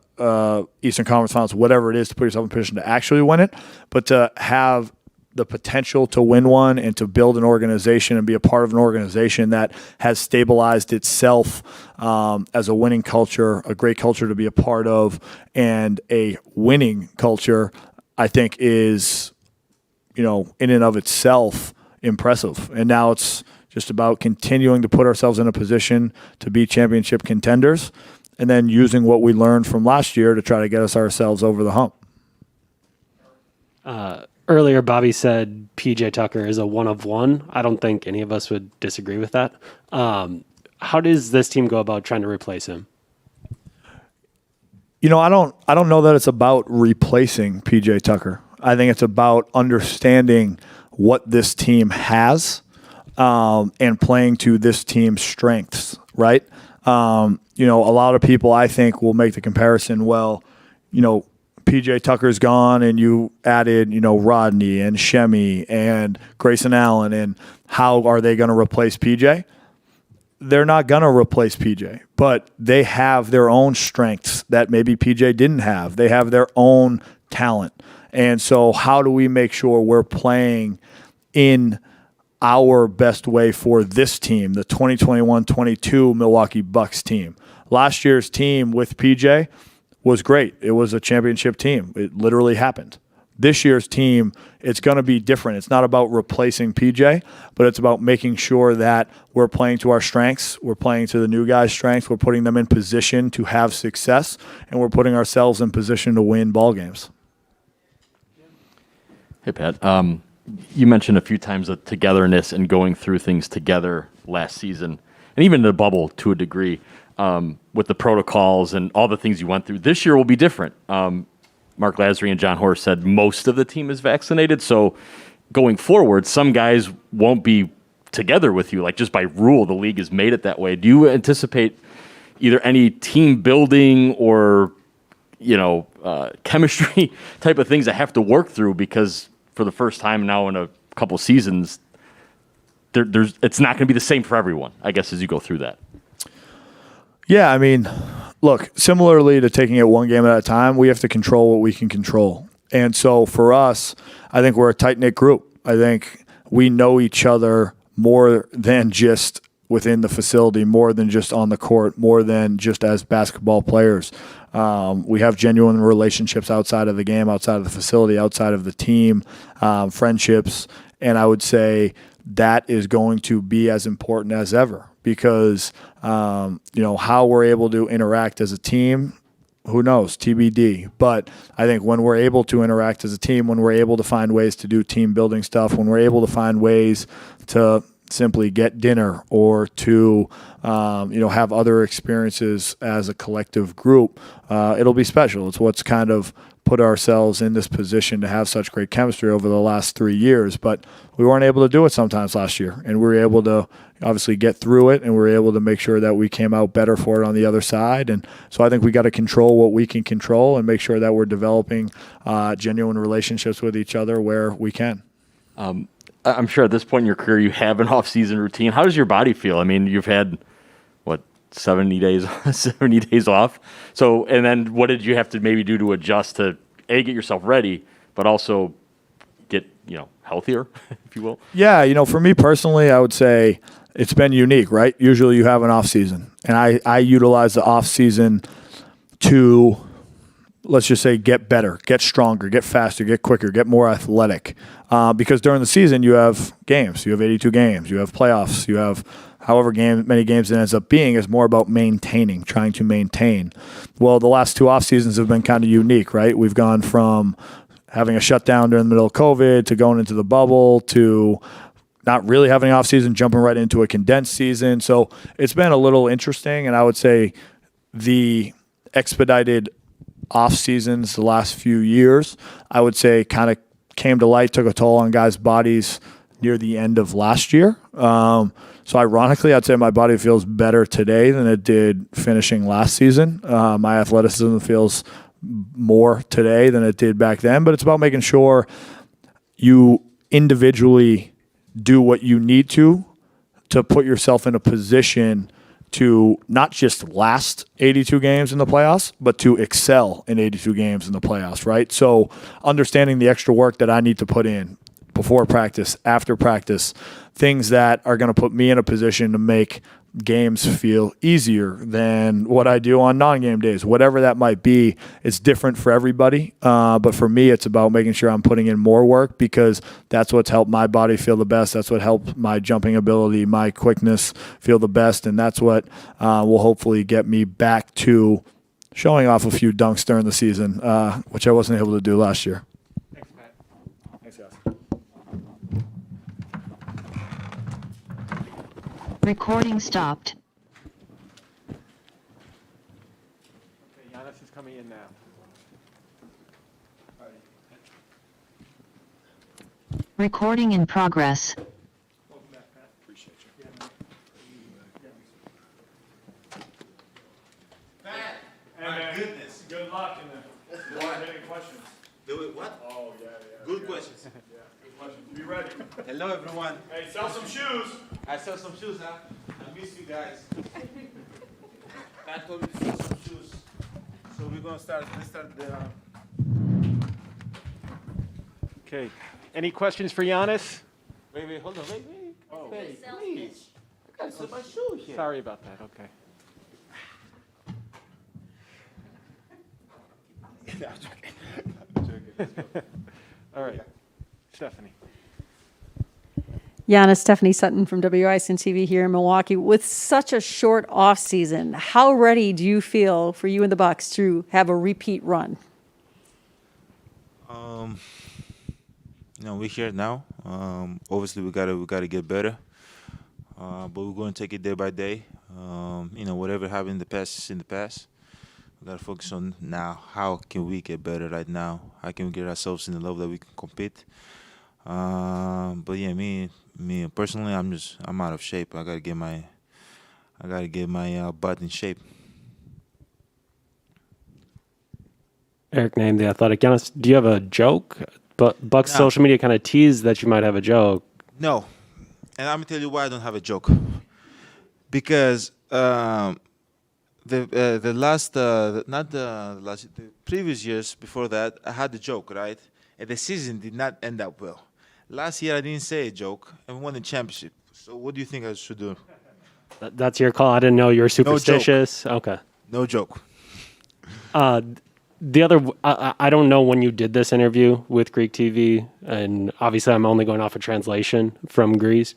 Eastern Conference Finals, whatever it is, to put yourself in a position to actually win it, but to have the potential to win one and to build an organization and be a part of an organization that has stabilized itself as a winning culture, a great culture to be a part of, and a winning culture, I think is, in and of itself impressive. And now it's just about continuing to put ourselves in a position to be championship contenders and then using what we learned from last year to try to get us ourselves over the hump. Earlier, Bobby said PJ Tucker is a one of one. I don't think any of us would disagree with that. How does this team go about trying to replace him? I don't know that it's about replacing PJ Tucker. I think it's about understanding what this team has and playing to this team's strengths, right? A lot of people I think will make the comparison, PJ Tucker's gone and you added, Rodney and Shemi and Grayson Allen, and how are they going to replace PJ? They're not going to replace PJ, but they have their own strengths that maybe PJ didn't have. They have their own talent. And so how do we make sure we're playing in our best way for this team, the 2021-22 Milwaukee Bucks team? Last year's team with PJ was great. It was a championship team. It literally happened. This year's team, it's going to be different. It's not about replacing PJ, but it's about making sure that we're playing to our strengths. We're playing to the new guys' strengths. We're putting them in position to have success, and we're putting ourselves in position to win ball games. Hey, Pat. You mentioned a few times the togetherness and going through things together last season, and even the bubble to a degree, with the protocols and all the things you went through. This year will be different. Mark Lasry and Jon Horst said most of the team is vaccinated, so going forward, some guys won't be together with you. Like, just by rule, the league has made it that way. Do you anticipate either any team building or, chemistry type of things that have to work through? Because for the first time now in a couple seasons, it's not going to be the same for everyone, I guess, as you go through that. Yeah, look, similarly to taking it one game at a time, we have to control what we can control. And so for us, I think we're a tight-knit group. I think we know each other more than just within the facility, more than just on the court, more than just as basketball players. We have genuine relationships outside of the game, outside of the facility, outside of the team, friendships. And I would say that is going to be as important as ever. because, how we're able to interact as a team, who knows, TBD. But I think when we're able to interact as a team, when we're able to find ways to do team building stuff, when we're able to find ways to simply get dinner or to, have other experiences as a collective group, it'll be special. It's what's kind of put ourselves in this position to have such great chemistry over the last 3 years. But we weren't able to do it sometimes last year, and we were able to obviously get through it, and we were able to make sure that we came out better for it on the other side. And so I think we got to control what we can control and make sure that we're developing genuine relationships with each other where we can. I'm sure at this point in your career you have an off-season routine. How does your body feel? I mean, you've had 70 days off. So, and then what did you have to maybe do to adjust to get yourself ready, but also get, healthier, if you will? Yeah, for me personally, I would say it's been unique, right? Usually you have an off season, and I utilize the off season to, let's just say, get better, get stronger, get faster, get quicker, get more athletic. Because during the season you have games, you have 82 games, you have playoffs, you have however many games it ends up being. Is more about trying to maintain. Well, the last two off seasons have been kind of unique, right? We've gone from having a shutdown during the middle of COVID to going into the bubble to not really having an off season, jumping right into a condensed season. So it's been a little interesting, and I would say the expedited off seasons the last few years, I would say, kind of came to light, took a toll on guys' bodies near the end of last year. So ironically, I'd say my body feels better today than it did finishing last season. My athleticism feels more today than it did back then, but it's about making sure you individually do what you need to put yourself in a position to not just last 82 games in the playoffs, but to excel in 82 games in the playoffs, right? So understanding the extra work that I need to put in before practice, after practice, things that are going to put me in a position to make games feel easier than what I do on non-game days. Whatever that might be, it's different for everybody. But for me, it's about making sure I'm putting in more work, because that's what's helped my body feel the best. That's what helped my jumping ability, my quickness feel the best. And that's what will hopefully get me back to showing off a few dunks during the season, which I wasn't able to do last year. Recording stopped. Okay, Giannis is coming in now. Recording in progress. My goodness. Good luck in the any questions. Do it what? Oh, yeah. Good questions. Yeah, good questions. Be ready. Hello, everyone. Hey, sell some shoes. I sell some shoes, huh? I miss you guys. Pat told me to sell some shoes. So we're going to start. Let's start the... Okay. Any questions for Giannis? Wait, hold on. Wait. Oh, wait, please. I got to sell my shoe here. Sorry about that. Okay. All right. Stephanie. Giannis, Stephanie Sutton from WISN TV here in Milwaukee. With such a short off season, how ready do you feel for you and the Bucks to have a repeat run? We're here now. Obviously, we gotta get better. But we're going to take it day by day. Whatever happened in the past is in the past. We gotta focus on now. How can we get better right now? How can we get ourselves in the level that we can compete? But yeah, me personally, I'm out of shape. I gotta get my butt in shape. Eric Name, The Athletic. Giannis, do you have a joke? But Bucks No. social media kind of teased that you might have a joke. No, and I'm gonna tell you why I don't have a joke. Because the previous years before that, I had the joke, right? And the season did not end up well. Last year, I didn't say a joke and won the championship. So what do you think I should do? That's your call. I didn't know you were superstitious. Okay. No joke. The other, I don't know when you did this interview with Greek TV, and obviously I'm only going off a translation from Greece.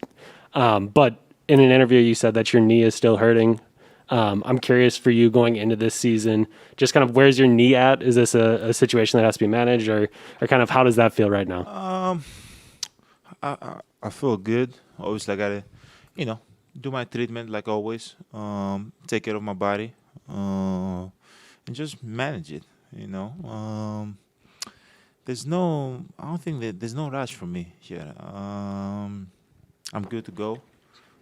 But in an interview, you said that your knee is still hurting. I'm curious for you going into this season, just kind of where's your knee at? Is this a situation that has to be managed, or kind of how does that feel right now? I feel good. Obviously, I gotta, do my treatment like always. Take care of my body, and just manage it. I don't think that there's no rush for me here. I'm good to go.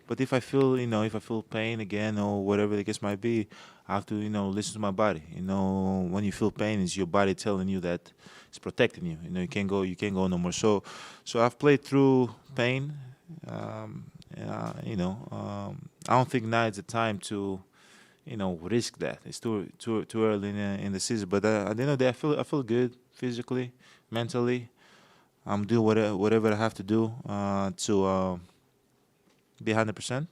But if I feel pain again or whatever the case might be, I have to, listen to my body. When you feel pain, it's your body telling you that it's protecting you. You can't go no more. So I've played through pain. I don't think now is the time to, risk that. It's too early in the season. But at the end of the day, I feel good physically, mentally. I'm doing whatever I have to do to be 100%.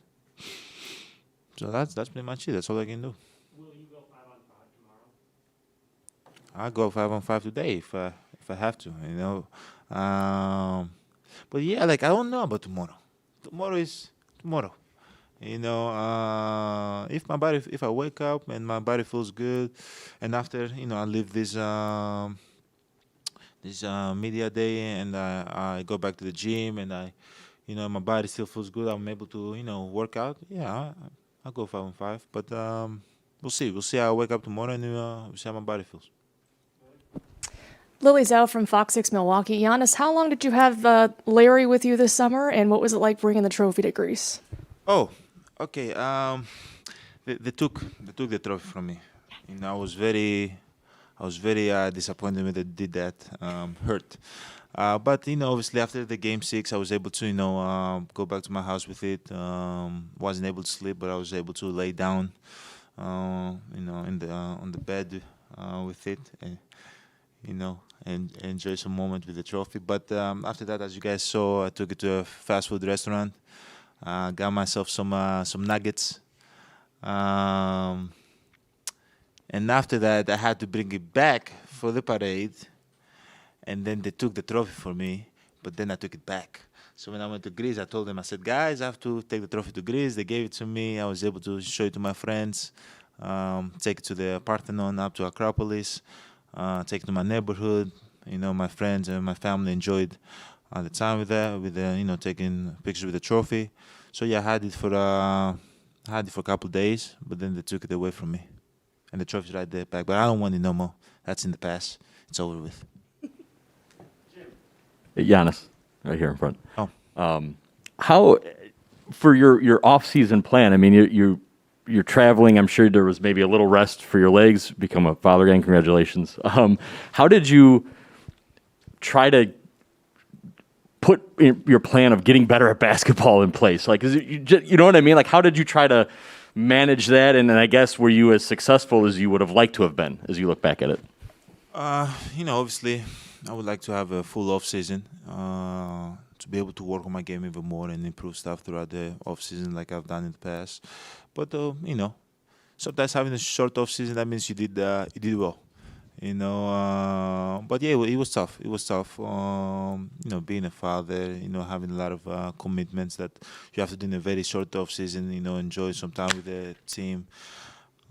So that's pretty much it. That's all I can do. Will you go 5-on-5 tomorrow? I'll go 5-on-5 today if I have to, But yeah, I don't know about tomorrow. Tomorrow is tomorrow. If I wake up and my body feels good, and after I leave this media day and I go back to the gym and my body still feels good, I'm able to work out. Yeah, I'll go 5-on-5. But we'll see. We'll see how I wake up tomorrow and we'll see how my body feels. Lily Zhao from Fox 6 Milwaukee. Giannis, how long did you have Larry with you this summer, and what was it like bringing the trophy to Greece? Oh, okay. They took the trophy from me. I was very disappointed when they did that. Hurt. But obviously after the game 6, I was able to go back to my house with it. Wasn't able to sleep, but I was able to lay down, on the bed with it, and enjoy some moment with the trophy. But after that, as you guys saw, I took it to a fast food restaurant. Got myself some nuggets. And after that, I had to bring it back for the parade. And then they took the trophy for me, but then I took it back. So when I went to Greece, I told them, I said, guys, I have to take the trophy to Greece. They gave it to me. I was able to show it to my friends, take it to the Parthenon, up to Acropolis, take it to my neighborhood. My friends and my family enjoyed the time with that, taking pictures with the trophy. So yeah, I had it for a couple of days, but then they took it away from me. And the trophy's right there back. But I don't want it no more. That's in the past. It's over with. Giannis, right here in front. Oh. How, for your off-season plan, I mean, you're traveling. I'm sure there was maybe a little rest for your legs. Become a father again. Congratulations. How did you try to put your plan of getting better at basketball in place? Like, is it, you know what I mean? Like, how did you try to manage that? And I guess, were you as successful as you would have liked to have been as you look back at it? Obviously, I would like to have a full off season to be able to work on my game even more and improve stuff throughout the off season like I've done in the past. But sometimes having a short off season, that means you did well. But yeah, it was tough. It was tough. Being a father, having a lot of commitments that you have to do in a very short off season. Enjoy some time with the team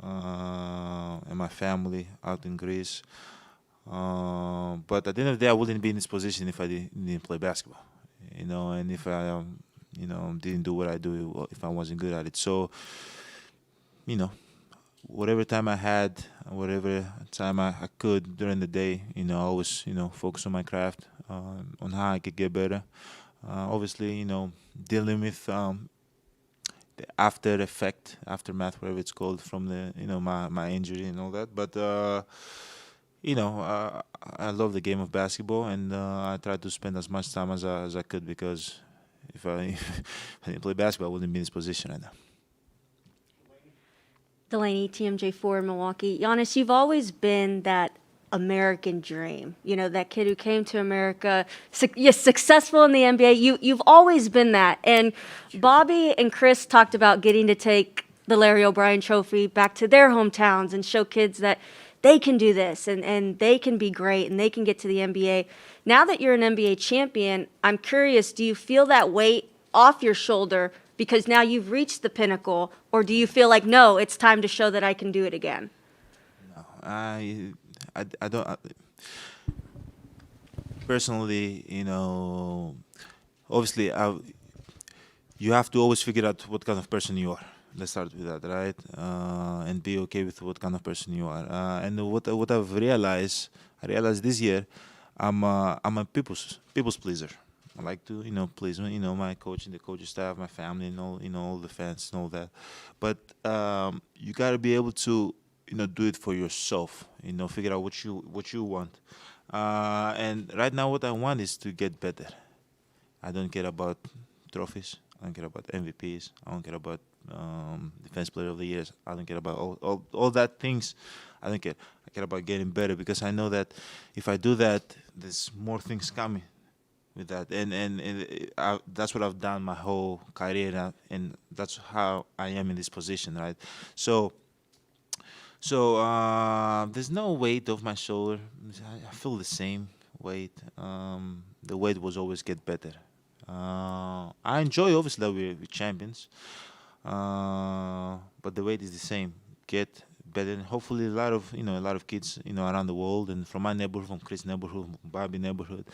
and my family out in Greece. But at the end of the day, I wouldn't be in this position if I didn't play basketball, and if I, didn't do what I do, if I wasn't good at it. So, whatever time I had, whatever time I could during the day, I always, focus on my craft, on how I could get better. Obviously, dealing with the aftermath, whatever it's called, from the, my injury and all that. But I love the game of basketball, and I try to spend as much time as I could, because if I didn't play basketball, I wouldn't be in this position right now. Delaney, TMJ4 in Milwaukee. Giannis, you've always been that American dream. That kid who came to America, successful in the NBA. You've always been that. And Bobby and Khris talked about getting to take the Larry O'Brien Trophy back to their hometowns and show kids that they can do this and they can be great and they can get to the NBA. Now that you're an NBA champion, I'm curious, do you feel that weight off your shoulder because now you've reached the pinnacle, or do you feel like, no, it's time to show that I can do it again? I don't. Personally, obviously, you have to always figure out what kind of person you are. Let's start with that, right? And be okay with what kind of person you are. And what I've realized, this year, I'm a people's pleaser. I like to, please, my coach and the coaching staff, my family, and all the fans and all that. But you got to be able to, do it for yourself. Figure out what you want. And right now, what I want is to get better. I don't care about trophies. I don't care about MVPs. I don't care about Defense Player of the Years. I don't care about all that things. I don't care. I care about getting better because I know that if I do that, there's more things coming with that. And that's what I've done my whole career now, and that's how I am in this position, right? So there's no weight off my shoulder. I feel the same weight. The weight was always get better. I enjoy obviously that we're champions, but the weight is the same. Get better, and hopefully a lot of kids around the world and from my neighborhood, from Khris' neighborhood, from Bobby neighborhood,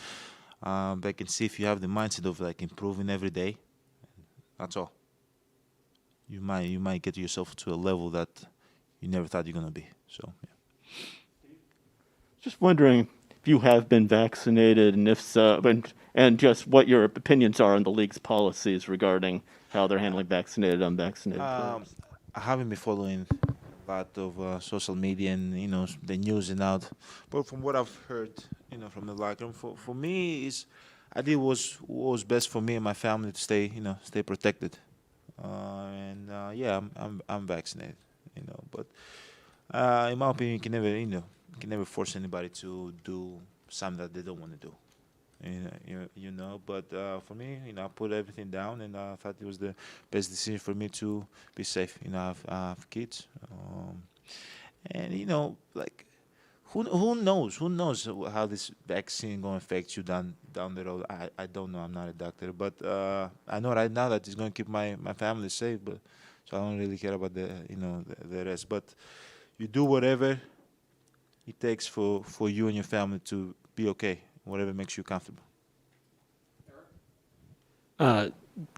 they can see if you have the mindset of like improving every day. That's all. You might get yourself to a level that you never thought you're gonna be. So yeah. Just wondering if you have been vaccinated, and if so, and just what your opinions are on the league's policies regarding how they're handling vaccinated, unvaccinated players. I haven't been following a lot of social media and the news and out, but from what I've heard, from the locker room, for me I did what was best for me and my family to stay protected, and yeah, I'm vaccinated, but in my opinion, you can never force anybody to do something that they don't want to do. But for me, I put everything down, and I thought it was the best decision for me to be safe. I have kids, and like who knows how this vaccine gonna affect you down the road. I don't know. I'm not a doctor, but I know right now that it's gonna keep my family safe. But so I don't really care about the rest. But you do whatever it takes for you and your family to be okay. Whatever makes you comfortable.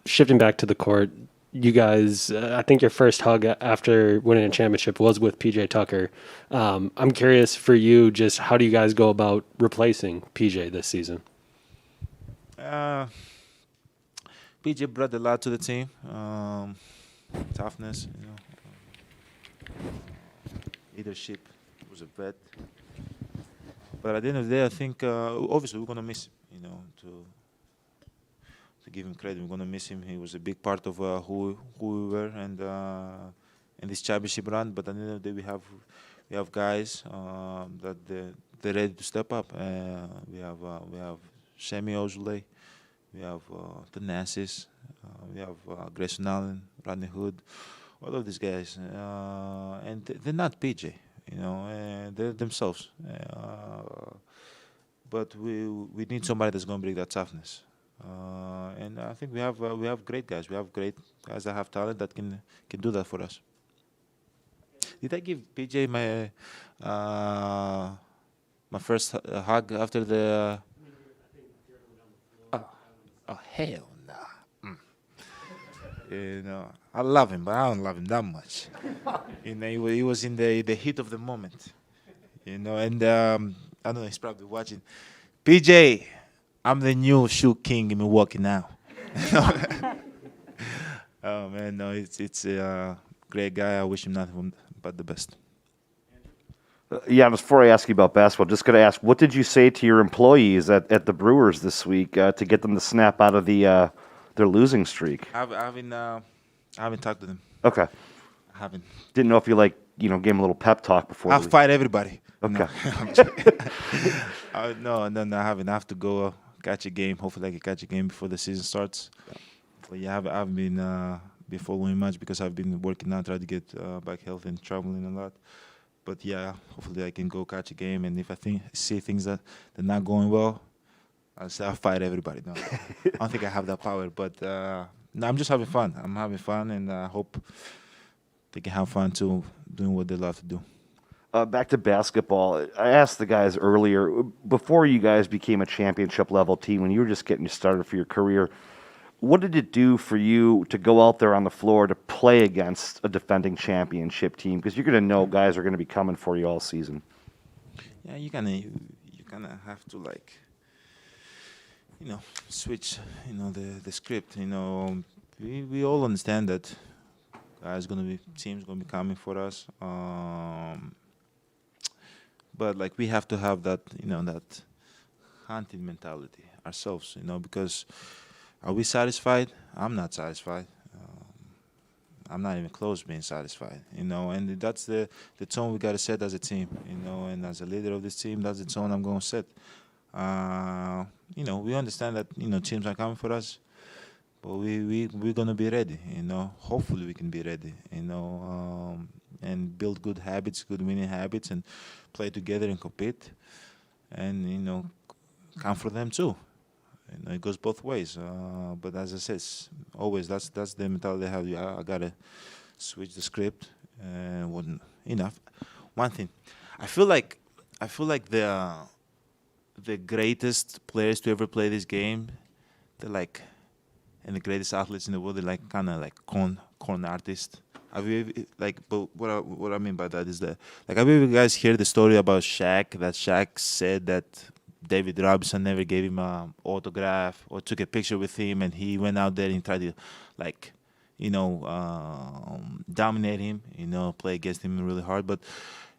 Shifting back to the court, you guys, I think your first hug after winning a championship was with PJ Tucker. I'm curious for you, just how do you guys go about replacing PJ this season? PJ brought a lot to the team. Toughness, leadership. He was a vet. But at the end of the day, I think obviously we're gonna miss him. To give him credit, we're gonna miss him. He was a big part of who we were and in this championship run. But at the end of the day, we have guys that they're ready to step up. We have Semi Ojeleye, we have Thanasis, we have Grayson Allen, Rodney Hood, all of these guys, and they're not PJ. They're themselves. But we need somebody that's going to bring that toughness. And I think we have great guys. We have great guys that have talent that can do that for us. Did I give PJ my first hug after the? Oh hell no! I love him, but I don't love him that much. He was in the heat of the moment. And I don't know, he's probably watching. PJ, I'm the new shoe king in Milwaukee now. Oh man, no, it's a great guy. I wish him nothing but the best. Yeah, before I ask you about basketball, just going to ask, what did you say to your employees at the Brewers this week to get them to snap out of their losing streak? I haven't talked to them. Okay. I haven't. Didn't know if you gave them a little pep talk before. I'll fight everybody. Okay. No, I haven't. I have to go catch a game. Hopefully I can catch a game before the season starts. But yeah, I haven't been following much because I've been working out, trying to get back healthy and traveling a lot. But yeah, hopefully I can go catch a game. And if I see things that they're not going well, I'll say I'll fight everybody. No, I don't think I have that power, but no, I'm just having fun. I'm having fun, and I hope they can have fun too, doing what they love to do. Back to basketball. I asked the guys earlier, before you guys became a championship level team, when you were just getting started for your career, what did it do for you to go out there on the floor to play against a defending championship team? Because you're going to know guys are going to be coming for you all season. Yeah, you kind of have to switch, the script. We all understand that teams gonna be coming for us. But we have to have that, that hunting mentality ourselves, because are we satisfied? I'm not satisfied. I'm not even close to being satisfied, and that's the tone we got to set as a team, and as a leader of this team, that's the tone I'm going to set. We understand that, teams are coming for us, but we're going to be ready, hopefully we can be ready, and build good habits, good winning habits, and play together and compete, and, come for them too. It goes both ways. But as I said, always that's the mentality I have. I gotta switch the script. One thing, I feel like the greatest players to ever play this game, they're and the greatest athletes in the world, they're kind of corn artists. Have you ever, but what I mean by that is that, have you ever guys heard the story about Shaq? That Shaq said that David Robinson never gave him an autograph or took a picture with him, and he went out there and tried to, dominate him, play against him really hard.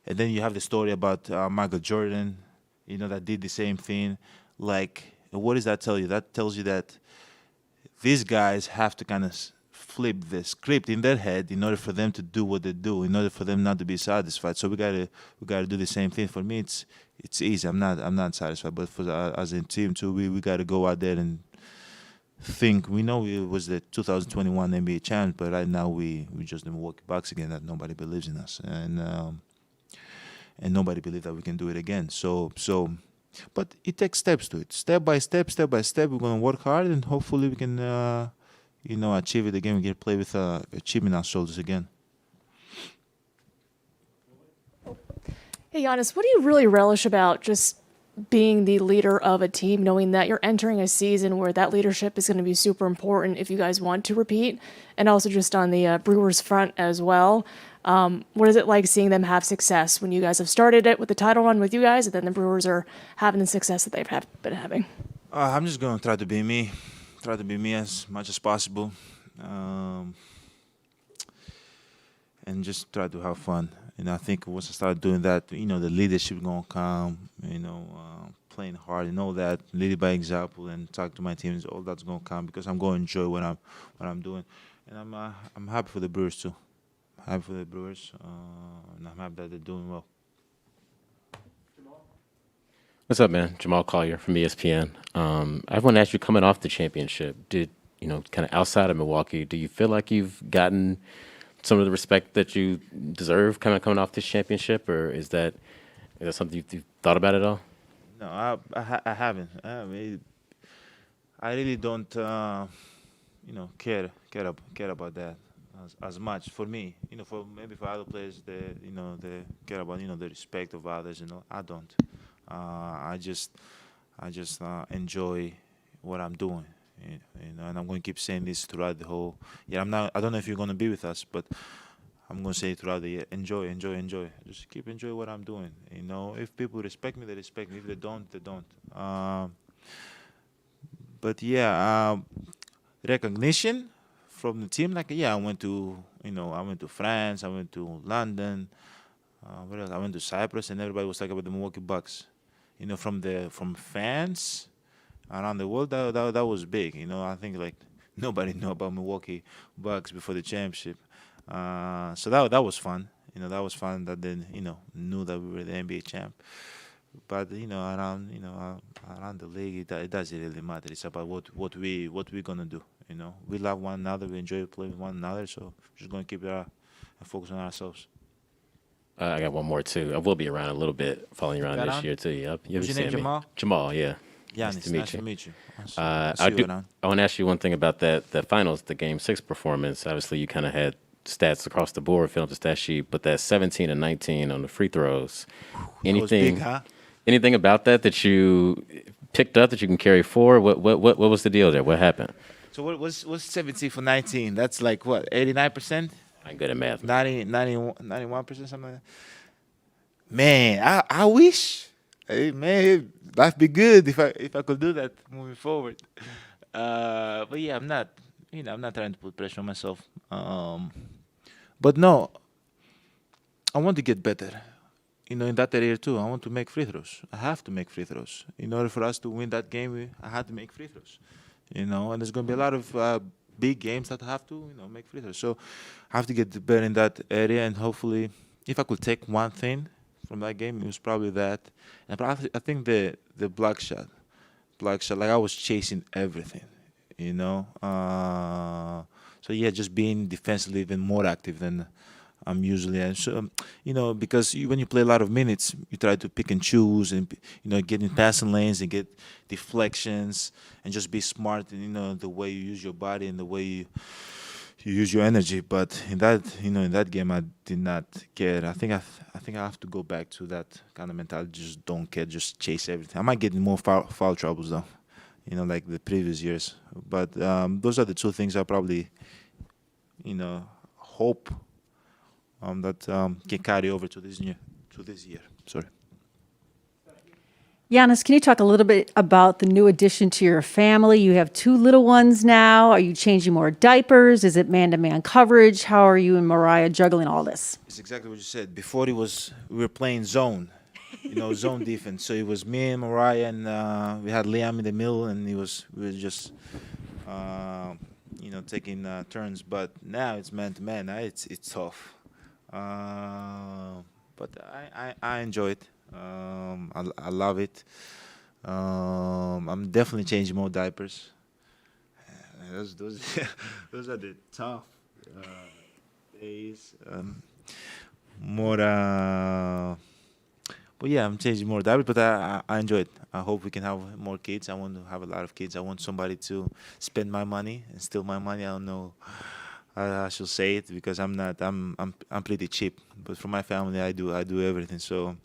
And then you have the story about Michael Jordan, that did the same thing. What does that tell you? That tells you that these guys have to kind of flip the script in their head in order for them to do what they do, in order for them not to be satisfied. So we gotta do the same thing. For me, it's easy. I'm not satisfied, but as a team too, we got to go out there and think. We know it was the 2021 NBA champions, but right now we just the Milwaukee Bucks again. That nobody believes in us, and nobody believes that we can do it again. So, but it takes steps to it. Step by step, we're gonna work hard, and hopefully we can, achieve it again. We can play with a chip in our shoulders again. Hey, Giannis, what do you really relish about just being the leader of a team, knowing that you're entering a season where that leadership is going to be super important if you guys want to repeat, and also just on the Brewers front as well? What is it like seeing them have success when you guys have started it with the title run with you guys, and then the Brewers are having the success that they've been having? I'm just going to try to be me as much as possible, and just try to have fun. I think once I start doing that, the leadership is going to come, playing hard and all that, lead by example and talk to my teams, all that's going to come because I'm going to enjoy what I'm doing. And I'm happy for the Brewers too. Happy for the Brewers, and I'm happy that they're doing well. What's up, man? Jamal Collier from ESPN. I want to ask you, coming off the championship, did, kind of outside of Milwaukee, do you feel like you've gotten some of the respect that you deserve kind of coming off this championship, or is that something you've thought about at all? No, I haven't. I really don't, care about that as much. For me, for other players, they care about the respect of others. I don't. I just enjoy what I'm doing. And I'm going to keep saying this throughout the whole year. I don't know if you're going to be with us, but I'm going to say it throughout the year. Enjoy. Just keep enjoying what I'm doing. If people respect me, they respect me. If they don't, they don't. But yeah, recognition from the team. I went to France. I went to London. Where else? I went to Cyprus, and everybody was talking about the Milwaukee Bucks. From fans around the world, that was big. I think nobody knew about Milwaukee Bucks before the championship. So that was fun. That was fun that they knew that we were the NBA champ. But around the league, it doesn't really matter. It's about what we're gonna do. We love one another. We enjoy playing with one another. So we're just gonna keep our focus on ourselves. I got one more too. I will be around a little bit, following you around this year too. Yep. What's your name, Jamal? Jamal, yeah. Giannis, nice to meet you. I See you around. want to ask you one thing about that finals, the Game 6 performance. Obviously, you kind of had stats across the board, filling up the stat sheet, but that 17 and 19 on the free throws. Anything, big, huh? anything about that you picked up that you can carry forward? What was the deal there? What happened? So what's 17 for 19? That's like what, 89%? I'm good at math. 91%, something like that. Man, I wish. Hey, man, life be good if I could do that moving forward. But yeah, I'm not trying to put pressure on myself. But no, I want to get better. In that area too, I want to make free throws. I have to make free throws. In order for us to win that game, I had to make free throws. And there's going to be a lot of big games that I have to, make free throws. So I have to get better in that area, and hopefully, if I could take one thing from that game, it was probably that. And I think the block shot, like I was chasing everything, So yeah, just being defensively even more active than I'm usually. And so, because when you play a lot of minutes, you try to pick and choose and, get in passing lanes and get deflections and just be smart in, the way you use your body and the way you use your energy. But in that game, I did not care. I think I have to go back to that kind of mentality. Just don't care, just chase everything. I might get in more foul troubles though, like the previous years. But those are the two things I probably, hope that can carry over to this year. Sorry. Giannis, can you talk a little bit about the new addition to your family? You have 2 little ones now. Are you changing more diapers? Is it man-to-man coverage? How are you and Mariah juggling all this? It's exactly what you said. Before we were playing zone, zone defense. So it was me and Mariah, and we had Liam in the middle, and we were just taking turns. But now it's man-to-man. Now it's tough. But I enjoy it. I love it. I'm definitely changing more diapers. Those are the tough days. But yeah, I'm changing more diapers, but I enjoy it. I hope we can have more kids. I want to have a lot of kids. I want somebody to spend my money and steal my money. I don't know. I should say it because I'm not. I'm pretty cheap, but for my family, I do everything. So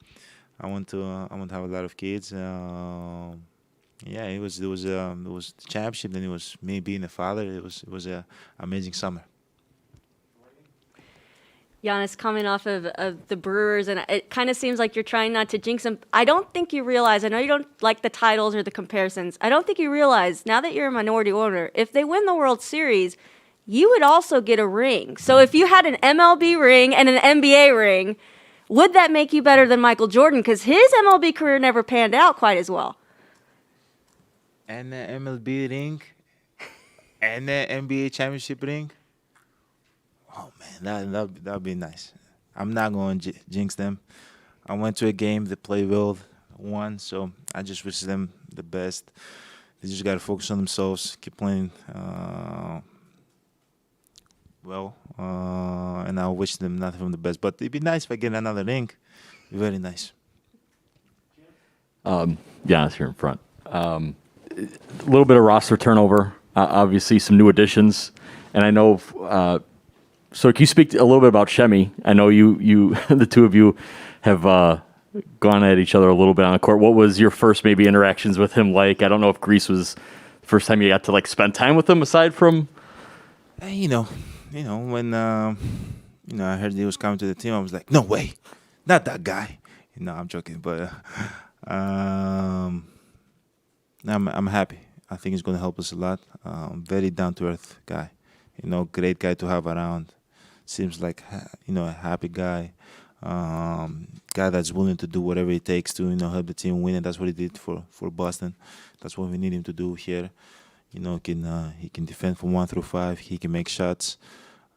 I want to have a lot of kids. Yeah, it was the championship, then it was me being a father. It was an amazing summer. Giannis, coming off of the Brewers, and it kind of seems like you're trying not to jinx them. I don't think you realize, I know you don't like the titles or the comparisons. I don't think you realize, now that you're a minority owner, if they win the World Series, you would also get a ring. So if you had an MLB ring and an NBA ring, would that make you better than Michael Jordan? Because his MLB career never panned out quite as well. And the MLB ring and the NBA championship ring. Oh man, that'd be nice. I'm not going to jinx them. I went to a game, they played well, won, so I just wish them the best. They just got to focus on themselves, keep playing well, and I wish them nothing from the best. But it'd be nice if I get another ring. It'd be very nice. Giannis here in front. A little bit of roster turnover, obviously some new additions, and I know. So can you speak a little bit about Shemi? I know you the two of you have gone at each other a little bit on the court. What was your first maybe interactions with him like? I don't know if Greece was the first time you got to spend time with him aside from. When I heard he was coming to the team, I was like, no way, not that guy. I'm joking, but I'm happy. I think he's going to help us a lot. Very down to earth guy, great guy to have around. Seems like a happy guy, guy that's willing to do whatever it takes to help the team win, and that's what he did for Boston. That's what we need him to do here. He can defend from 1 through 5. He can make shots.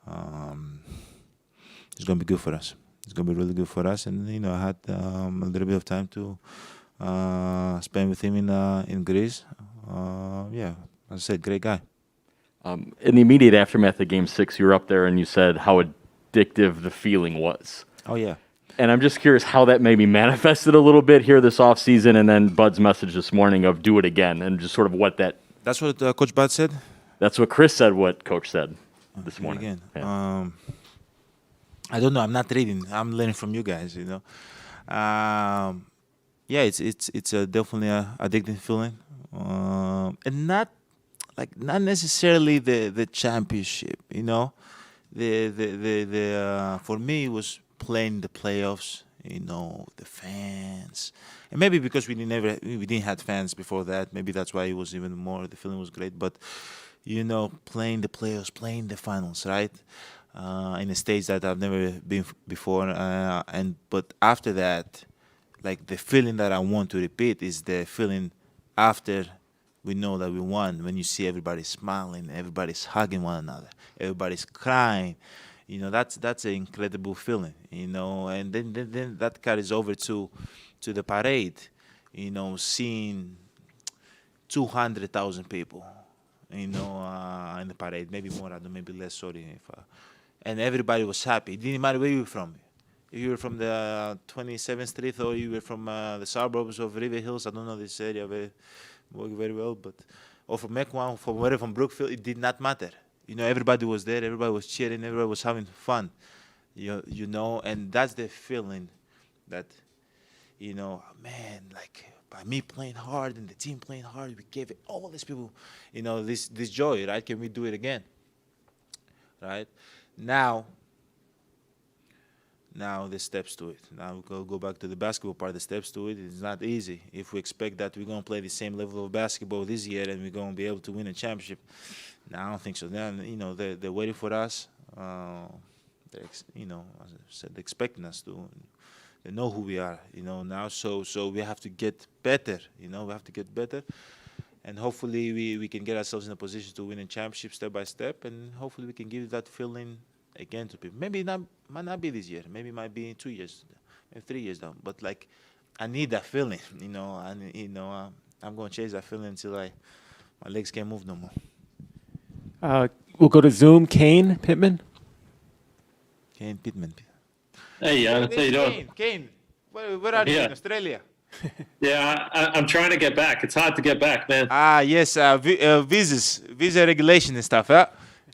It's gonna be good for us. It's gonna be really good for us. And I had a little bit of time to spend with him in Greece. Yeah, as I said, great guy. In the immediate aftermath of Game 6, you were up there and you said how addictive the feeling was. Oh yeah, And I'm just curious how that maybe manifested a little bit here this offseason, and then Bud's message this morning of do it again, and just sort of what that. That's what Coach Bud said? That's what Khris said, what Coach said this morning. Again. Yeah. I don't know. I'm not reading. I'm learning from you guys, you know. Yeah, it's a definitely a addicting feeling. And not necessarily the championship, you know. For me it was playing the playoffs, you know, the fans, and maybe because we didn't have fans before that, maybe that's why it was even more. The feeling was great, but you know, playing the playoffs, playing the finals, right, in a stage that I've never been before, but after that, like the feeling that I want to repeat is the feeling after we know that we won, when you see everybody smiling, everybody's hugging one another, everybody's crying, you know, that's an incredible feeling, you know, and then that carries over to the parade, you know, seeing 200,000 people, you know, in the parade, maybe more, I don't, maybe less, sorry, and everybody was happy. It didn't matter where you were from. If you were from the 27th Street or you were from the suburbs of River Hills, I don't know this area very well, but or from Mequon, from wherever, from Brookfield, it did not matter. You know, everybody was there, everybody was cheering, everybody was having fun. You know, and that's the feeling that, you know, man, like by me playing hard and the team playing hard, we gave it all these people, you know, this joy, right? Can we do it again? Right? Now the steps to it. Now we'll go back to the basketball part. The steps to it is not easy. If we expect that we're going to play the same level of basketball this year and we're going to be able to win a championship, no, I don't think so. Then, you know, they're waiting for us. You know, as I said, they're expecting us to. They know who we are, you know, now. So we have to get better, you know. We have to get better. And hopefully we can get ourselves in a position to win a championship step by step. And hopefully we can give that feeling again to people. Maybe might not be this year. Maybe it might be in 2 years, maybe 3 years down. But like, I need that feeling, you know. And you know, I'm going to chase that feeling until my legs can't move no more. We'll go to Zoom. Kane Pittman. Kane Pittman. Hey, Giannis, how you doing? Kane, where are you in Australia? Yeah, I'm trying to get back. It's hard to get back, man. Yes, visa regulation and stuff. Huh?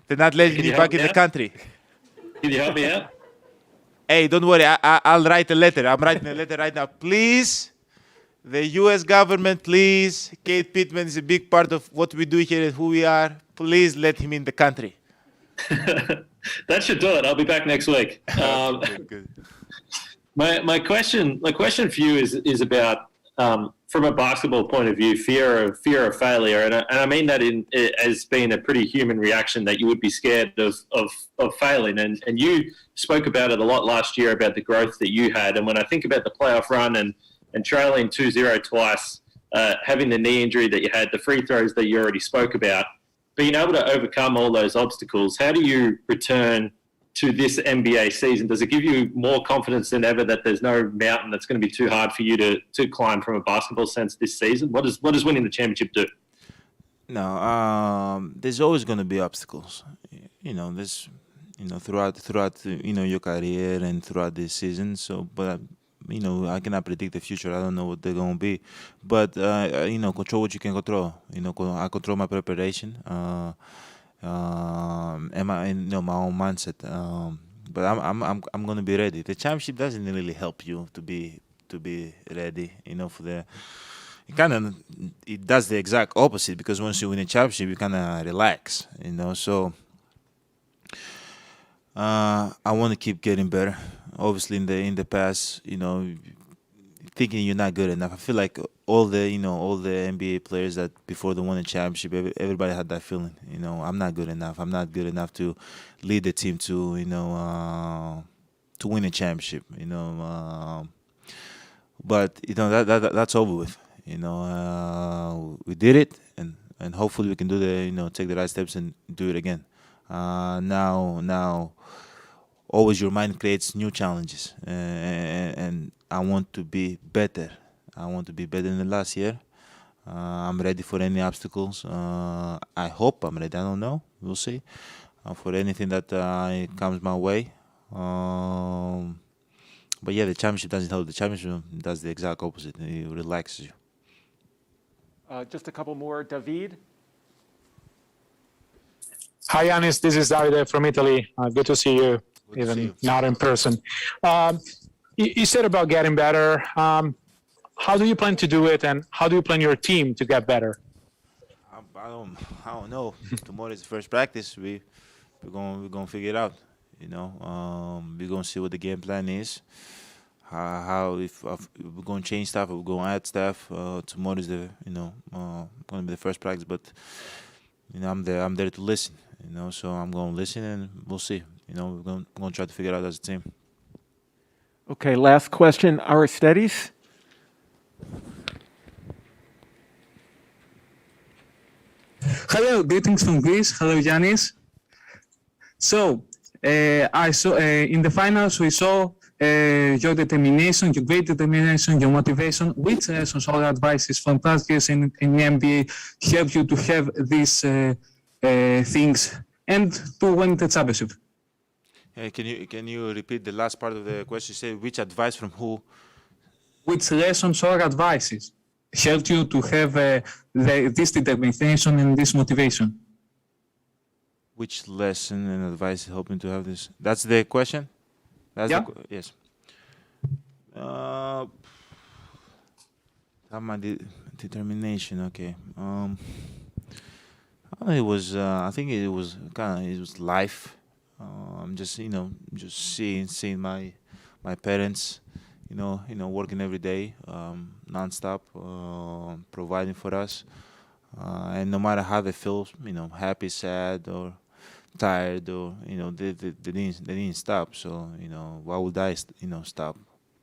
They're not letting you back in the country. Can you help me out? Hey, don't worry. I'll write a letter. I'm writing a letter right now. Please, the U.S. government, please. Kate Pittman is a big part of what we do here and who we are. Please let him in the country. That should do it. I'll be back next week. Good. My question for you is about from a basketball point of view, fear of failure, and I mean that as being a pretty human reaction, that you would be scared of failing, and you spoke about it a lot last year about the growth that you had, and when I think about the playoff run and trailing 2-0 twice, having the knee injury that you had, the free throws that you already spoke about, being able to overcome all those obstacles, how do you return to this NBA season? Does it give you more confidence than ever that there's no mountain that's going to be too hard for you to climb from a basketball sense this season? What does winning the championship do? No, there's always going to be obstacles. You know, there's, you know, throughout you know, your career and throughout this season. So, but you know, I cannot predict the future. I don't know what they're going to be. But you know, control what you can control. You know, I control my preparation. And my own mindset. But I'm gonna be ready. The championship doesn't really help you to be ready. You know, for the it does the exact opposite, because once you win a championship, you kind of relax. You know, so I want to keep getting better. Obviously, in the past, you know, thinking you're not good enough. I feel like all the NBA players that before they won a championship, everybody had that feeling. You know, I'm not good enough. I'm not good enough to lead the team to, you know, to win a championship. You know, but you know that's over with. You know, we did it, and hopefully we can do take the right steps and do it again. Now. Always your mind creates new challenges, and I want to be better. I want to be better than last year. I'm ready for any obstacles. I hope I'm ready. I don't know. We'll see. For anything that comes my way. But yeah, the championship doesn't help. The championship does the exact opposite. It relaxes you. Just a couple more. David? Hi, Giannis. This is Davide from Italy. Good to see you, even not in person. You said about getting better. How do you plan to do it, and how do you plan your team to get better? I don't know. Tomorrow is the first practice. We're gonna figure it out. You know, we're gonna see what the game plan is. How if we're gonna change stuff, or we're gonna add stuff. Tomorrow is gonna be the first practice, but you know, I'm there to listen. You know, so I'm gonna listen and we'll see. You know, we're gonna try to figure it out as a team. Okay, last question. Aristides? Hello, greetings from Greece. Hello, Giannis. So, I saw in the finals we saw your determination, your great determination, your motivation. Which lessons or advices from past years in the NBA helped you to have these things and to win the championship? Can you repeat the last part of the question? You say which advice from who? Which lessons or advices helped you to have this determination and this motivation? Which lesson and advice helped me to have this? That's the question? Yeah. Yes. My determination. Okay. It was. I think it was life. Just seeing my parents. Working every day, nonstop, providing for us, and no matter how they feel, happy, sad, or tired, or they didn't stop. So why would I stop?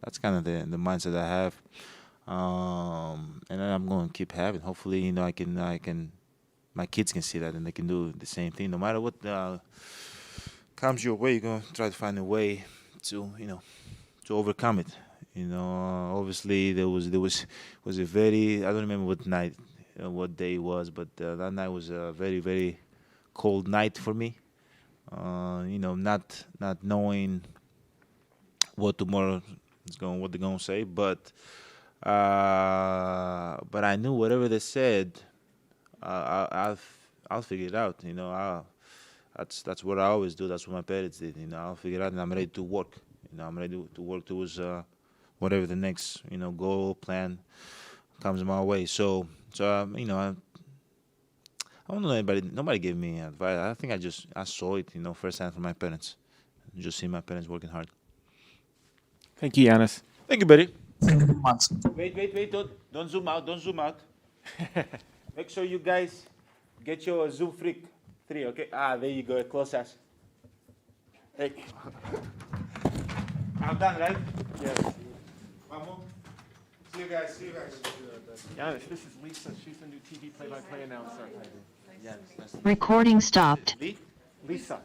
That's kind of the mindset I have, and I'm going to keep having. Hopefully, I can my kids can see that and they can do the same thing. No matter what comes your way, you're going to try to find a way to overcome it. Obviously there was a very, I don't remember what day it was, but that night was a very, very cold night for me. Not knowing what tomorrow what they're gonna say, but I knew whatever they said, I'll figure it out. That's what I always do. That's what my parents did. I'll figure it out, and I'm ready to work. I'm ready to work towards whatever the next goal plan comes my way. So I don't know anybody. Nobody gave me advice. I think I saw it firsthand from my parents. Just see my parents working hard. Thank you, Giannis. Thank you, buddy. Thank you very much. Wait! Don't zoom out. Make sure you guys get your Zoom Freak 3. Okay. There you go. Close as. Hey. I'm done, right? Yes. Vamos. See you guys. Giannis, this is Lisa. She's the new TV play-by-play announcer. Recording stopped. Lisa.